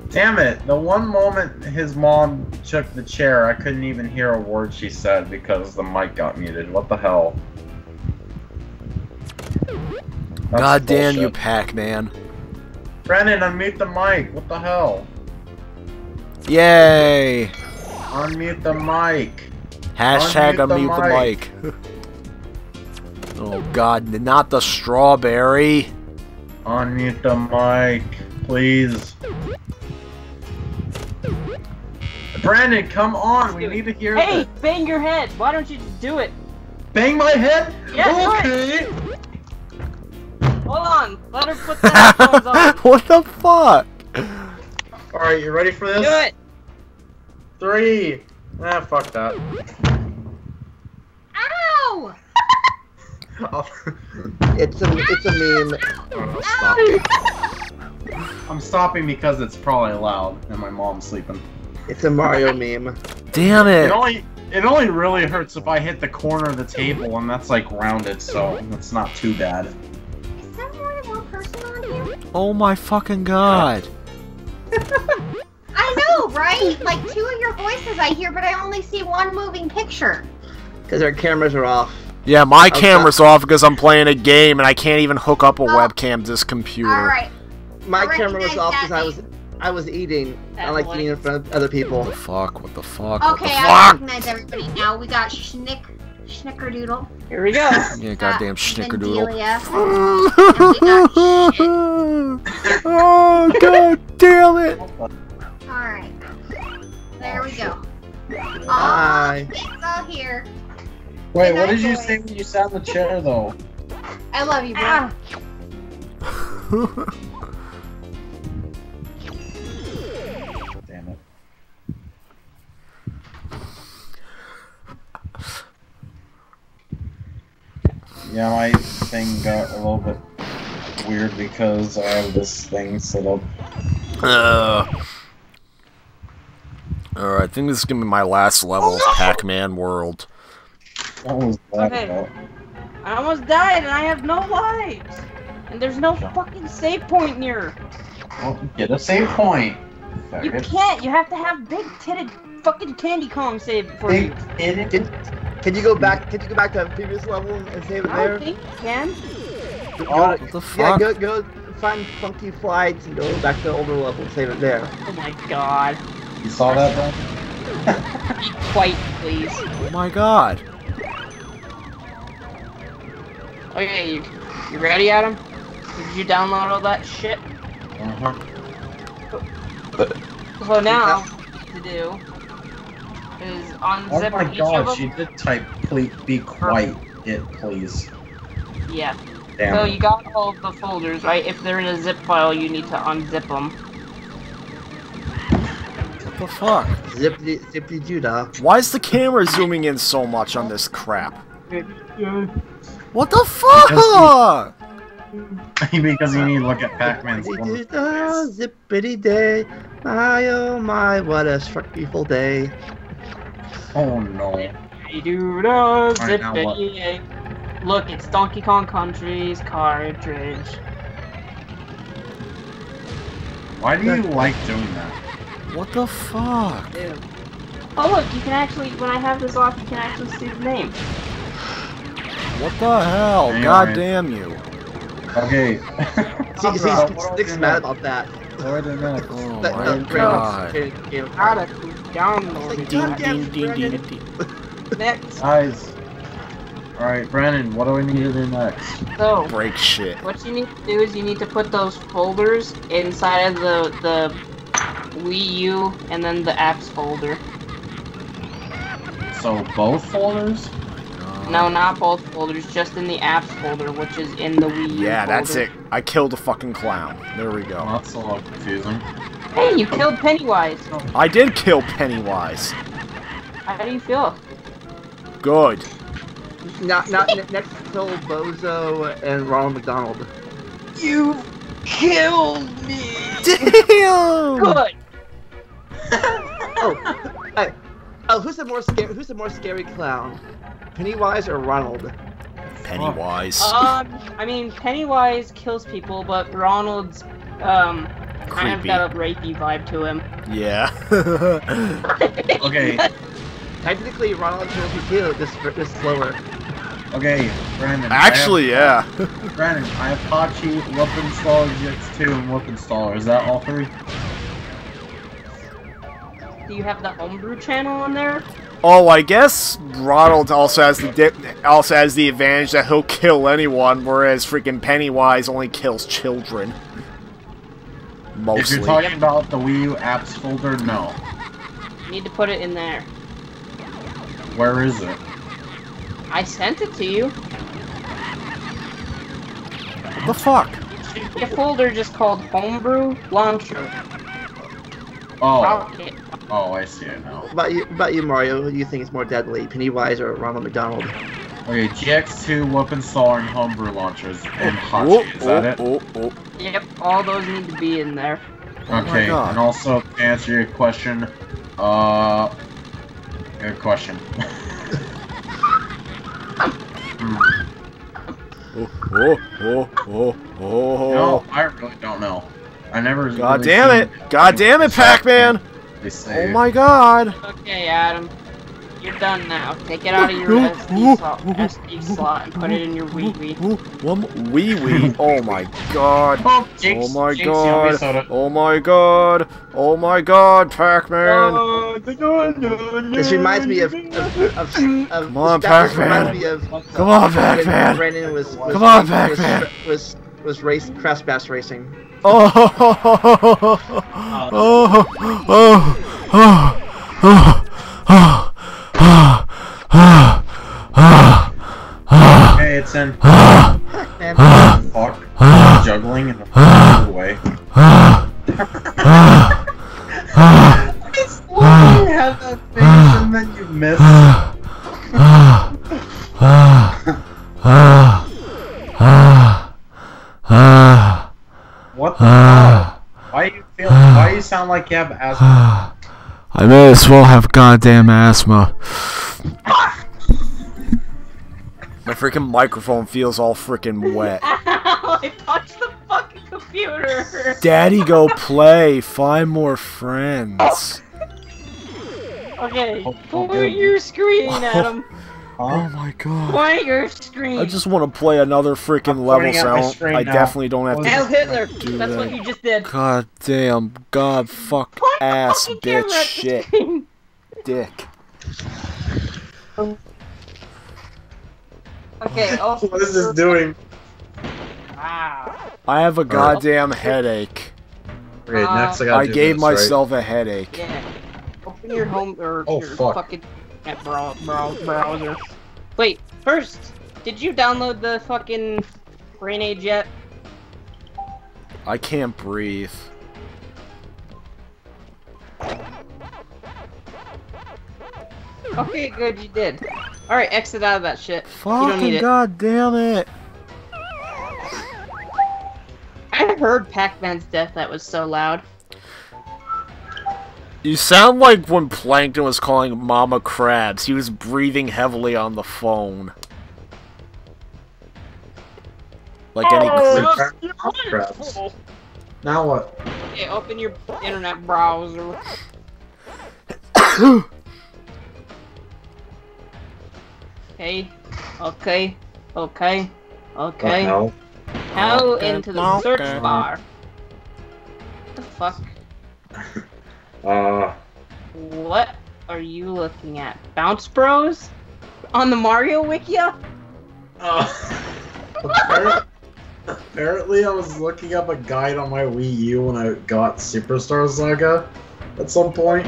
Damn it! The one moment his mom took the chair, I couldn't even hear a word she said because the mic got muted. What the hell? That's God damn you, bullshit. Pac-Man. Brennan, unmute the mic. What the hell? Yay! Unmute the mic. Hashtag Unmute the unmute the mic. Oh god, not the strawberry. Unmute the mic, please. Brandon, come on. We need to hear Hey, this. bang your head. Why don't you just do it? Bang my head? Yeah, okay. Hold on. Let her put the headphones on. What the fuck? Alright, you ready for this? Do it. 3. Ah, fuck that. Ow! It's a meme. Oh, stop. I'm stopping because it's probably loud and my mom's sleeping. It's a Mario meme. Damn It it. only really hurts if I hit the corner of the table and that's like rounded, so it's not too bad. Is there more than one person on here? Oh my fucking god. I know, right? Like 2 of your voices I hear, but I only see one moving picture. Because our cameras are off. Yeah, my camera's off because I'm playing a game and I can't even hook up a webcam to this computer. Alright. My I camera was recognize off that because I was eating. I like boy. eating in front of other people. What the fuck? What the fuck? What the Okay, I fuck? recognize everybody now. We got Schnickerdoodle. Here we go. Yeah, goddamn schnickerdoodle. Vandelia. Oh, god damn it! Alright. There we go. Hi. It's all here. Wait, Good what night, did you boys. say when you sat in the chair, though? I love you, bro. Ah. Damn it. Yeah, my thing got a little bit weird because I have this thing set up. Alright, I think this is gonna be my last level of Pac-Man World. What was that Okay. about? I almost died and I have no lives. And there's no fucking save point near. Well, get a save point. You Faggot. can't. You have to have big titted fucking Candy Kong save it for you. Big idiot. Can you go back? Can you go back to the previous level and save it I there? don't think you can. What the Yeah, fuck? go find funky flights and go back to the older level and save it there. Oh my god. You saw that, bro? Be quiet, please. Oh my god. Okay, you ready, Adam? Did you download all that shit? Uh-huh. So now, what you need to do is unzip Oh my each god, of she them. did type, please be quiet, please. Yeah. Damn So it. you got all of the folders, right? If they're in a zip file, you need to unzip them. What the fuck? Zippy Judah. Why is the camera zooming in so much on this crap? What the fuck? Because you need to look at Pac-Man's Zippity Judah, zippity day. My oh my, what a beautiful day. Oh no. You do the Alright, now what? zippity. Look, it's Donkey Kong Country's cartridge. Why do you like doing that? What the fuck? Ew. Oh look, you can actually, when I have this off, you can actually see the name. What the hell? Hang on, God man. damn you. Okay. See, Bro, what do I Snick's do mad next? about that. What do I do next? Oh That- my that great god. game. Gotta download it. God damn it, Ding, ding, ding, Brandon. ding. Next. Guys. Alright, Brandon, what do we need to do next? So, Break shit. what you need to do is you need to put those folders inside of the Wii U and then the apps folder. So, both folders? No, not both folders, just in the apps folder, which is in the Wii U Yeah, that's folder. it. I killed a fucking clown. There we Oh, go. that's a little confusing. Hey, you killed Pennywise. I did kill Pennywise. How do you feel? Good. Not next kill Bozo and Ronald McDonald. You killed me. Damn! Good. Who's the more scary clown? Pennywise or Ronald? Pennywise. I mean, Pennywise kills people, but Ronald's kind of Creepy. got a rapey vibe to him. Yeah. Okay, Technically, Ronald kills you too. Just slower. okay, Brandon. Actually, yeah. Brandon, I have Hachi, Whoop Installer, GX2, and Whoop Installer. Is that all three? Do you have the homebrew channel on there? Oh, I guess Ronald also has the advantage that he'll kill anyone, whereas freaking Pennywise only kills children. Mostly. If you're talking about the Wii U apps folder, no. You need to put it in there. Where is it? I sent it to you. What the fuck? A folder just called Homebrew Launcher. Oh, Rocket. oh, I see it now. What about you, Mario? Who do you think is more deadly, Pennywise or Ronald McDonald? Okay, GX2, Whoop Installer, and Homebrew Launchers, and Hachi. Is that it? Yep, all those need to be in there. Okay, God. and also to answer your question, good question. No, I really don't know. I never. God really damn seen it! God damn it, Pac-Man! They say. Oh my god! Okay, Adam. You're done now. Take it out of your SD slot and put it in your Wii. Wee. Oh my god. Oh, Oh my god. Oh my god. Oh my god, Pac-Man. This reminds me of Come on, that Pac-Man. reminds me of Come on, Pac-Man. Brandon was Come on, Pac-Man. was Crash Bash Racing. Oh. Hey, it's in. And Fuck. Juggling in a way. It's like you have that face and then you miss. What the fuck? Why you sound like you have asthma? I may as well have goddamn asthma. My freaking microphone feels all freaking wet. Ow! I touched the fucking computer! Daddy, go play. Find more friends. Okay, point your screen, Adam. Oh my god. Point your screen. I just want to play another freaking I'm level pointing at my sound. screen I now. definitely don't have Hail to Hitler! do That's that. what you just did. God damn. God fuck Point the ass fucking camera bitch at the shit screen. dick. Okay, also. What is this doing? Wow. I have a goddamn headache. Okay, next I gotta I do gave this, myself a headache. Yeah. Open your home or Oh, your fuck. fucking browser. Wait, first, did you download the fucking Grenade yet? I can't breathe. Okay, good, you did. Alright, exit out of that shit. You don't need Fucking it. god damn it. I heard Pac-Man's death, that was so loud. You sound like when Plankton was calling Mama Krabs. He was breathing heavily on the phone. Like any creep. Crabs. Now what? Okay, open your internet browser. Okay, okay, okay, okay. No. Now Okay, into the search okay. bar. What the fuck? What are you looking at? Bounce Bros? On the Mario Wikia? Apparently I was looking up a guide on my Wii U when I got Superstar Saga at some point.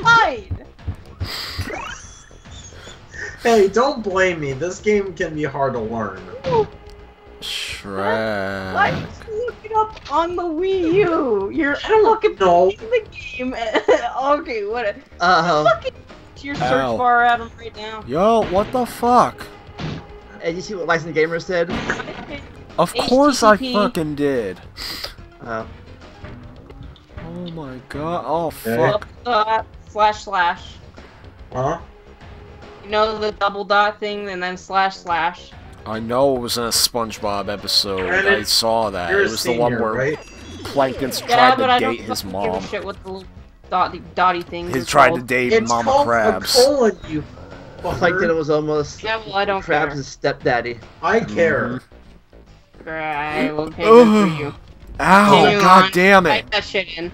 Hide! Hey, don't blame me. This game can be hard to learn. Shrek. Why did you look it up on the Wii U? You're looking No. in the game. Okay, what? Uh-oh. Fucking to your Ow. search bar, Adam, right now. Yo, what the fuck? And you see what Licensed Gamer said? Of course I HTTP. fucking did. Uh, Oh my god. Oh Okay. fuck. // Huh? You know the double dot thing, and then // I know it was in a SpongeBob episode. Brandon, I saw that. You're It a was the one senior, where right? Plankton's Yeah, tried but to I don't date his fucking give a mom. shit what the little dotty thing He is tried to called. date It's Mama called Krabs. a colon, you like fucker. it was almost Yeah, well, I don't Krabs' care. stepdaddy. I care. Right, okay, good for you. Ow, Continue god on. damn it. Type that shit in.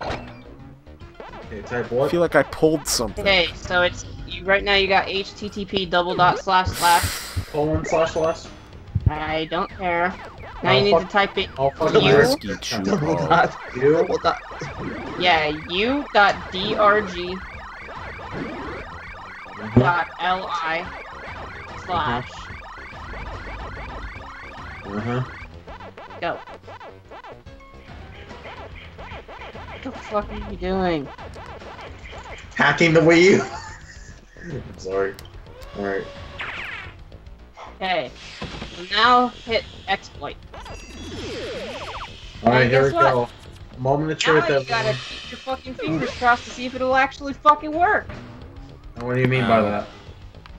Okay, type I what? feel like I pulled something. Okay, so it's you right now. You got HTTP // Colon // I don't care. Now Oh, you need fuck. to type it. I'll fucking You? ask Whiskey chew Double bug. dot. you. Double dot. Yeah, u.drg .li / Uh-huh. go. What the fuck are you doing? Hacking the Wii U. I'm sorry. Alright. Okay, so now hit exploit. Alright, here we guess what? go. Moment of Now truth, you everyone. gotta keep your fucking fingers crossed to see if it'll actually fucking work. And what do you mean by that?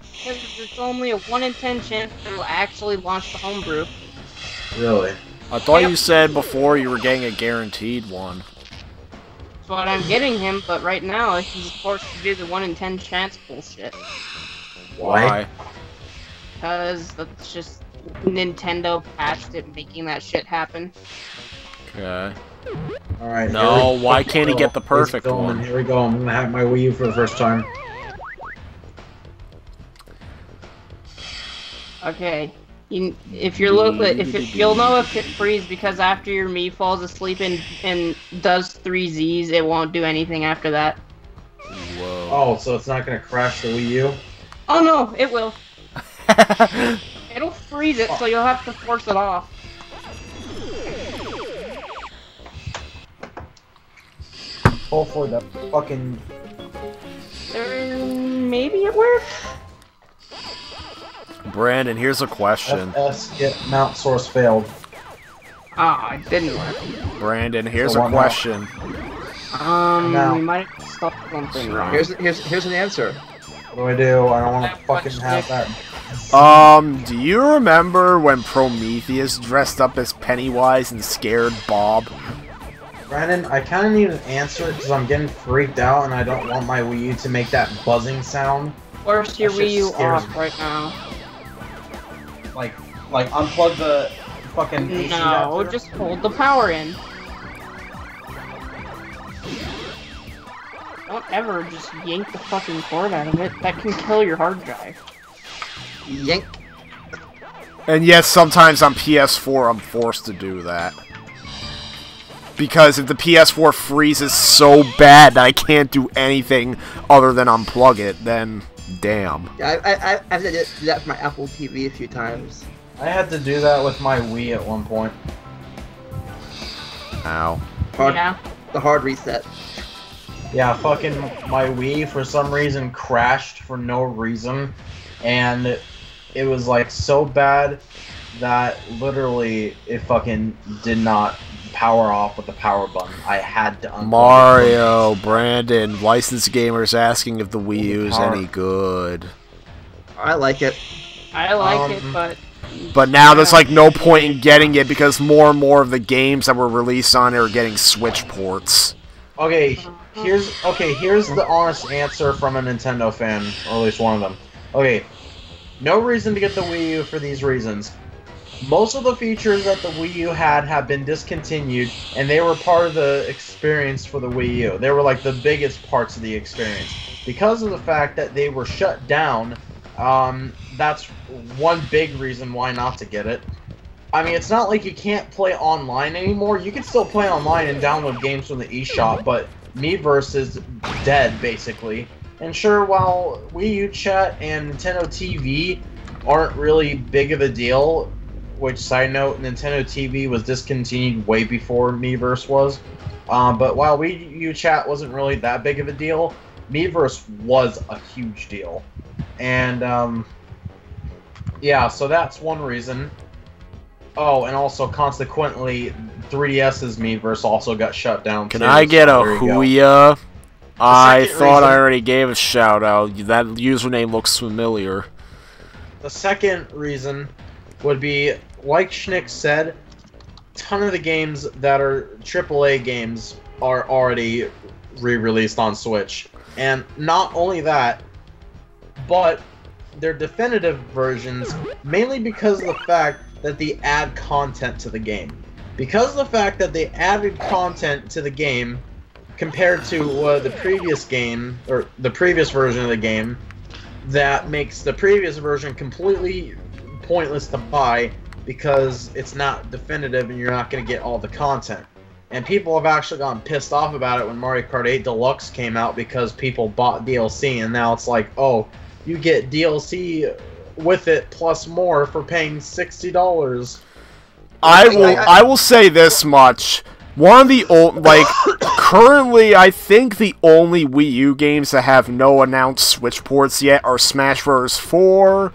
Because it's only a 1 in 10 chance that it'll actually launch the homebrew. Really? I thought Yep. you said before you were getting a guaranteed one. That's what I'm getting him, but right now he's forced to do the 1 in 10 chance bullshit. Why? Because that's just Nintendo patched it, making that shit happen. Okay. Alright. No, here we why go. can't he get the perfect Ladies and gentlemen, one? Here we go. I'm gonna hack my Wii U for the first time. Okay. If you're you'll know if it freezes because after your Mii falls asleep and does 3 Z's, it won't do anything after that. Whoa. Oh, so it's not gonna crash the Wii U? Oh no, it will. It'll freeze it, so you'll have to force it off. Hopefully that fucking... Maybe it worked? Brandon, here's a question. FS get mount source failed. Ah, it didn't work. Brandon, here's So a what now? question. No. We might have stopped something wrong. Here's an answer. What do? I don't want to fucking have that. Do you remember when Prometheus dressed up as Pennywise and scared Bob? Brandon, I kind of need an answer because I'm getting freaked out and I don't want my Wii U to make that buzzing sound. Force your That shit Wii U scares off me. right now. Like unplug the fucking AC No, adapter. just hold the power in. Don't ever just yank the fucking cord out of it. That can kill your hard drive. Yank. And yes, sometimes on PS4 I'm forced to do that. Because if the PS4 freezes so bad that I can't do anything other than unplug it, then damn. Yeah, I've had to do that for my Apple TV a few times. I had to do that with my Wii at one point. Ow. Hard, Yeah. The hard reset. Yeah, fucking my Wii for some reason crashed for no reason, and it was like so bad that literally it fucking did not power off with the power button. I had to unplug it. Mario, Brandon, licensed gamers asking if the Wii U is Power. any good. I like it. I like it, but But now there's like no point in getting it because more and more of the games that were released on it are getting Switch ports. Okay, here's the honest answer from a Nintendo fan, or at least one of them. Okay, no reason to get the Wii U for these reasons. Most of the features that the Wii U had have been discontinued, and they were part of the experience for the Wii U. They were like the biggest parts of the experience. Because of the fact that they were shut down, that's one big reason why not to get it. I mean, it's not like you can't play online anymore. You can still play online and download games from the eShop, but Miiverse is dead, basically. And sure, while Wii U Chat and Nintendo TV aren't really big of a deal, which, side note, Nintendo TV was discontinued way before Miiverse was, but while Wii U Chat wasn't really that big of a deal, Miiverse was a huge deal. And, yeah, so that's one reason. Oh, and also, consequently, 3DS's Miiverse also got shut down, Can I get a Hooya? I thought I already gave a shout-out. That username looks familiar. The second reason would be, like Shnick said, a ton of the games that are AAA games are already re-released on Switch. And not only that, but they're definitive versions, mainly because of the fact that they add content to the game. Because of the fact that they added content to the game, compared to the previous game, or the previous version of the game, that makes the previous version completely pointless to buy because it's not definitive and you're not going to get all the content. And people have actually gotten pissed off about it when Mario Kart 8 Deluxe came out because people bought DLC, and now it's like, oh, you get DLC with it plus more for paying $60. I will say this much. One of the old, like, currently, I think the only Wii U games that have no announced Switch ports yet are Smash Bros. 4,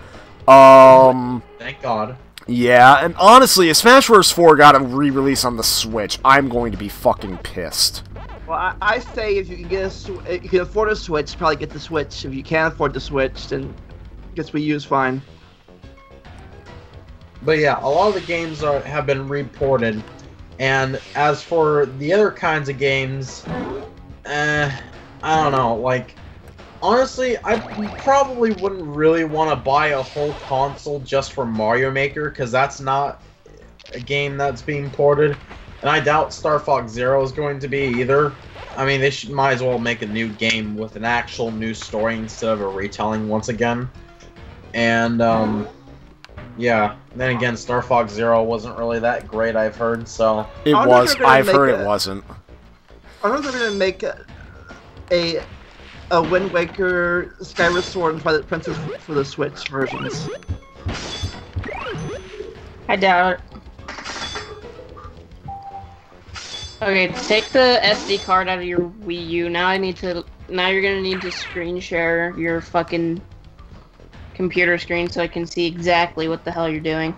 Thank God. Yeah, and honestly, if Smash Bros. 4 got a re-release on the Switch, I'm going to be fucking pissed. Well, I say if you can get if you can afford a Switch, probably get the Switch. If you can't afford the Switch, then I guess Wii U is fine. But yeah, a lot of the games have been reported. And as for the other kinds of games, I don't know, like, honestly, I probably wouldn't really want to buy a whole console just for Mario Maker, because that's not a game that's being ported, and I doubt Star Fox Zero is going to be either. I mean, they might as well make a new game with an actual new story instead of a retelling once again. And, yeah, then again, Star Fox Zero wasn't really that great, I've heard, so... It was. I've heard it wasn't. I don't know if they're gonna make a Wind Waker, Skyward Sword, and Twilight Princess for the Switch versions. I doubt it. Okay, take the SD card out of your Wii U. Now you're gonna need to screen share your fucking computer screen so I can see exactly what the hell you're doing.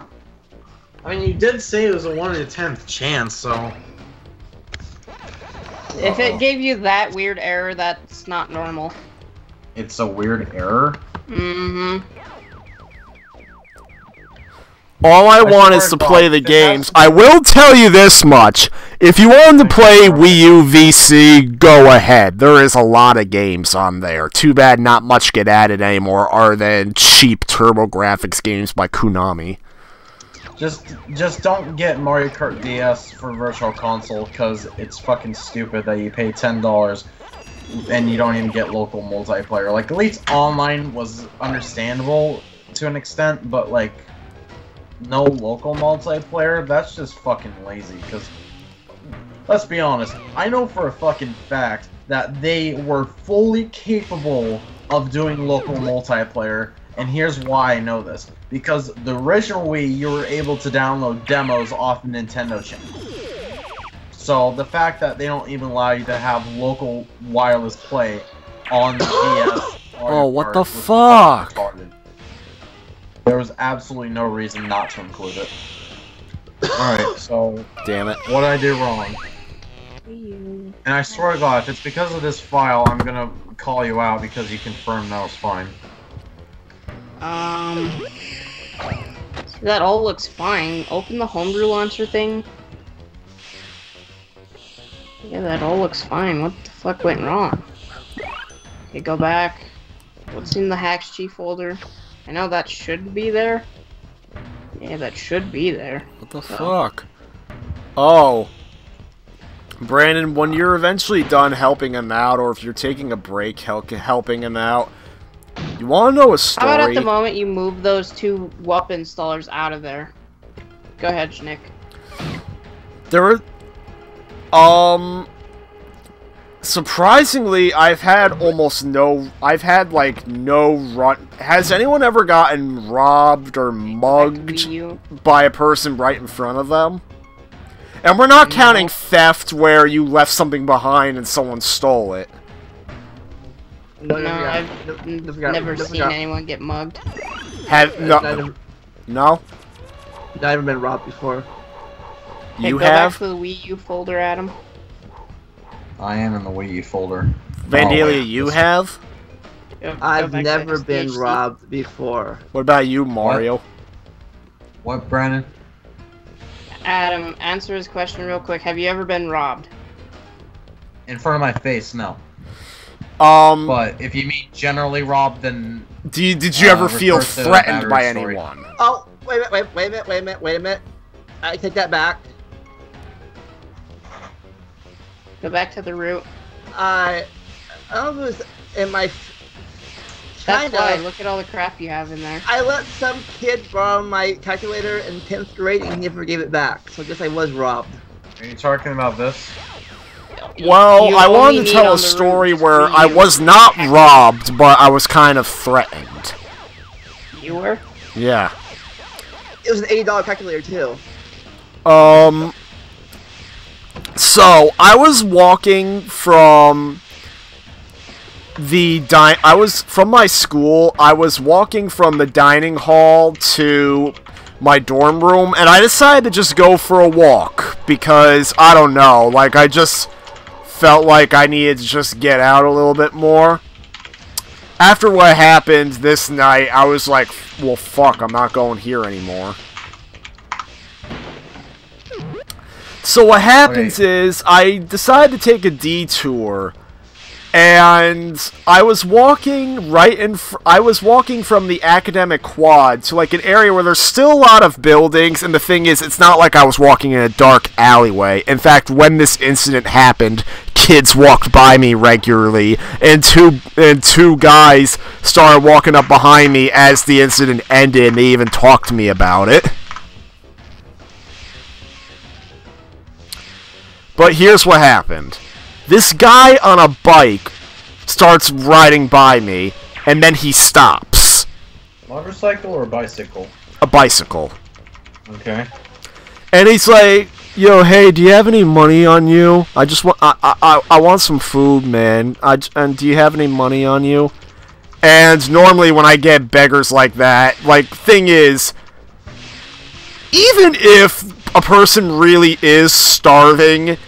I mean, you did say it was a 1 in a 10th chance, so... If it gave you that weird error, that's not normal. It's a weird error? Mm-hmm. All I want is to play the games. I will tell you this much. If you want to play Wii U VC, go ahead. There is a lot of games on there. Too bad not much get added anymore other than cheap TurboGrafx games by Konami. Just don't get Mario Kart DS for Virtual Console, because it's fucking stupid that you pay $10 and you don't even get local multiplayer. Like, at least online was understandable to an extent, but like, no local multiplayer, that's just fucking lazy, because, let's be honest, I know for a fucking fact that they were fully capable of doing local multiplayer, and here's why I know this. Because the original Wii, you were able to download demos off the Nintendo channel. So the fact that they don't even allow you to have local wireless play on the DS... Oh, what the fuck? There was absolutely no reason not to include it. Alright, so... Damn it. What did I do wrong? And I swear to God, if it's because of this file, I'm gonna call you out because you confirmed that was fine. That all looks fine. Open the homebrew launcher thing. Yeah, that all looks fine. What the fuck went wrong? Okay, go back. What's in the HacksG folder? I know that should be there. Yeah, that should be there. What the fuck? Oh. Brandon, when you're eventually done helping him out, or if you're taking a break helping him out, you want to know a story? How about at the moment you move those two WUP installers out of there? Go ahead, Shnick. There were... Surprisingly, I've had like no run... Has anyone ever gotten robbed or mugged by a person right in front of them? And we're not counting theft where you left something behind and someone stole it. No, No, I've never seen forgot. anyone get mugged. Have No, no? No. I've never been robbed before. Hey, You go have? back to the Wii U folder, Adam. I am in the Wii U folder. Vandalia, wait, you this- have? Go I've back to never been SDHC. robbed before. What about you, Mario? What, Brandon? Adam, answer his question real quick. Have you ever been robbed? In front of my face, no. But But if you mean generally robbed, then did you ever feel refer to the threatened by battery story. anyone? Oh, wait a minute. I take that back. Go back to the root. I was in my That's why. Kinda. Look at all the crap you have in there. I let some kid borrow my calculator in 10th grade and he never gave it back. So I guess I was robbed. Are you talking about this? Well, You I only wanted to need tell on a the story root where Wii I U. was not robbed, but I was kind of threatened. You were? Yeah. It was an $80 calculator too. So, I was walking from from my school, I was walking from the dining hall to my dorm room, and I decided to just go for a walk, because, I don't know, like, I just felt like I needed to just get out a little bit more. After what happened this night, I was like, well, fuck, I'm not going here anymore. So what happens is, I decided to take a detour, and I was walking I was walking from the academic quad to like an area where there's still a lot of buildings, and the thing is, it's not like I was walking in a dark alleyway. In fact, when this incident happened, kids walked by me regularly, and two guys started walking up behind me as the incident ended, and they even talked to me about it. But here's what happened. This guy on a bike starts riding by me, and then he stops. Motorcycle or bicycle? A bicycle. Okay. And he's like, yo, hey, do you have any money on you? I just want, I want some food, man. And do you have any money on you? And normally when I get beggars like that, like, thing is, even if a person really is starving,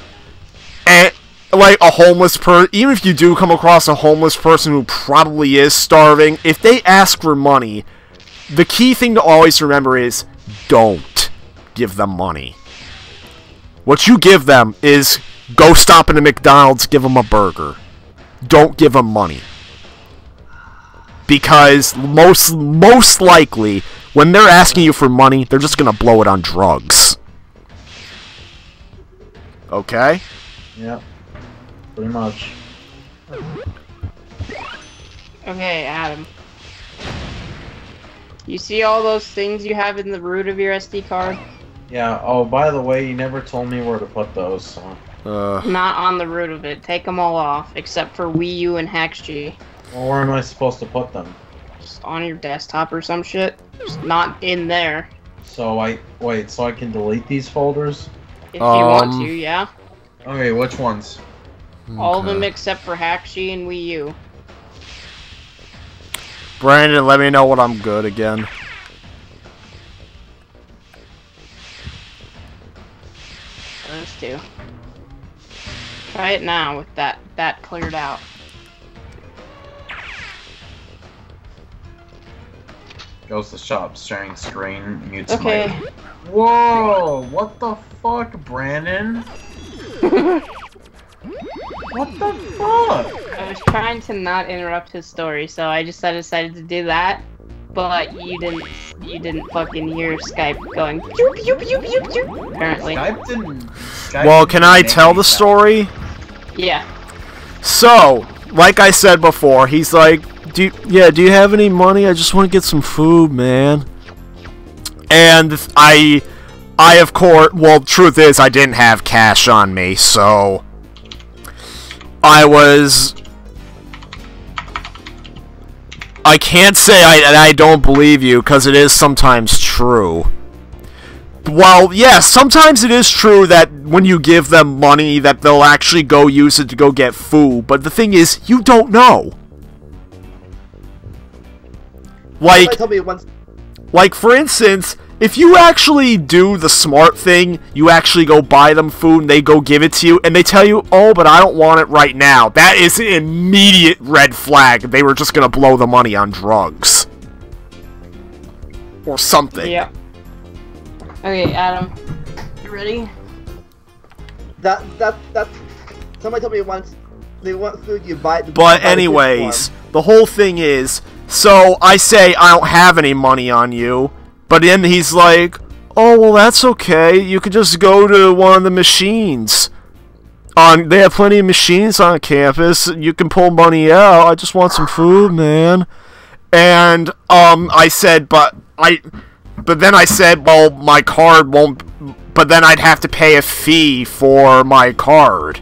and like a homeless person, even if you do come across a homeless person who probably is starving, if they ask for money, the key thing to always remember is, don't give them money. What you give them is, go stop in a McDonald's, give them a burger. Don't give them money. Because most likely, when they're asking you for money, they're just gonna blow it on drugs. Okay? Yeah. Pretty much. Okay, Adam. You see all those things you have in the root of your SD card? Yeah, oh, by the way, you never told me where to put those, so... Not on the root of it. Take them all off, except for Wii U and HaxG. Well, where am I supposed to put them? Just on your desktop or some shit. Just not in there. So wait, so I can delete these folders? If you want to, yeah. Okay, which ones? All of them except for HaxG and Wii U. Brandon, let me know when I'm good again. Those two. Try it now with that cleared out. Goes to shop, sharing screen, mutes Okay. mic. Whoa! What the fuck, Brandon? What the fuck? I was trying to not interrupt his story, so I decided to do that. But you didn't fucking hear Skype going pew pew pew pew pew. Apparently. Skype Well, didn't can I make tell any the sound. story? Yeah. So, like I said before, he's like, do you have any money? I just want to get some food, man. And I of course, well, truth is, I didn't have cash on me, so I can't say I don't believe you, because it is sometimes true. Well, yes, sometimes it is true that when you give them money that they'll actually go use it to go get food, but the thing is, you don't know. Like, Somebody told me once. like, for instance, if you actually do the smart thing, you actually go buy them food and they go give it to you, and they tell you, oh, but I don't want it right now. That is an immediate red flag. They were just gonna blow the money on drugs. Or something. Yeah. Okay, Adam. You ready? That somebody told me once. They want food, you buy it. But anyways, the whole thing is, so I say I don't have any money on you, but then he's like, oh, well, that's okay. You could just go to one of the machines. They have plenty of machines on campus. You can pull money out. I just want some food, man. And I said, but then I said, well, my card won't. But then I'd have to pay a fee for my card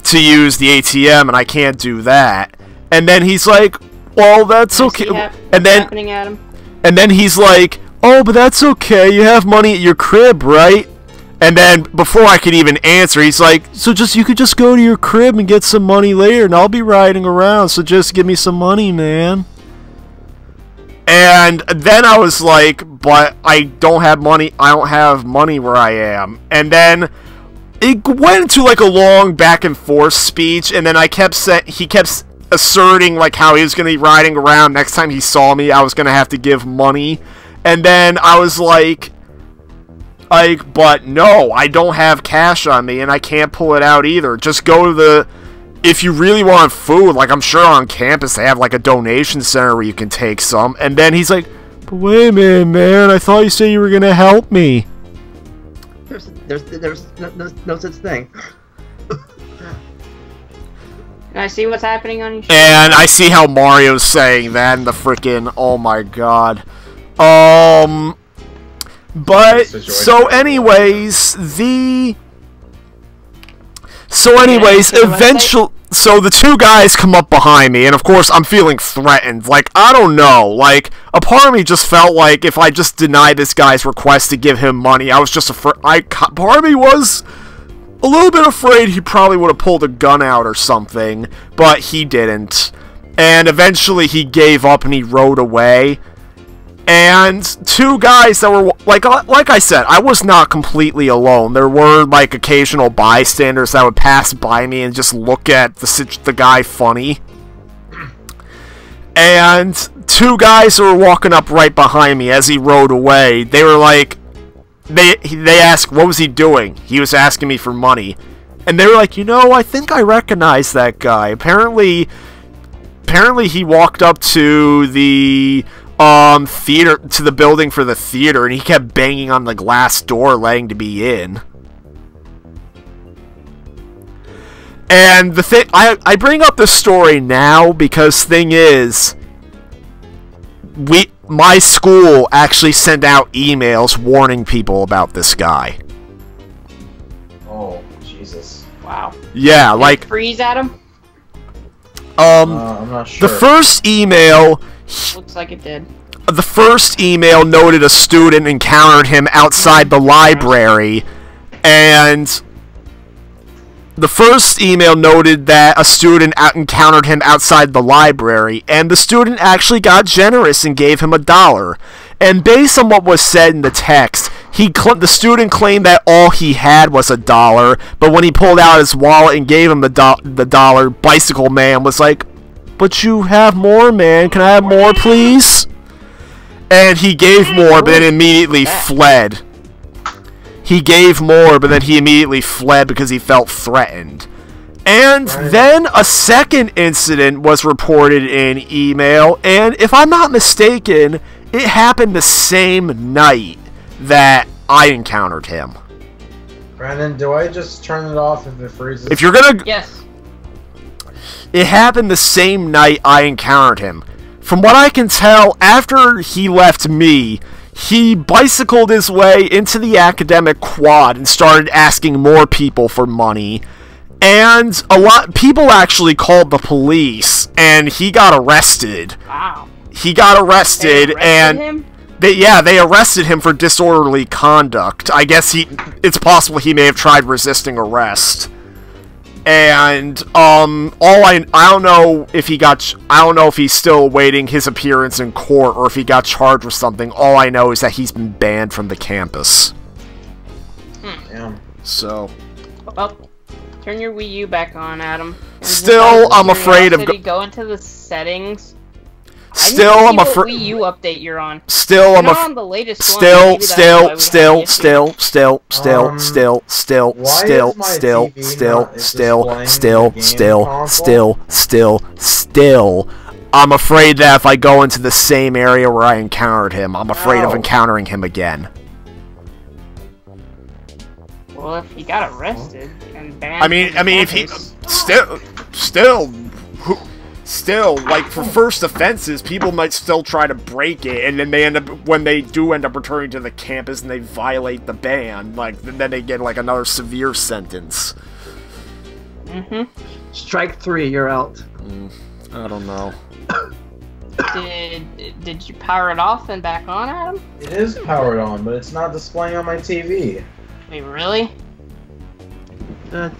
to use the ATM, and I can't do that. And then he's like, well, that's okay. And then he's like, oh, but that's okay. You have money at your crib, right? And then before I could even answer, he's like, so you could just go to your crib and get some money later, and I'll be riding around, so just give me some money, man. And then I was like, but I don't have money. I don't have money where I am. And then it went into like a long back and forth speech, and then he kept asserting like how he was going to be riding around. Next time he saw me, I was going to have to give money. And then I was like, but no, I don't have cash on me, and I can't pull it out either. Just go to the... If you really want food, like, I'm sure on campus they have, like, a donation center where you can take some. And then he's like, but wait a minute, man, I thought you said you were gonna help me. There's no such thing. Can I see what's happening on your show? And I see how Mario's saying that, and the frickin', oh my god. But, so anyways, eventually, so the two guys come up behind me, and of course I'm feeling threatened. Like, I don't know, like, a part of me just felt like if I just denied this guy's request to give him money, I was just afraid, part of me was a little bit afraid he probably would have pulled a gun out or something, but he didn't. And eventually he gave up and he rode away. And two guys that were, like I said, I was not completely alone. There were, like, occasional bystanders that would pass by me and just look at the guy funny. And two guys who were walking up right behind me as he rode away, they were like, they asked, what was he doing? He was asking me for money. And they were like, you know, I think I recognize that guy. Apparently he walked up to the... theater, to the building for the theater, and he kept banging on the glass door letting to be in. And the thing, I bring up this story now because thing is, my school actually sent out emails warning people about this guy. Oh, Jesus. Wow. Yeah, Did like, it freeze at him? I'm not sure. the first email... Looks like it did. The first email noted a student encountered him outside the library, and the first email noted that a student encountered him outside the library, and the student actually got generous and gave him $1. And based on what was said in the text, the student claimed that all he had was $1, but when he pulled out his wallet and gave him the dollar, Bicycle Man was like, but you have more, man. Can I have more, please? And he gave more, but then immediately fled. He gave more, but then he immediately fled because he felt threatened. And then a second incident was reported in email, and if I'm not mistaken, it happened the same night that I encountered him. Brandon, do I just turn it off if it freezes? If you're gonna... Yes. It happened the same night I encountered him. From what I can tell, after he left me, he bicycled his way into the academic quad and started asking more people for money. And people actually called the police, and he got arrested. Wow. He got arrested, and they arrested him for disorderly conduct. I guess it's possible he may have tried resisting arrest. And I don't know if he's still awaiting his appearance in court or if he got charged with something. All I know is that he's been banned from the campus. Damn. So. Well, turn your Wii U back on, Adam. And Still, just out I'm afraid of go into the settings. Still, I'm afraid. Wii U update you're on. Still, I'm on the latest one. Still, Maybe that's why we still, have the issue. still. I'm afraid that if I go into the same area where I encountered him, I'm afraid of encountering him again. Well, if he got arrested and banned. I mean, if he still, like, for first offenses, people might still try to break it, and then when they do end up returning to the campus and they violate the ban, like, then they get, like, another severe sentence. Strike 3, you're out. I don't know. Did you power it off and back on, Adam? It is powered on, but it's not displaying on my TV. Wait, really? Really?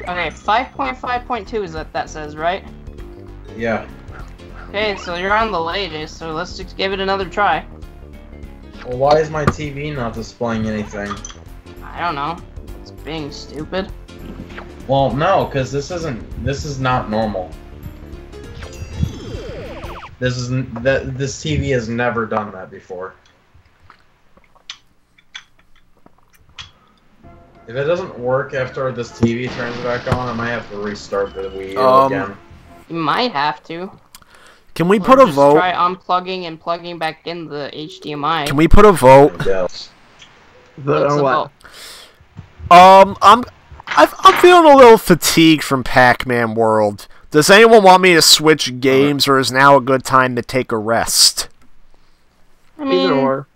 Okay, 5.5.2 is what that says, right? Yeah. Okay, so you're on the latest, so let's just give it another try. Well, why is my TV not displaying anything? I don't know. It's being stupid. Well, no, because this is not normal. This TV has never done that before. If it doesn't work after this TV turns back on, I might have to restart the Wii U again. You might have to. Can we put a vote? Try unplugging and plugging back in the HDMI. Can we put a vote? Yes. Vote on what? I'm feeling a little fatigued from Pac-Man World. Does anyone want me to switch games, or is now a good time to take a rest? I mean, Either or.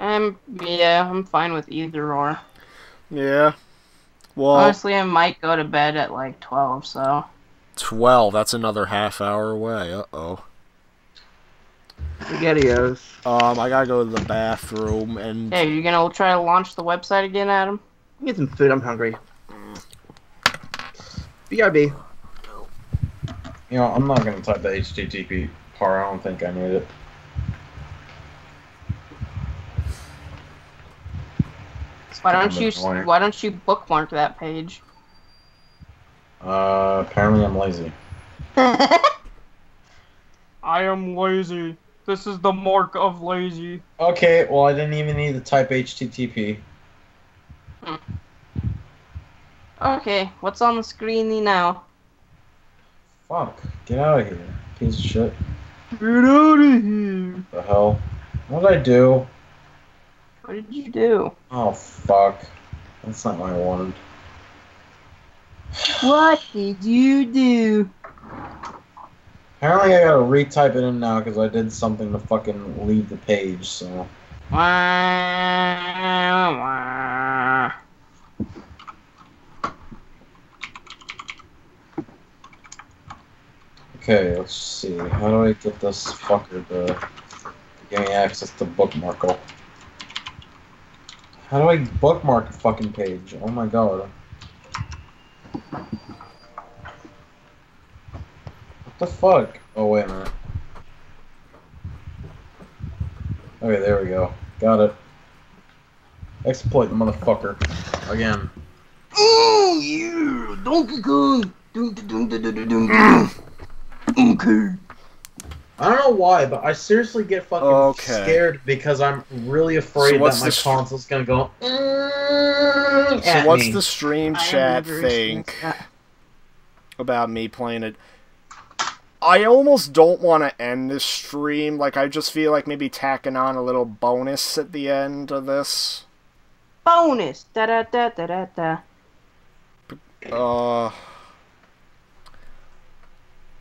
Yeah, I'm fine with either or. Yeah. Well, honestly, I might go to bed at like 12, so. 12, that's another half hour away. Uh-oh. SpaghettiOs. I gotta go to the bathroom and... Hey, you gonna try to launch the website again, Adam? Get some food, I'm hungry. BRB. You know, I'm not gonna type the HTTP part. I don't think I need it. Why don't you bookmark that page? Apparently I'm lazy. I am lazy. This is the mark of lazy. Okay, well I didn't even need to type HTTP. Okay, what's on the screen now? Fuck, get out of here, piece of shit. Get out of here. The hell? What did I do? What did you do? Oh fuck. That's not what I wanted. What did you do? Apparently I gotta retype it in now because I did something to fucking leave the page, so... Okay, let's see. How do I get this fucker to give me access to Bookmarkle? How do I bookmark a fucking page? Oh my god. What the fuck? Oh, wait a minute. Okay, there we go. Got it. Exploit the motherfucker. Again. Oh, yeah! Donkey Kong! Okay. I don't know why, but I seriously get fucking scared because I'm really afraid that my console's gonna go. So what's the stream chat think about me playing it? I almost don't want to end this stream. Like, I just feel like maybe tacking on a little bonus at the end of this. Bonus! Da-da-da-da-da-da.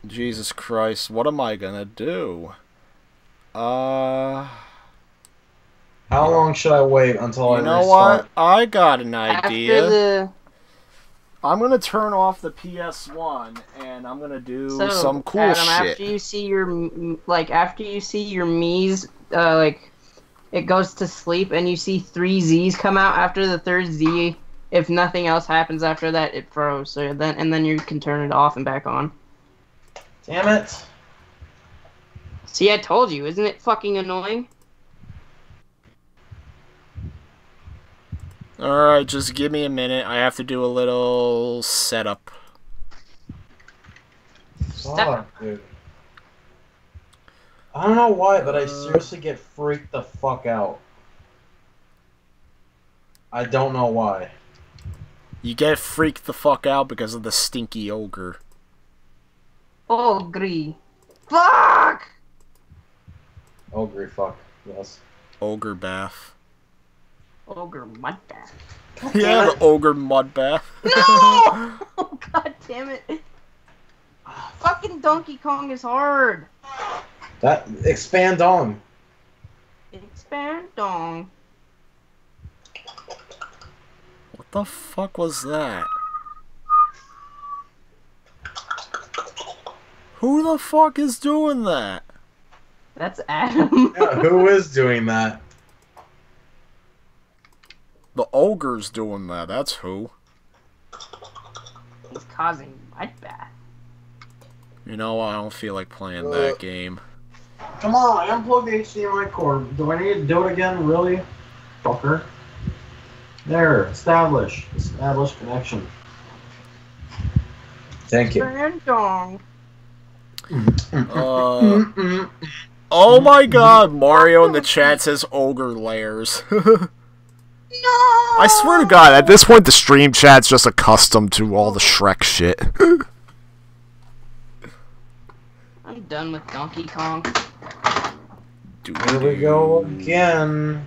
Jesus Christ, what am I gonna do? How long should I wait until I restart? You know what? I got an idea. After the... I'm gonna turn off the PS1 and I'm gonna do some cool Adam, shit. After you see your Mii's, like, it goes to sleep and you see 3 Z's come out after the third Z If nothing else happens after that, it froze. So then you can turn it off and back on. Damn it. See, I told you. Isn't it fucking annoying? Alright, just give me a minute. I have to do a little setup. Fuck, dude. I don't know why, but I seriously get freaked the fuck out. I don't know why. You get freaked the fuck out because of the stinky ogre. Ogre. Fuck! Ogre, fuck. Yes. Ogre bath. Ogre mud bath. Yeah, the ogre mud bath. No! Oh, god damn it. Fucking Donkey Kong is hard. That expand on. Expand on. What the fuck was that? Who the fuck is doing that? That's Adam. Yeah, who is doing that? The ogre's doing that, that's who. He's causing mud bath. You know, I don't feel like playing that game. Come on, I unplugged the HDMI cord. Do I need to do it again? Really? Fucker. There, establish connection. Thank you. Expand on. Oh my god, Mario in the chat says ogre layers. No! I swear to god, at this point the stream chat's just accustomed to all the Shrek shit. I'm done with Donkey Kong. Here we go again.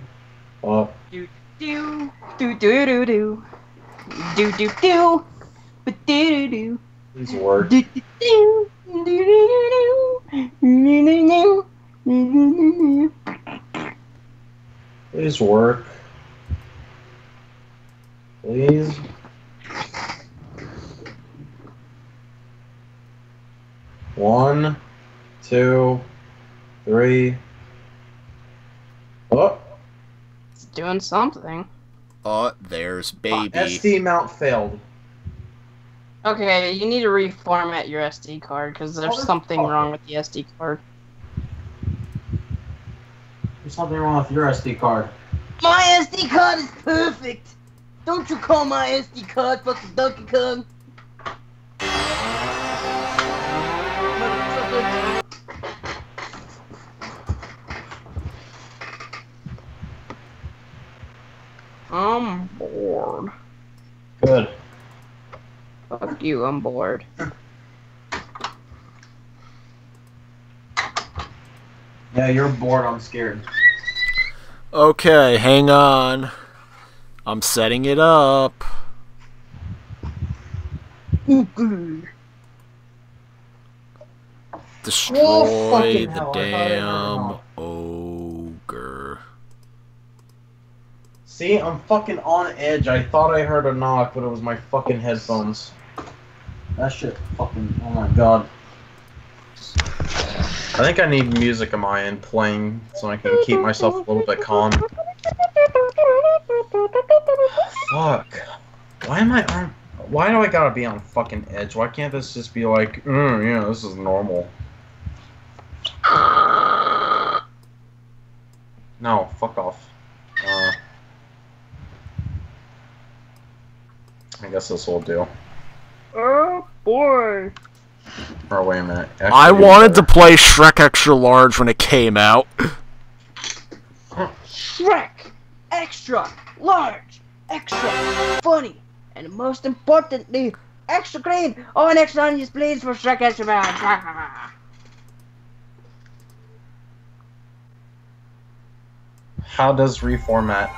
Oh. Do do do do do do do do do do do do. These work. Do do do do do do do. Please work. Please. One, 2, 3. Oh. It's doing something. There's baby. SD mount failed. Okay, you need to reformat your SD card because there's something wrong with the SD card. There's something wrong with your SD card. My SD card is perfect. Don't you call my SD card fucking Donkey Kong? I'm bored. Good. Fuck you, I'm bored. Yeah, you're bored, I'm scared. Okay, hang on. I'm setting it up. Destroy the damn ogre. See, I'm fucking on edge. I thought I heard a knock, but it was my fucking headphones. That shit fucking... Oh my god. I think I need music on my end playing so I can keep myself a little bit calm. Fuck. Why am I on... Why do I gotta be on fucking edge? Why can't this just be like, yeah, this is normal? No, fuck off. I guess this will do. Oh boy. Or wait a minute. Actually, I wanted to play Shrek Extra Large when it came out. Shrek! Extra! Large! Extra! Funny! And most importantly, extra clean! Oh, and extra onions please for Shrek Extra Large! How does reformat?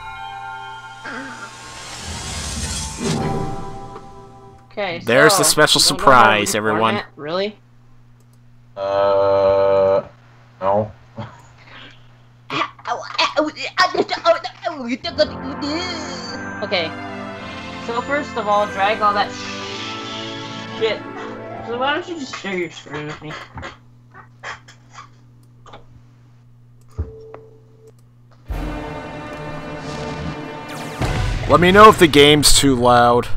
Okay, There's so, the special you don't know how to surprise, everyone. reformat? Really? No. Okay. So first of all, drag all that shit. So why don't you just share your screen with me? Let me know if the game's too loud.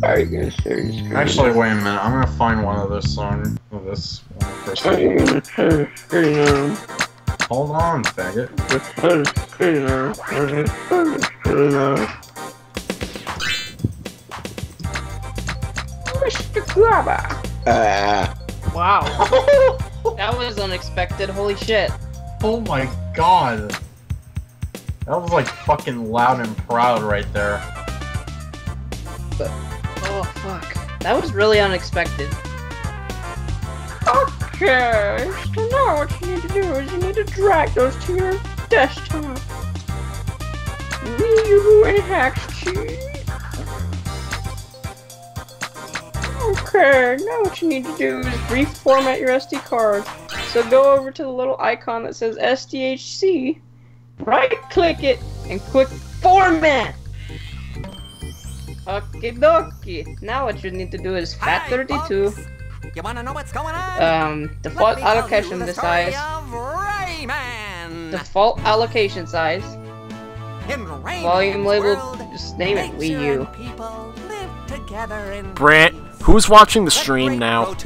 Alright, gonna share your screen. Actually, wait a minute. I'm gonna find one of this song. Of this one first. Alright, you're gonna share your screen now. Hold on, faggot. Share your screen now. Share your screen now. Mr. Grabber. Ah. Wow. That was unexpected. Holy shit. Oh my god. That was like fucking loud and proud right there. Oh, fuck. That was really unexpected. Okay, so now what you need to do is you need to drag those to your desktop. Wii U and Hex cheese. Okay, now what you need to do is reformat your SD card. So go over to the little icon that says SDHC, right-click it, and click Format! Okie dokie. Now what you need to do is FAT32. You wanna know what's going on? Default allocation size. Default allocation size. Volume label, just name it Wii U. Brant, who's watching the stream now?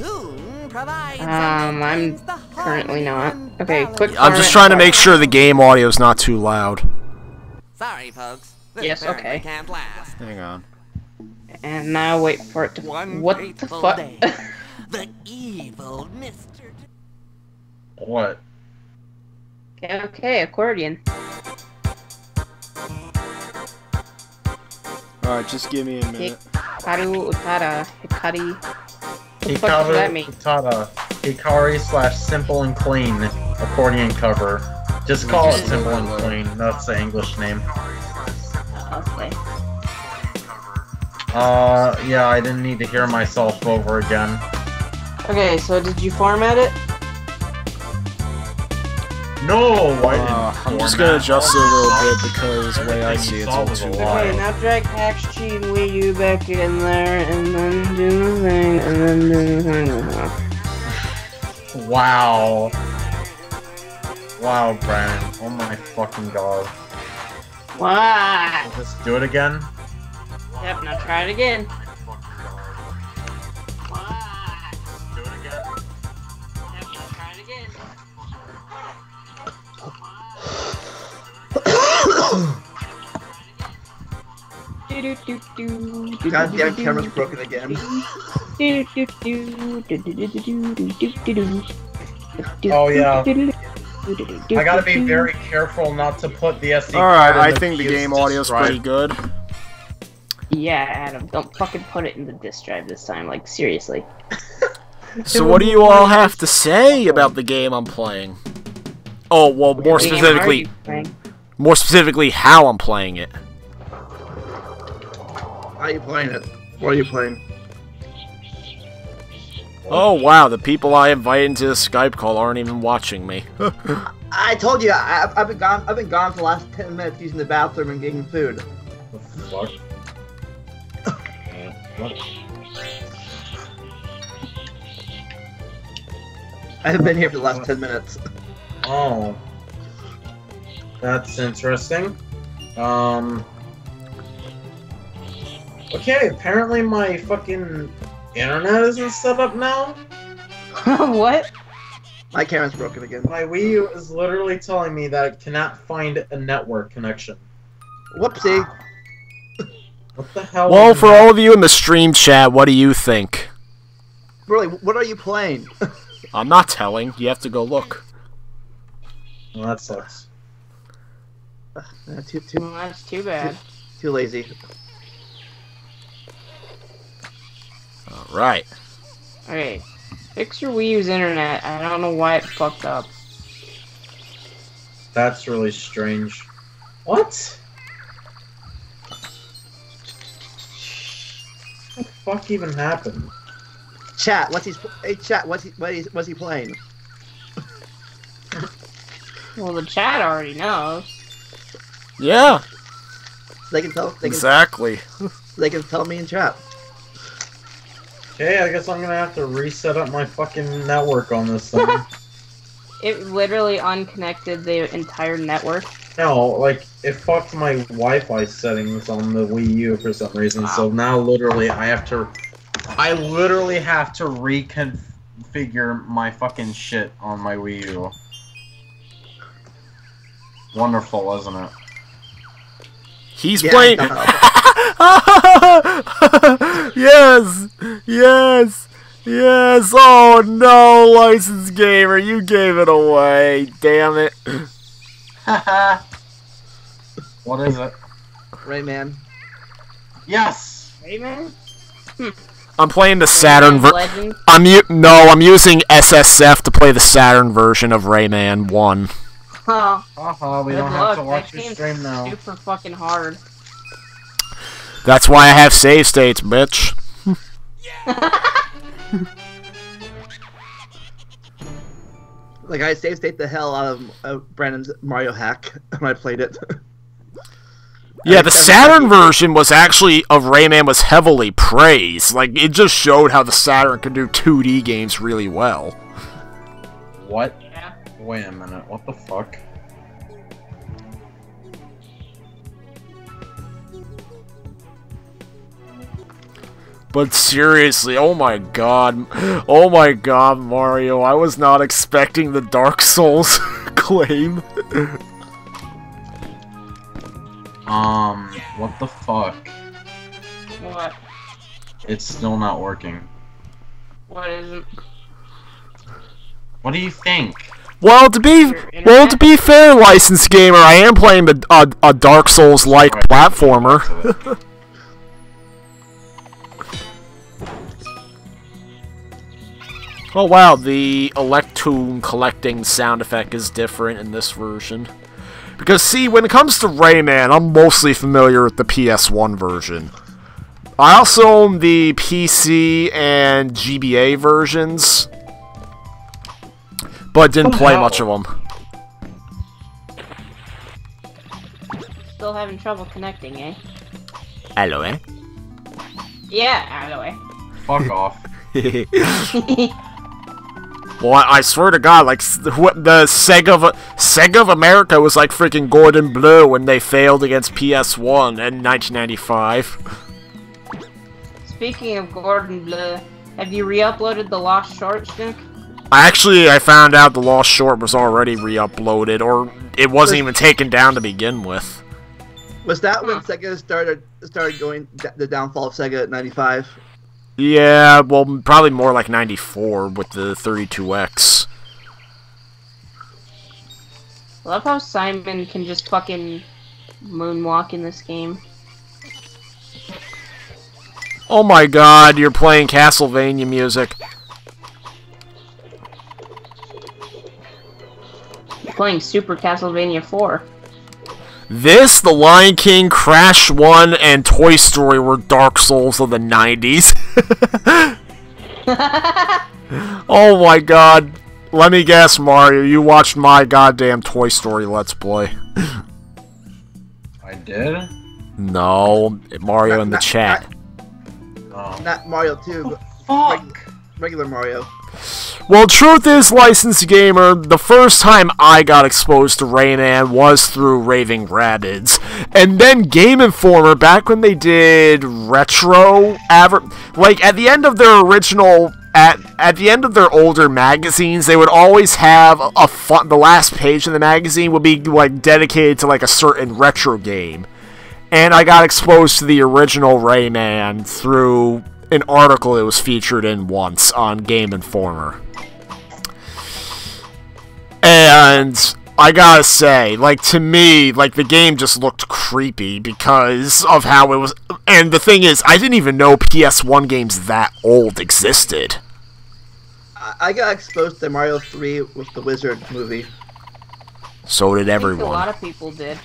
I'm currently not. Okay, quick. I'm just trying to make sure the game audio's not too loud. Sorry, folks. Yes, okay. Can't last. Hang on. And now wait for it to. What the fuck? The evil Mr. What? Okay, accordion. Alright, just give me a minute. Hikaru Utada. Hikari. What the fuck does that mean? Utada. Hikari / Simple and Clean accordion cover. Just call it Simple and Clean. That's the English name. Okay. Yeah, I didn't need to hear myself over again. Okay, so did you format it? No, I didn't. I'm just gonna adjust it a little bit because the way I see it's a little too loud. Okay, now drag Hex Cheese and Wii U back in there, and then do the thing, and then do the thing. Wow. Wow, Brandon. Oh my fucking god. What? Just do it again? Yep, now try it again. Goddamn camera's broken again. Oh yeah. I gotta be very careful not to put the SD card Alright, in I the think the fuse game disk audio's drive. pretty good. Yeah, Adam, don't fucking put it in the disk drive this time, like, seriously. So what do you all have to say about the game I'm playing? Oh, well, more specifically, how I'm playing it. How are you playing it? What are you playing? Oh wow, the people I invited into the Skype call aren't even watching me. I told you, I've been gone. I've been gone for the last 10 minutes using the bathroom and getting food. What the fuck? What? I haven't been here for the last 10 minutes. Oh. That's interesting. Okay, apparently my fucking internet isn't set up now. What? My camera's broken again. My Wii U is literally telling me that it cannot find a network connection. Whoopsie. What the hell? Well, for all of you in the stream chat, what do you think? Really, what are you playing? I'm not telling. You have to go look. Well, that sucks. That's too bad. Too lazy. Alright. Okay, fix your Wii U's internet. I don't know why it fucked up. That's really strange. What? What the fuck even happened? Chat, hey chat, what's he playing? Well, the chat already knows. Yeah. They can tell. Exactly. They can tell me in chat. Okay, I guess I'm gonna have to reset up my fucking network on this thing. It literally unconnected the entire network. No, like, it fucked my Wi-Fi settings on the Wii U for some reason, so now literally I literally have to reconfigure my fucking shit on my Wii U. Wonderful, isn't it? He's playing... Yes! Yes! Yes! Oh no, Licensed Gamer, you gave it away. Damn it. What is it? Rayman. Yes! Rayman? I'm playing the Saturn Legend? I'm using SSF to play the Saturn version of Rayman 1. Oh. We Good don't luck. have to watch That your game's stream now. super fucking hard. That's why I have save states, bitch. Like, I save state the hell out of Brandon's Mario hack when I played it. Yeah, the Saturn version was actually of Rayman was heavily praised. Like, it just showed how the Saturn could do 2D games really well. What? Yeah. Wait a minute, what the fuck? But seriously, oh my god, Mario, I was not expecting the Dark Souls claim. What the fuck? What? It's still not working. What isn't? What do you think? Well, to be fair, Licensed Gamer, I am playing a Dark Souls-like platformer. Oh wow, the Electoon collecting sound effect is different in this version. Because see, when it comes to Rayman, I'm mostly familiar with the PS1 version. I also own the PC and GBA versions, but didn't play much of them. Still having trouble connecting, eh? Hello, eh? Yeah, hello, eh? Fuck off. Well, I swear to God, like, the Sega of America was like freaking Gordon Bleu when they failed against PS1 in 1995. Speaking of Gordon Bleu, have you re-uploaded the Lost Short, Shnick? I found out the Lost Short was already re-uploaded, or it wasn't even taken down to begin with. Was that when Sega started going the downfall of Sega at 95? Yeah, well, probably more like 94 with the 32X. I love how Simon can just fucking moonwalk in this game. Oh my god, you're playing Castlevania music. Playing Super Castlevania 4. This, The Lion King, Crash 1, and Toy Story were Dark Souls of the 90s. Oh my god. Let me guess, Mario, you watched my goddamn Toy Story Let's Play. I did? No, Mario in the chat. Not Mario 2, but Fuck! regular Mario. Well, truth is, Licensed Gamer, the first time I got exposed to Rayman was through Raving Rabbids. And then Game Informer, back when they did retro like, at the end of their original... At the end of their older magazines, they would always have the last page of the magazine would be, like, dedicated to, like, a certain retro game. And I got exposed to the original Rayman through an article it was featured in once on Game Informer. And I gotta say, like, to me, like, the game just looked creepy because of how it was. And the thing is, I didn't even know PS1 games that old existed. I got exposed to Mario 3 with the Wizard movie. So did everyone. I think a lot of people did.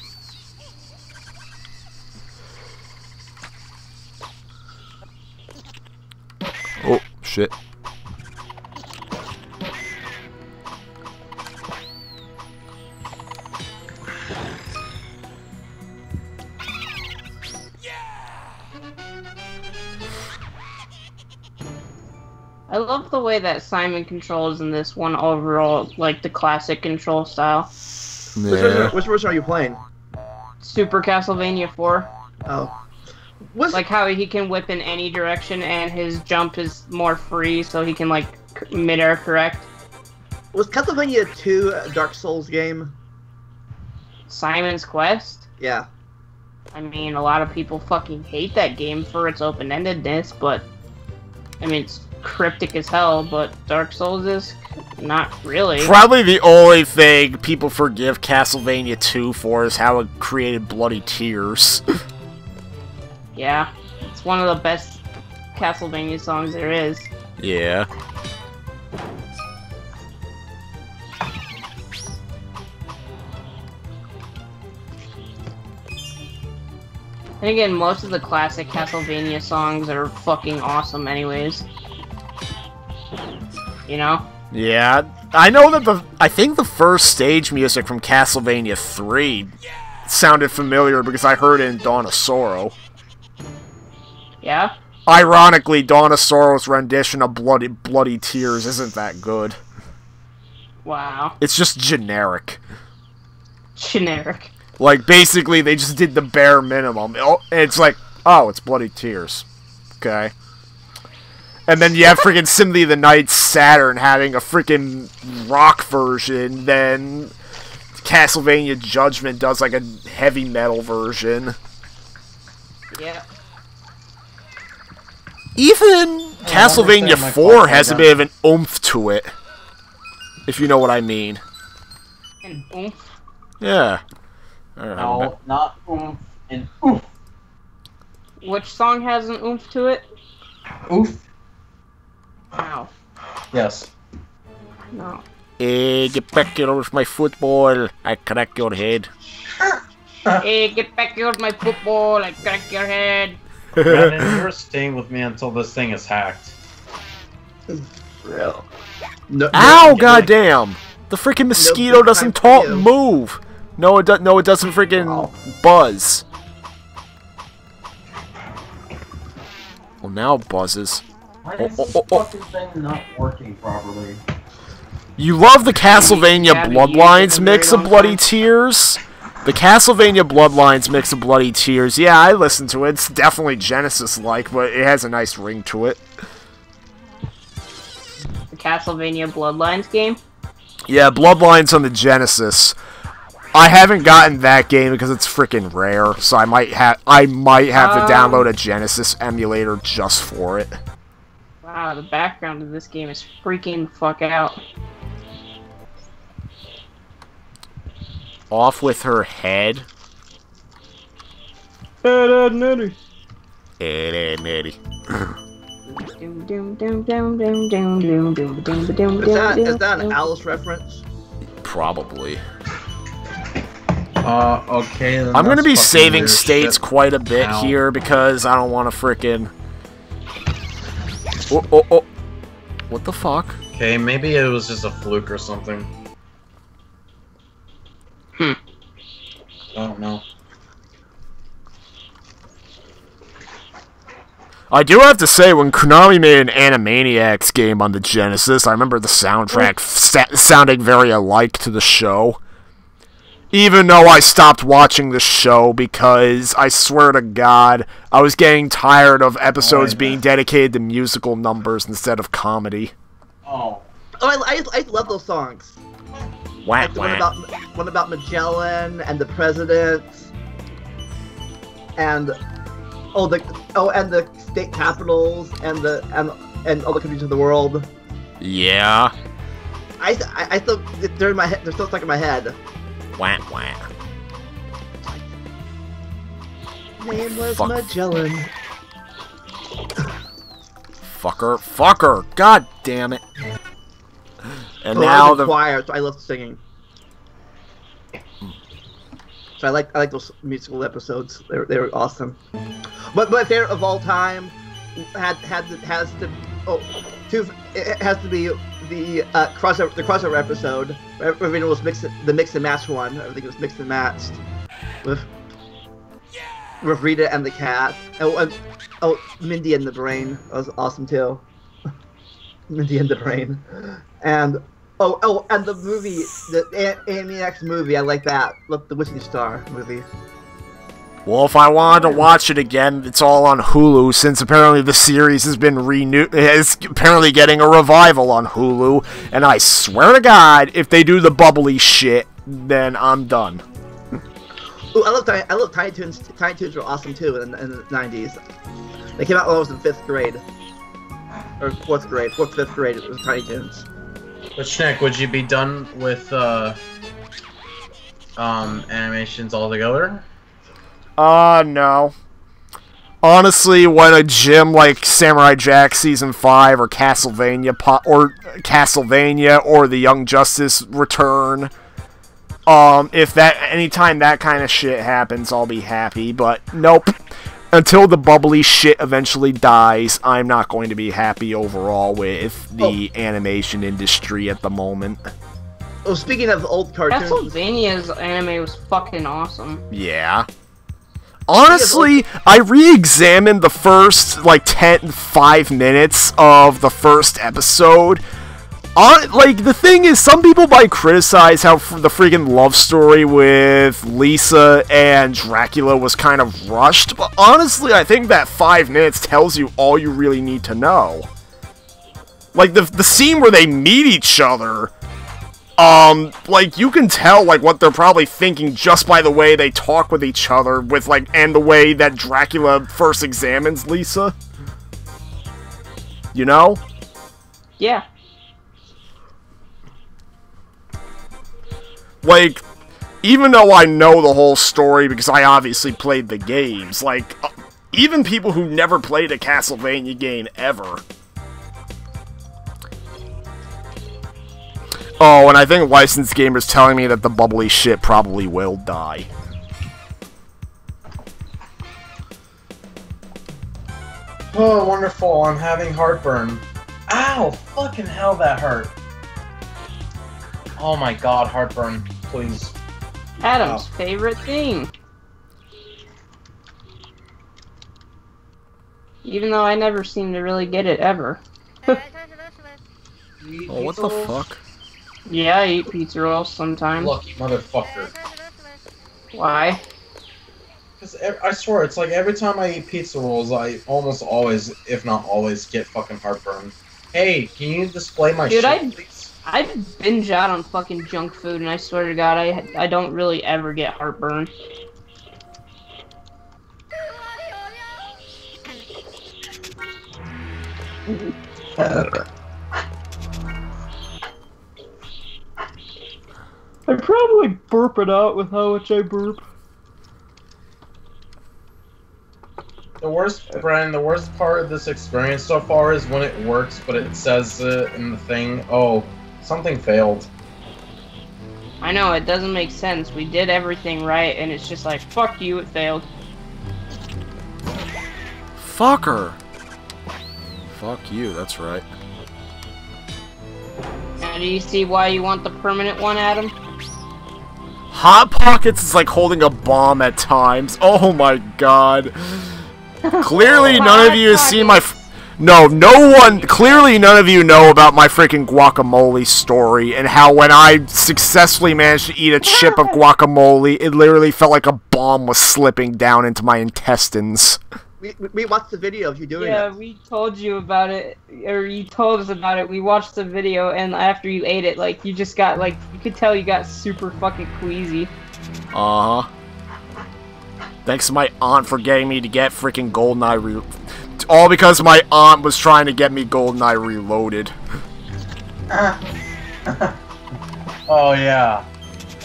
Oh, shit. I love the way that Simon controls in this one overall, like the classic control style. Yeah. Which version are you playing? Super Castlevania 4. Oh. Like how he can whip in any direction and his jump is more free so he can like mid-air correct. Was Castlevania 2 a Dark Souls game? Simon's Quest? Yeah. I mean, a lot of people fucking hate that game for its open-endedness, but I mean, it's cryptic as hell, but Dark Souls is not really. Probably the only thing people forgive Castlevania 2 for is how it created bloody tears. Yeah, it's one of the best Castlevania songs there is. Yeah. And again, most of the classic Castlevania songs are fucking awesome anyways. You know? Yeah. I know that I think the first stage music from Castlevania 3 sounded familiar because I heard it in Dawn of Sorrow. Yeah? Ironically, Dawn of Sorrow's rendition of Bloody Tears isn't that good. Wow. It's just generic. Generic. Like, basically, they just did the bare minimum. It's like, oh, it's Bloody Tears. Okay. And then you have freaking Symphony of the Night Saturn having a freaking rock version, then Castlevania Judgment does like a heavy metal version. Yeah. Even Castlevania 4 has a bit of an oomph to it. If you know what I mean. An oomph? Yeah. No, not oomph, an oof. Which song has an oomph to it? Oof. Wow. Yes. No. Hey, get back here with my football. I crack your head. Hey, get back here with my football. I crack your head. Brandon, you're staying with me until this thing is hacked. Real. No, Ow, goddamn! The freaking mosquito doesn't move. No, it doesn't. No, it doesn't freaking buzz. Well, now it buzzes. Why is this fucking thing not working properly? You love the Castlevania Bloodlines mix of Bloody Tears? The Castlevania Bloodlines mix of Bloody Tears. Yeah, I listened to it. It's definitely Genesis-like, but it has a nice ring to it. The Castlevania Bloodlines game? Yeah, Bloodlines on the Genesis. I haven't gotten that game because it's freaking rare, so I might have to download a Genesis emulator just for it. Wow, the background of this game is freaking fuck out. Off with her head. Nitty. Nitty. Is that an Alice reference? Probably. Okay. Then I'm gonna be saving weird states shit. quite a bit Ow. here because I don't want to frickin'. Oh. What the fuck? Okay, maybe it was just a fluke or something. I don't know. I do have to say, when Konami made an Animaniacs game on the Genesis, I remember the soundtrack sounding very alike to the show. Even though I stopped watching the show because, I swear to God, I was getting tired of episodes being dedicated to musical numbers instead of comedy. Oh. I love those songs. Whack, Like the one about Magellan and the president, and the state capitals and all the countries of the world. Yeah. I still they're in my head. They're still stuck in my head. Whack. Name was Fuck. Magellan. Fucker. God damn it. And I now was in the choir, so I love singing. So I like those musical episodes. They were awesome. But my favorite of all time has to be the crossover episode. Everything was the mix and match one. Everything was mixed and matched with Rita and the cat. Oh, Mindy and the brain. That was awesome too. the end of rain, and and the movie, the Animaniacs movie, I like that. Look, the Wishing Star movie. Well, if I wanted to watch it again, it's all on Hulu, since apparently the series has been renewed. It's apparently getting a revival on Hulu, and I swear to God, if they do the bubbly shit, then I'm done. Ooh, I love Tiny Toons. Tiny Toons were awesome too in the 90s. They came out when I was in 5th grade. Or 4th grade. 4th, 5th grade, it was Tiny Toons. But Shnick, would you be done with animations altogether? No. Honestly, when a gym like Samurai Jack Season 5 or Castlevania or the Young Justice return, anytime that kind of shit happens, I'll be happy, but nope. Until the bubbly shit eventually dies, I'm not going to be happy overall with the animation industry at the moment. Oh, speaking of old cartoons... Castlevania's anime was fucking awesome. Yeah. Honestly, I re-examined the first, 5 minutes of the first episode. The thing is, some people might criticize how the freaking love story with Lisa and Dracula was kind of rushed, but honestly, I think that 5 minutes tells you all you really need to know. Like, the scene where they meet each other, you can tell, what they're probably thinking just by the way they talk with each other, and the way that Dracula first examines Lisa. You know? Yeah. Even though I know the whole story because I obviously played the games, even people who never played a Castlevania game ever. Oh, and I think Licensed Gamer's telling me that the bubbly shit probably will die. Oh, wonderful, I'm having heartburn. Ow, fucking hell that hurt. Oh my god, heartburn, please. Adam's favorite thing. Even though I never seem to really get it ever. Oh, what the fuck? Yeah, I eat pizza rolls sometimes. Lucky motherfucker. Why? Because I swear, it's like every time I eat pizza rolls, I almost always, if not always, get fucking heartburn. Hey, can you display my shit, please? I binge out on fucking junk food, and I swear to God, I don't really ever get heartburn. I probably burp it out with how much I burp. The worst, Brian, the worst part of this experience so far is when it works, but it says in the thing, oh, something failed. I know, it doesn't make sense. We did everything right, and it's just like, fuck you, it failed. Fucker. Fuck you, that's right. Now, do you see why you want the permanent one, Adam? Hot Pockets is like holding a bomb at times. Oh my god. Clearly none of you have seen my... Clearly none of you know about my freaking guacamole story, and how when I successfully managed to eat a chip of guacamole, it literally felt like a bomb was slipping down into my intestines. We watched the video of you doing it. Yeah, we told you about it, or you told us about it. We watched the video, and after you ate it, you just got, you could tell you got super fucking queasy. Uh-huh. Thanks to my aunt for getting me to get freaking GoldenEye all because my aunt was trying to get me GoldenEye Reloaded. Oh yeah.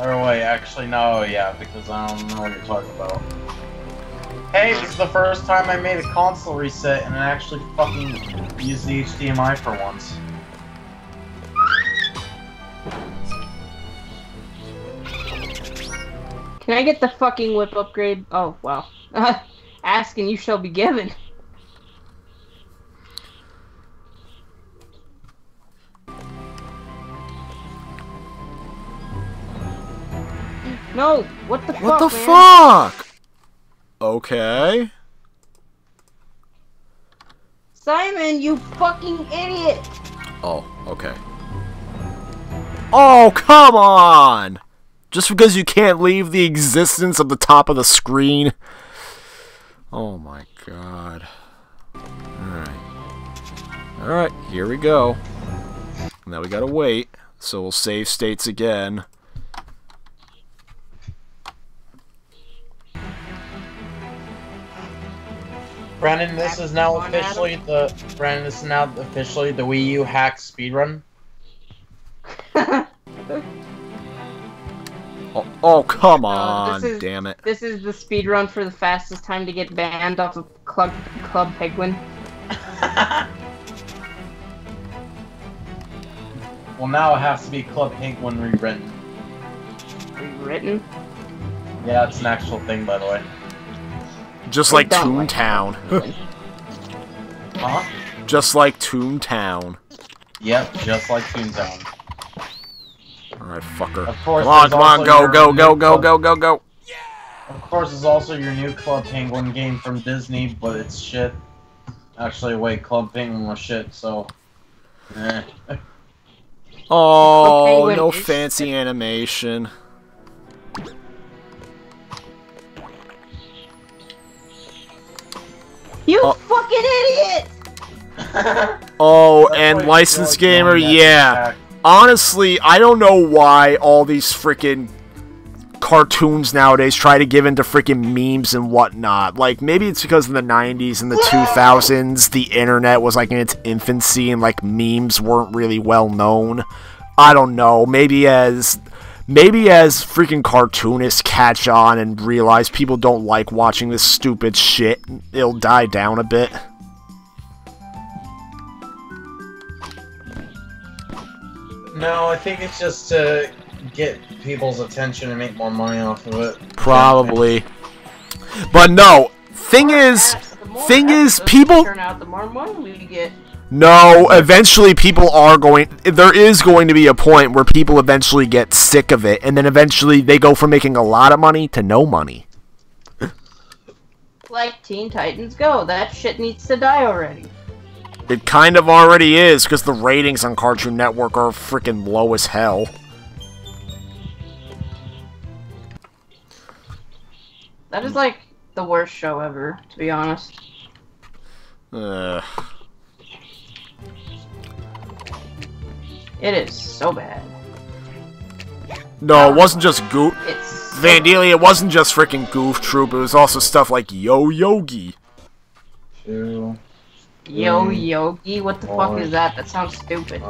Or wait, actually no, yeah, because I don't know what you're talking about. Hey, this is the first time I made a console reset and I actually fucking used the HDMI for once. Can I get the fucking whip upgrade? Oh, wow. Ask and you shall be given. No, what the fuck, What the man? fuck? Okay. Simon, you fucking idiot! Oh, okay. Oh, come on! Just because you can't leave the existence of the top of the screen. Oh my god. Alright. Alright, here we go. Now we gotta wait, so we'll save states again. Brandon, this is now officially the Wii U hack speedrun. Oh, come on, damn it. This is the speedrun for the fastest time to get banned off of Club Penguin. Well, now it has to be Club Penguin rewritten. Rewritten? Yeah, it's an actual thing, by the way. Just like Toontown. Huh? Just like Toontown. Yep, just like Toontown. Alright, fucker. Of course, come on, go. Of course, there's also your new Club Penguin game from Disney, but it's shit. Actually, wait, Club Penguin was shit, so... Eh. Oh, no fancy animation. You fucking idiot! Oh, and Licensed Gamer, yeah. Honestly, I don't know why all these freaking cartoons nowadays try to give into freaking memes and whatnot. Like, maybe it's because in the 90s and the 2000s, the internet was like in its infancy and like memes weren't really well known. I don't know. Maybe as freaking cartoonists catch on and realize people don't like watching this stupid shit, it'll die down a bit. No, I think it's just to get people's attention and make more money off of it. Probably. But no, thing is, people... Turn out, the more money we get. No, eventually people are going... There is going to be a point where people eventually get sick of it, and then eventually they go from making a lot of money to no money. Like Teen Titans Go, that shit needs to die already. It kind of already is, because the ratings on Cartoon Network are freaking low as hell. That is like the worst show ever, to be honest. Ugh. It is so bad. No, it wasn't just Goof. It's Vandelia, it wasn't just freaking Goof Troop, it was also stuff like Yo Yogi. Yo Yogi? What the fuck is that? That sounds stupid.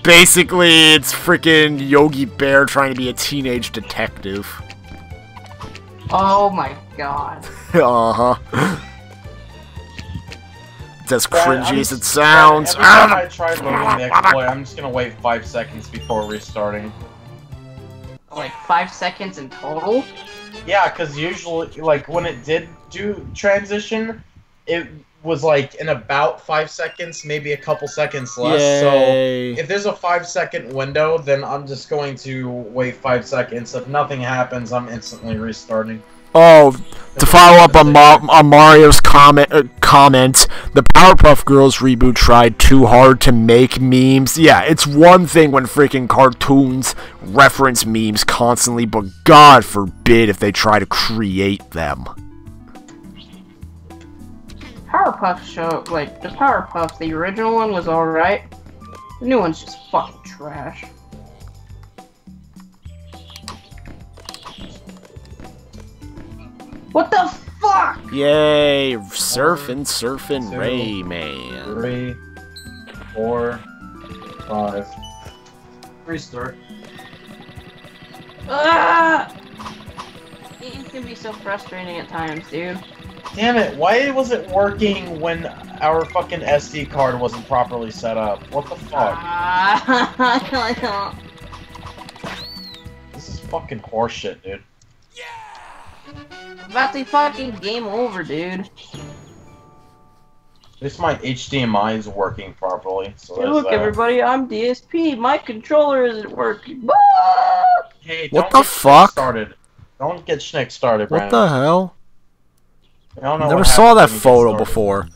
Basically, it's freaking Yogi Bear trying to be a teenage detective. Oh my god. Uh-huh. It's as cringy as it sounds. Every time I try loading the exploit, I'm just gonna wait 5 seconds before restarting. Like 5 seconds in total? Yeah, because usually, like, when it did do transition, it was like in about 5 seconds, maybe a couple seconds less. Yay. So if there's a 5-second window, then I'm just going to wait 5 seconds. If nothing happens, I'm instantly restarting. Oh, to follow up on Mario's comment, the Powerpuff Girls reboot tried too hard to make memes. Yeah, it's one thing when freaking cartoons reference memes constantly, but God forbid if they try to create them. Powerpuff show, like, the Powerpuff, the original one was alright. The new one's just fucking trash. What the fuck? Yay, surfing Rayman. 3, 4, 5. Restart. Ah! Games can be so frustrating at times, dude. Damn it, why was it working when our fucking SD card wasn't properly set up? What the fuck? I don't. This is fucking horseshit, dude. About to fucking game over, dude. At least my HDMI is working properly. So Hey, look, everybody, I'm DSP. My controller isn't working. Hey, What the fuck? Started. Don't get shnick started, What Brandon. the hell? I don't know Never what saw that happens when you photo get started.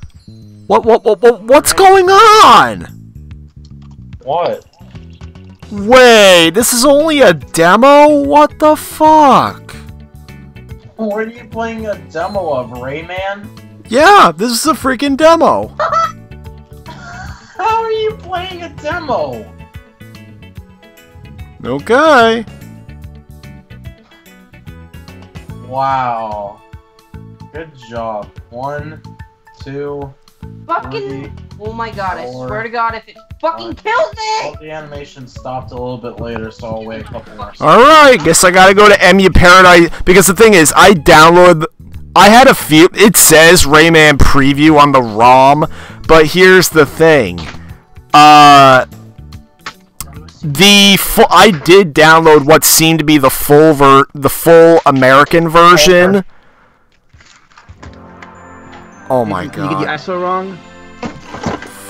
before. What's going on? What? Wait, this is only a demo? What the fuck? What are you playing a demo of, Rayman? Yeah, this is a freaking demo. How are you playing a demo? Okay. Wow. Good job. 1, 2, Fucking. 3. Oh my god, I 4, swear to god, if it fucking kills Well, me! the animation stopped a little bit later, so I'll wait a couple more seconds. Alright, guess I gotta go to MU Paradise. Because the thing is, I downloaded. I had a few. It says Rayman Preview on the ROM, but here's the thing. I did download what seemed to be the full American version. Oh my god. You get the ISO wrong?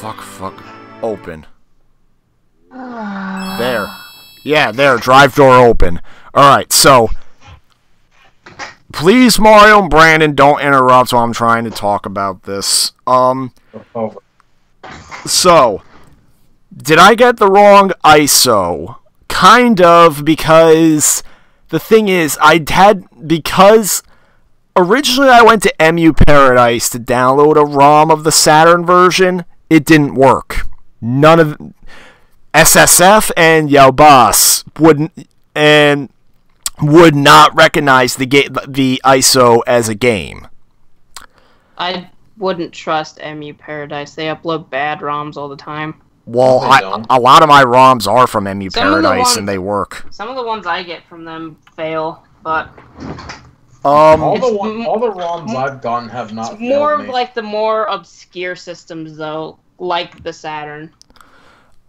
Fuck. Open. There. Yeah, there. Drive door open. Alright, so. Please, Mario and Brandon, don't interrupt while I'm trying to talk about this. So. Did I get the wrong ISO? Kind of, because the thing is, because originally I went to MU Paradise to download a ROM of the Saturn version, it didn't work. None of SSF and Yaobas would not recognize the ISO as a game. I wouldn't trust MU Paradise. They upload bad ROMs all the time. Well, a lot of my ROMs are from MU Paradise, and they work. Some of the ones I get from them fail, but all the ROMs I've gotten have not. It's more of like the more obscure systems, though, like the Saturn.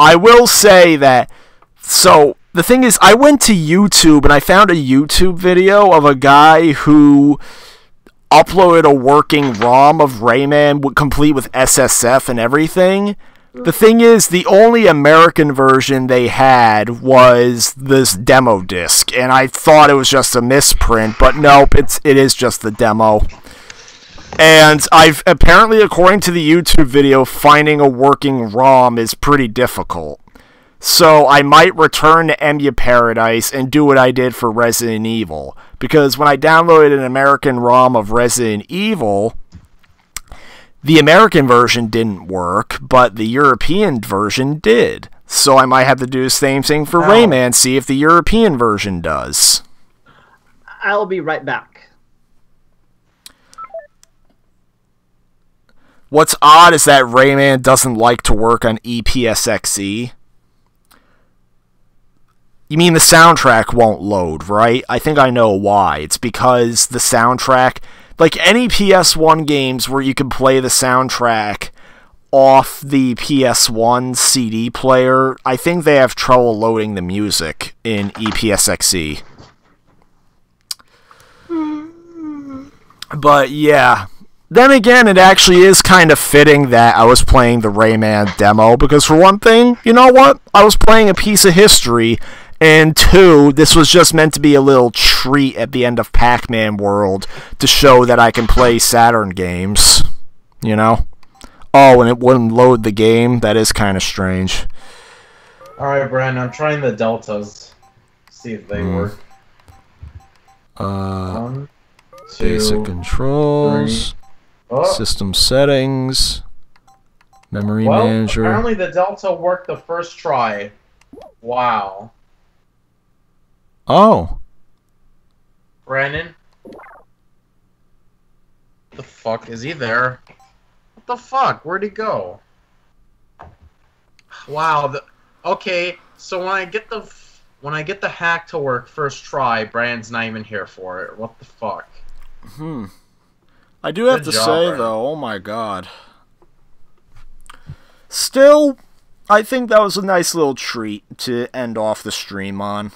I will say that. So the thing is, I went to YouTube and I found a YouTube video of a guy who uploaded a working ROM of Rayman, complete with SSF and everything. The thing is, the only American version they had was this demo disc, and I thought it was just a misprint, but nope, it is just the demo. And apparently, according to the YouTube video, finding a working ROM is pretty difficult. So I might return to MU Paradise and do what I did for Resident Evil, because when I downloaded an American ROM of Resident Evil, the American version didn't work, but the European version did. So I might have to do the same thing for Rayman, see if the European version does. I'll be right back. What's odd is that Rayman doesn't like to work on EPSXE. You mean the soundtrack won't load, right? I think I know why. It's because the soundtrack... Like any PS1 games where you can play the soundtrack off the PS1 CD player, I think they have trouble loading the music in EPSXE. But yeah. Then again, it actually is kind of fitting that I was playing the Rayman demo, because for one thing, you know what? I was playing a piece of history, and two, this was just meant to be a little treat at the end of Pac-Man World to show that I can play Saturn games. You know? Oh, and it wouldn't load the game? That is kind of strange. Alright, Brandon, I'm trying the deltas. See if they work. 1, 2, basic controls, system settings, memory manager. Apparently the delta worked the first try. Wow. Oh. Brandon? What the fuck? Is he there? What the fuck? Where'd he go? Wow. Okay, so when I get the hack to work first try, Brandon's not even here for it. What the fuck? I do have to say, though, oh my god. Still, I think that was a nice little treat to end off the stream on.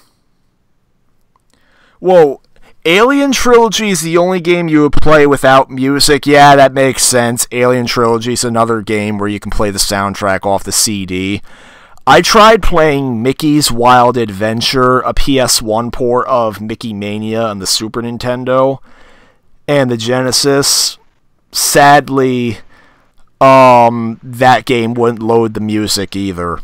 Whoa, Alien Trilogy is the only game you would play without music. Yeah, that makes sense. Alien Trilogy is another game where you can play the soundtrack off the CD. I tried playing Mickey's Wild Adventure, a PS1 port of Mickey Mania on the Super Nintendo and the Genesis. Sadly, that game wouldn't load the music either.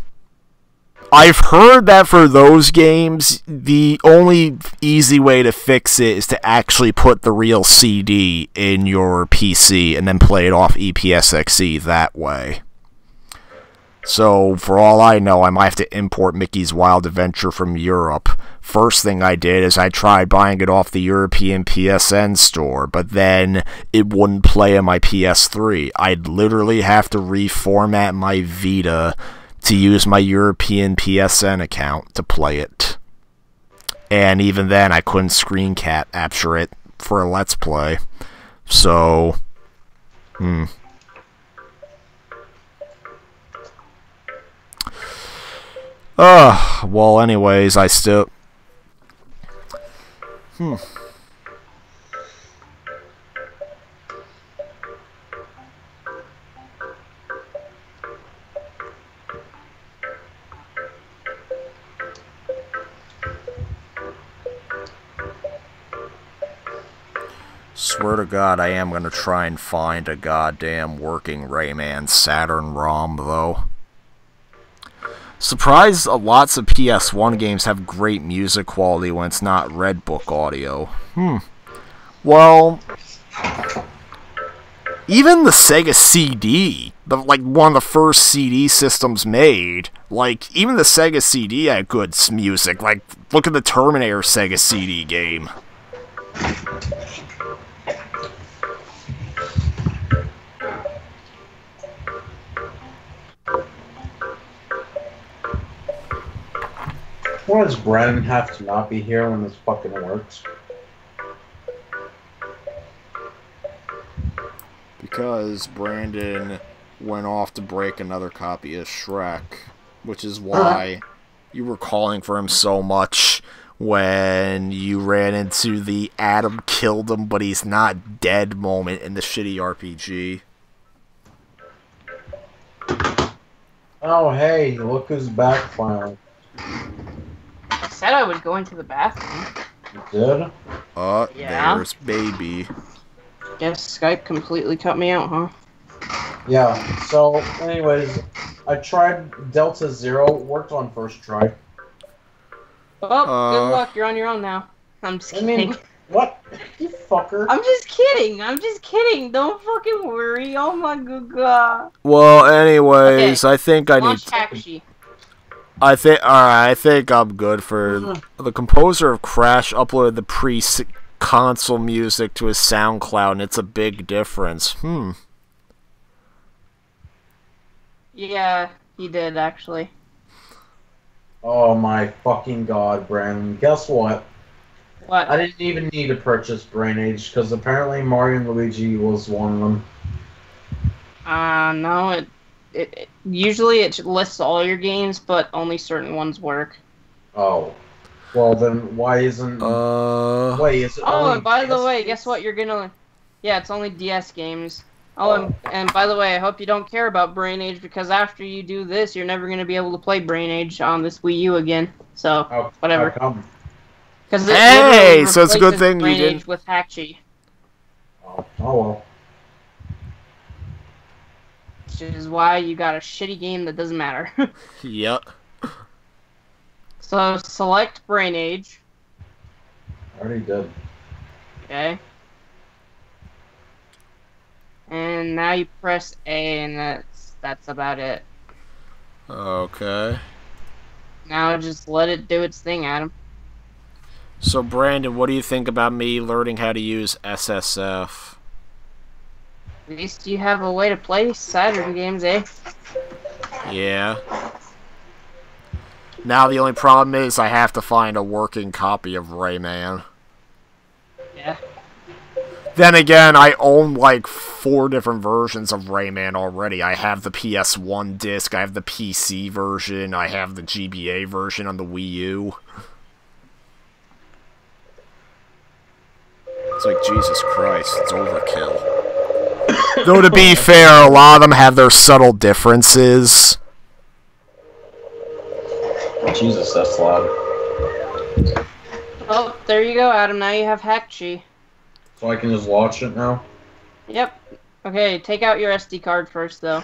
I've heard that for those games, the only easy way to fix it is to actually put the real CD in your PC and then play it off EPSXE that way. So, for all I know, I might have to import Mickey's Wild Adventure from Europe. First thing I did is I tried buying it off the European PSN store, but then it wouldn't play on my PS3. I'd literally have to reformat my Vita to use my European PSN account to play it. And even then, I couldn't screen capture it for a Let's Play. So, well, anyways, I still... Swear to God, I am gonna try and find a goddamn working Rayman Saturn ROM, though. Surprised lots of PS1 games have great music quality when it's not Red Book audio. Well, even the Sega CD, like one of the first CD systems made, like even the Sega CD had good music. Like, look at the Terminator Sega CD game. Why does Brennan have to not be here when this fucking works? Because Brandon went off to break another copy of Shrek, which is why you were calling for him so much when you ran into the Adam killed him but he's not dead moment in the shitty RPG. Oh, hey, look who's back finally. I said I would go into the bathroom. You did? Yeah. There's baby. Guess Skype completely cut me out, huh? Yeah, so, anyways, I tried Delta Zero, worked on first try. Well, good luck, you're on your own now. I'm just kidding. What? You fucker. I'm just kidding, don't fucking worry, oh my god. Well, anyways, okay. I think I need... Taxi. Alright, I think I'm good for... The composer of Crash uploaded the pre-console music to his SoundCloud, and it's a big difference. Yeah, he did, actually. Oh my fucking god, Brandon. Guess what? What? I didn't even need to purchase Brain Age, because apparently Mario and Luigi was one of them. No, it usually it lists all your games, but only certain ones work. Oh. Well, then why isn't... Wait, is it only and by DS the way, games? guess what? You're gonna... Yeah, it's only DS games. And by the way, I hope you don't care about Brain Age, because after you do this, you're never gonna be able to play BrainAge on this Wii U again. So, whatever. How come? Hey, so it's a good thing Brain you did. Age with Hachi. Oh well. Which is why you got a shitty game that doesn't matter. Yep. So, select Brain Age. I already did. Okay. And now you press A, and that's about it. Okay. Now just let it do its thing, Adam. So, Brandon, what do you think about me learning how to use SSF? At least you have a way to play Saturn games, eh? Yeah. Now the only problem is I have to find a working copy of Rayman. Yeah. Then again, I own like 4 different versions of Rayman already. I have the PS1 disc, I have the PC version, I have the GBA version on the Wii U. It's like, Jesus Christ, it's overkill. Though to be fair, a lot of them have their subtle differences. Jesus, that's loud. Oh, there you go, Adam. Now you have Hachi. So I can just watch it now? Yep. Okay, take out your SD card first, though.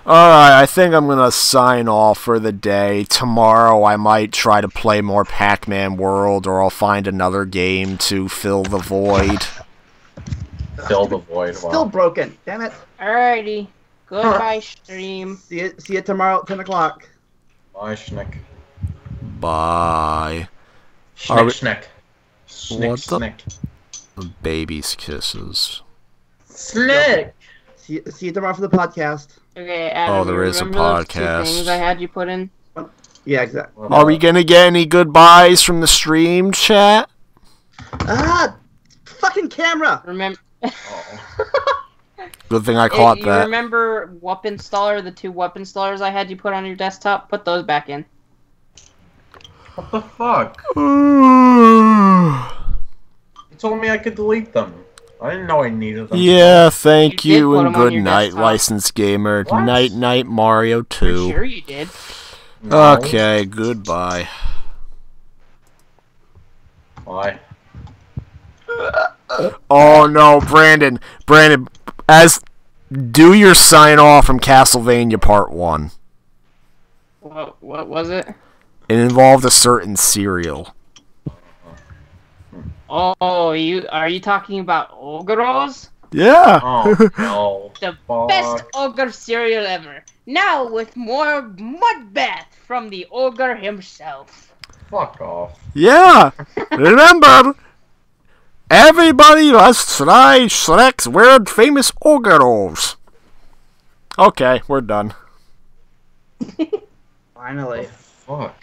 Alright, I think I'm gonna sign off for the day. Tomorrow I might try to play more Pac-Man World, or I'll find another game to fill the void. Fill the void. Still broken. Damn it. Alrighty. Goodbye, stream. See you tomorrow at 10 o'clock. Bye, Shnick. Bye. Shnick, Shnick. Shnick, What the- Shnick. Baby's kisses. Shnick! See you tomorrow for the podcast. Okay, Adam, Oh, there you is a remember those two podcast. things I had you put in? Yeah, exactly. Are we gonna get any goodbyes from the stream chat? Ah! Fucking camera! Remember? Good thing I caught you that. remember weapon installer, the 2 weapon installers I had you put on your desktop? Put those back in. What the fuck? You told me I could delete them. I didn't know I needed them. Yeah, thank You did you, put and 'em on good your night, desktop. licensed gamer. What? Night, night, Mario I'm 2. sure you did. No. Okay, goodbye. Why? Oh no, Brandon, do your sign off from Castlevania Part 1. What was it? It involved a certain cereal. Oh, are you talking about Ogros? Yeah. Oh, no. The Fuck. best ogre cereal ever. Now with more mud bath from the ogre himself. Fuck off. Yeah. Remember, everybody must try Shrek's world famous ogres. Okay, we're done. Finally. Fuck.